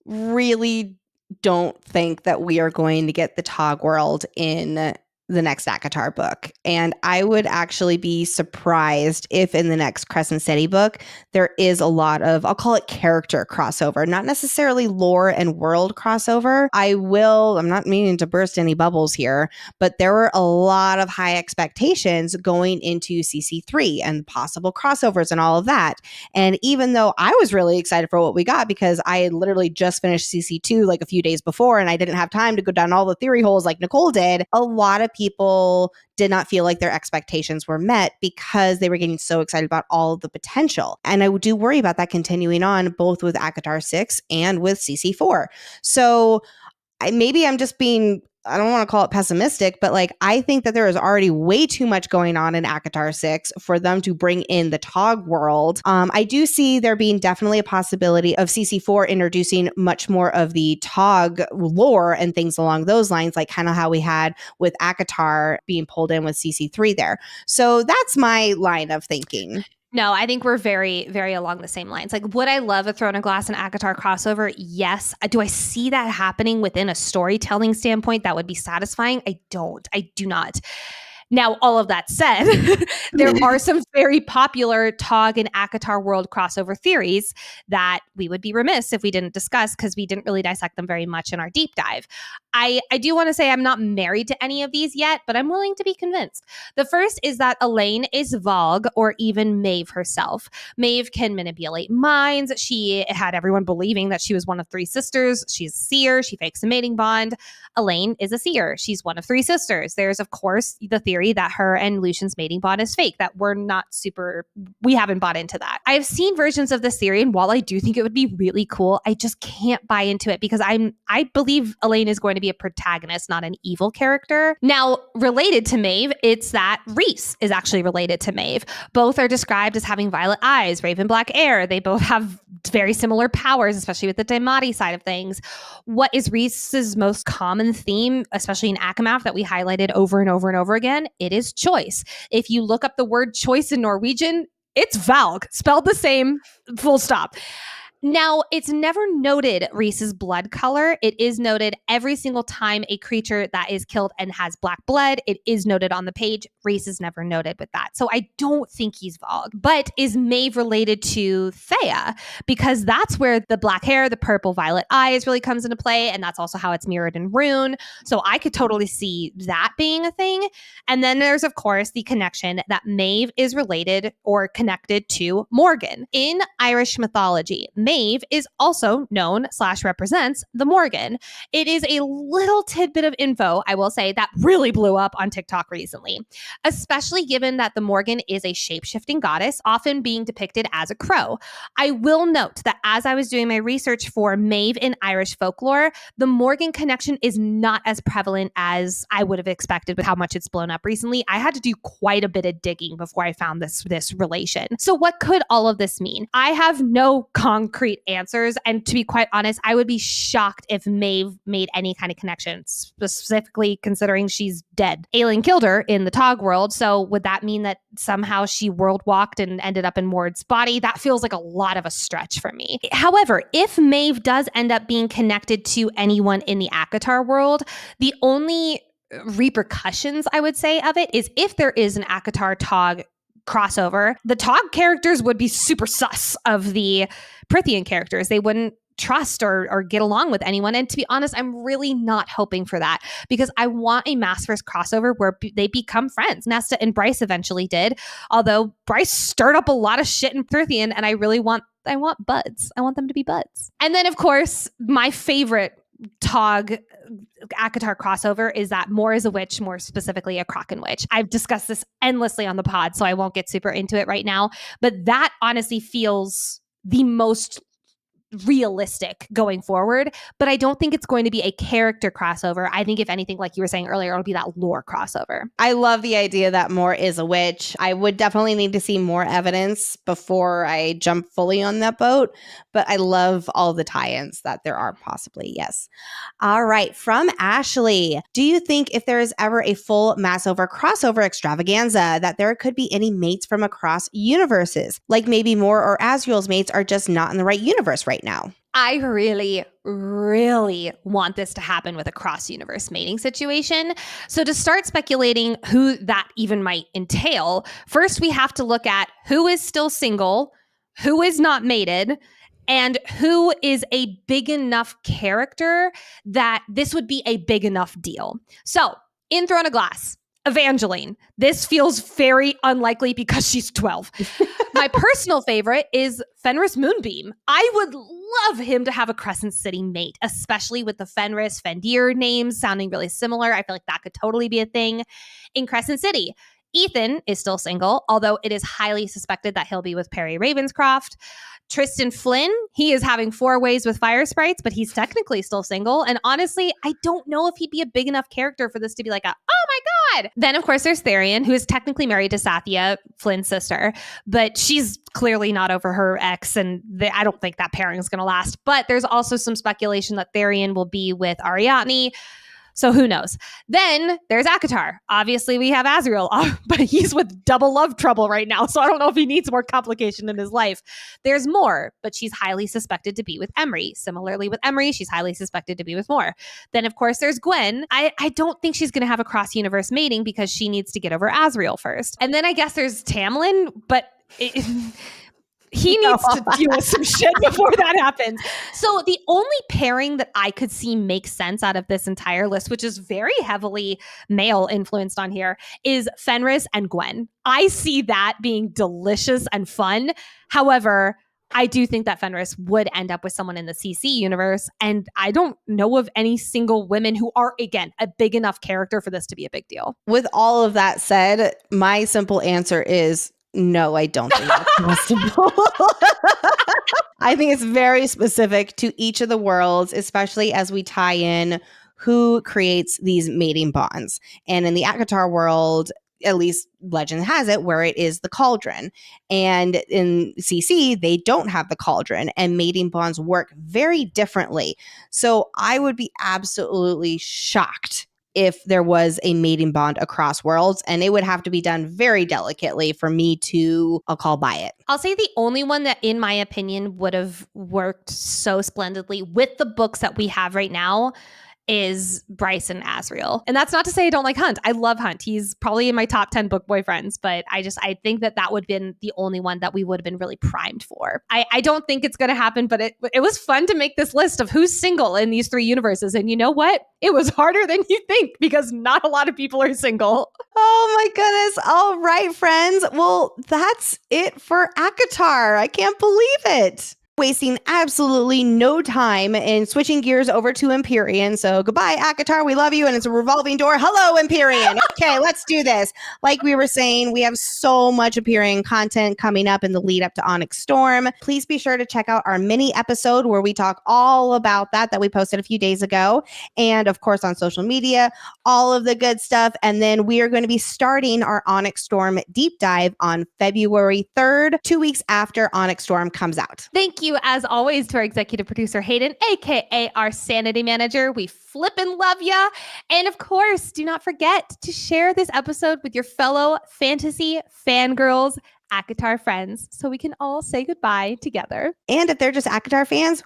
S2: really don't think that we are going to get the Tog world in the next ACOTAR book. And I would actually be surprised if in the next Crescent City book, there is a lot of, I'll call it character crossover, not necessarily lore and world crossover. I'm not meaning to burst any bubbles here, but there were a lot of high expectations going into CC3 and possible crossovers and all of that. And even though I was really excited for what we got, because I had literally just finished CC2 like a few days before, and I didn't have time to go down all the theory holes like Nicole did, a lot of people did not feel like their expectations were met because they were getting so excited about all of the potential. And I do worry about that continuing on both with ACOTAR 6 and with CC4. So maybe I'm just being, I don't want to call it pessimistic, but like I think that there is already way too much going on in ACOTAR 6 for them to bring in the Tog world. I do see there being definitely a possibility of CC4 introducing much more of the Tog lore and things along those lines, like kind of how we had with ACOTAR being pulled in with CC3 there. So that's my line of thinking.
S1: No, I think we're very, very along the same lines. Like, would I love a Throne of Glass and ACOTAR crossover? Yes. Do I see that happening within a storytelling standpoint that would be satisfying? I don't. I do not. Now, all of that said, there are some very popular Tog and ACOTAR world crossover theories that we would be remiss if we didn't discuss, because we didn't really dissect them very much in our deep dive. I do want to say I'm not married to any of these yet, but I'm willing to be convinced. The first is that Elaine is Vogue, or even Maeve herself. Maeve can manipulate minds. She had everyone believing that she was one of three sisters. She's a seer. She fakes a mating bond. Elaine is a seer. She's one of three sisters. There's, of course, the theory that her and Lucian's mating bond is fake, that we haven't bought into that. I've seen versions of this theory, and while I do think it would be really cool, I just can't buy into it, because I believe Elaine is going to be a protagonist, not an evil character. Now, related to Maeve, it's that Rhys is actually related to Maeve. Both are described as having violet eyes, raven black hair. They both have very similar powers, especially with the Daimati side of things. What is Rhys's most common theme, especially in ACOMAF, that we highlighted over and over and over again? It is choice. If you look up the word choice in Norwegian, it's Valg, spelled the same, full stop. Now, it's never noted Rhys's blood color. It is noted every single time a creature that is killed and has black blood. It is noted on the page. Rhys is never noted with that. So I don't think he's Vogue. But is Maeve related to Thea? Because that's where the black hair, the purple violet eyes really comes into play. And that's also how it's mirrored in Rune. So I could totally see that being a thing. And then there's, of course, the connection that Maeve is related or connected to Morgan. In Irish mythology, Maeve is also known / represents the Morgan. It is a little tidbit of info, I will say, that really blew up on TikTok recently, especially given that the Morgan is a shape-shifting goddess, often being depicted as a crow. I will note that as I was doing my research for Maeve in Irish folklore, the Morgan connection is not as prevalent as I would have expected with how much it's blown up recently. I had to do quite a bit of digging before I found this relation. So what could all of this mean? I have no concrete answers, and to be quite honest, I would be shocked if Maeve made any kind of connection, specifically considering she's dead. Aelin killed her in the Tog world, so would that mean that somehow she world walked and ended up in Mord's body? That feels like a lot of a stretch for me. However, if Maeve does end up being connected to anyone in the ACOTAR world, the only repercussions, I would say, of it is if there is an ACOTAR Tog crossover, the Tog characters would be super sus of the Prythian characters. They wouldn't trust or get along with anyone. And to be honest, I'm really not hoping for that because I want a Maasverse crossover where they become friends. Nesta and Bryce eventually did, although Bryce stirred up a lot of shit in Prithian, and I want buds. I want them to be buds. And then, of course, my favorite Tog ACOTAR crossover is that More is a witch, more specifically a Kraken witch. I've discussed this endlessly on the pod, so I won't get super into it right now. But that honestly feels the most realistic going forward, but I don't think it's going to be a character crossover. I think if anything, like you were saying earlier, it'll be that lore crossover.
S2: I love the idea that More is a witch. I would definitely need to see more evidence before I jump fully on that boat, but I love all the tie-ins that there are possibly, yes. All right, from Ashley, do you think if there is ever a full Maasverse crossover extravaganza that there could be any mates from across universes? Like maybe More or Azriel's mates are just not in the right universe right now.
S1: I really, really want this to happen with a cross-universe mating situation. So to start speculating who that even might entail, first we have to look at who is still single, who is not mated, and who is a big enough character that this would be a big enough deal. So in Throne of Glass, Evangeline. This feels very unlikely because she's 12. My personal favorite is Fenris Moonbeam. I would love him to have a Crescent City mate, especially with the Fenris, Fendir names sounding really similar. I feel like that could totally be a thing in Crescent City. Ethan is still single, although it is highly suspected that he'll be with Perry Ravenscroft. Tristan Flynn, he is having 4 ways with Fire Sprites, but he's technically still single. And honestly, I don't know if he'd be a big enough character for this to be like oh my God. Then, of course, there's Therian, who is technically married to Sathya, Flynn's sister, but she's clearly not over her ex, and I don't think that pairing is going to last. But there's also some speculation that Therian will be with Ariadne. So who knows? Then there's ACOTAR. Obviously, we have Azriel, but he's with double love trouble right now. So I don't know if he needs more complication in his life. There's More, but she's highly suspected to be with Emery. Similarly with Emery, she's highly suspected to be with More. Then, of course, there's Gwen. I don't think she's going to have a cross-universe mating because she needs to get over Azriel first. And then I guess there's Tamlin, but he needs to deal with some shit before that happens. So the only pairing that I could see make sense out of this entire list, which is very heavily male influenced on here, is Fenris and Gwen. I see that being delicious and fun. However, I do think that Fenris would end up with someone in the CC universe. And I don't know of any single women who are, again, a big enough character for this to be a big deal.
S2: With all of that said, my simple answer is no, I don't think that's possible. I think it's very specific to each of the worlds, especially as we tie in who creates these mating bonds. And in the ACOTAR world, at least legend has it, where it is the Cauldron. And in CC, they don't have the Cauldron, and mating bonds work very differently. So I would be absolutely shocked if there was a mating bond across worlds, and it would have to be done very delicately for me to, I'll call by it.
S1: I'll say the only one that, in my opinion, would have worked so splendidly with the books that we have right now is Bryce and Azriel. And that's not to say I don't like Hunt. I love Hunt. He's probably in my top 10 book boyfriends, but I think that would have been the only one that we would have been really primed for. I don't think it's going to happen, but it was fun to make this list of who's single in these 3 universes. And you know what? It was harder than you think because not a lot of people are single.
S2: Oh my goodness. All right, friends. Well, that's it for ACOTAR. I can't believe it. Wasting absolutely no time in switching gears over to Empyrean. So goodbye, ACOTAR. We love you. And it's a revolving door. Hello, Empyrean. Okay, let's do this. Like we were saying, we have so much Empyrean content coming up in the lead up to Onyx Storm. Please be sure to check out our mini episode where we talk all about that we posted a few days ago. And of course, on social media, all of the good stuff. And then we are going to be starting our Onyx Storm deep dive on February 3rd, 2 weeks after Onyx Storm comes out.
S1: Thank you, as always, to our executive producer, Hayden, aka our sanity manager. We flippin' love ya. And of course, do not forget to share this episode with your fellow fantasy fangirls, ACOTAR friends, so we can all say goodbye together.
S2: And if they're just ACOTAR fans,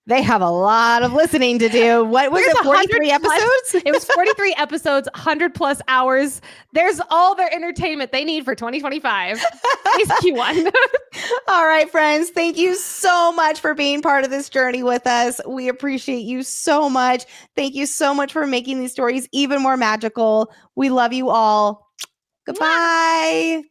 S2: they have a lot of listening to do. What was it, 43 episodes?
S1: It was 43 episodes, 100 plus hours. There's all their entertainment they need for 2025. Nice Q1.
S2: All right, friends. Thank you so much for being part of this journey with us. We appreciate you so much. Thank you so much for making these stories even more magical. We love you all. Goodbye.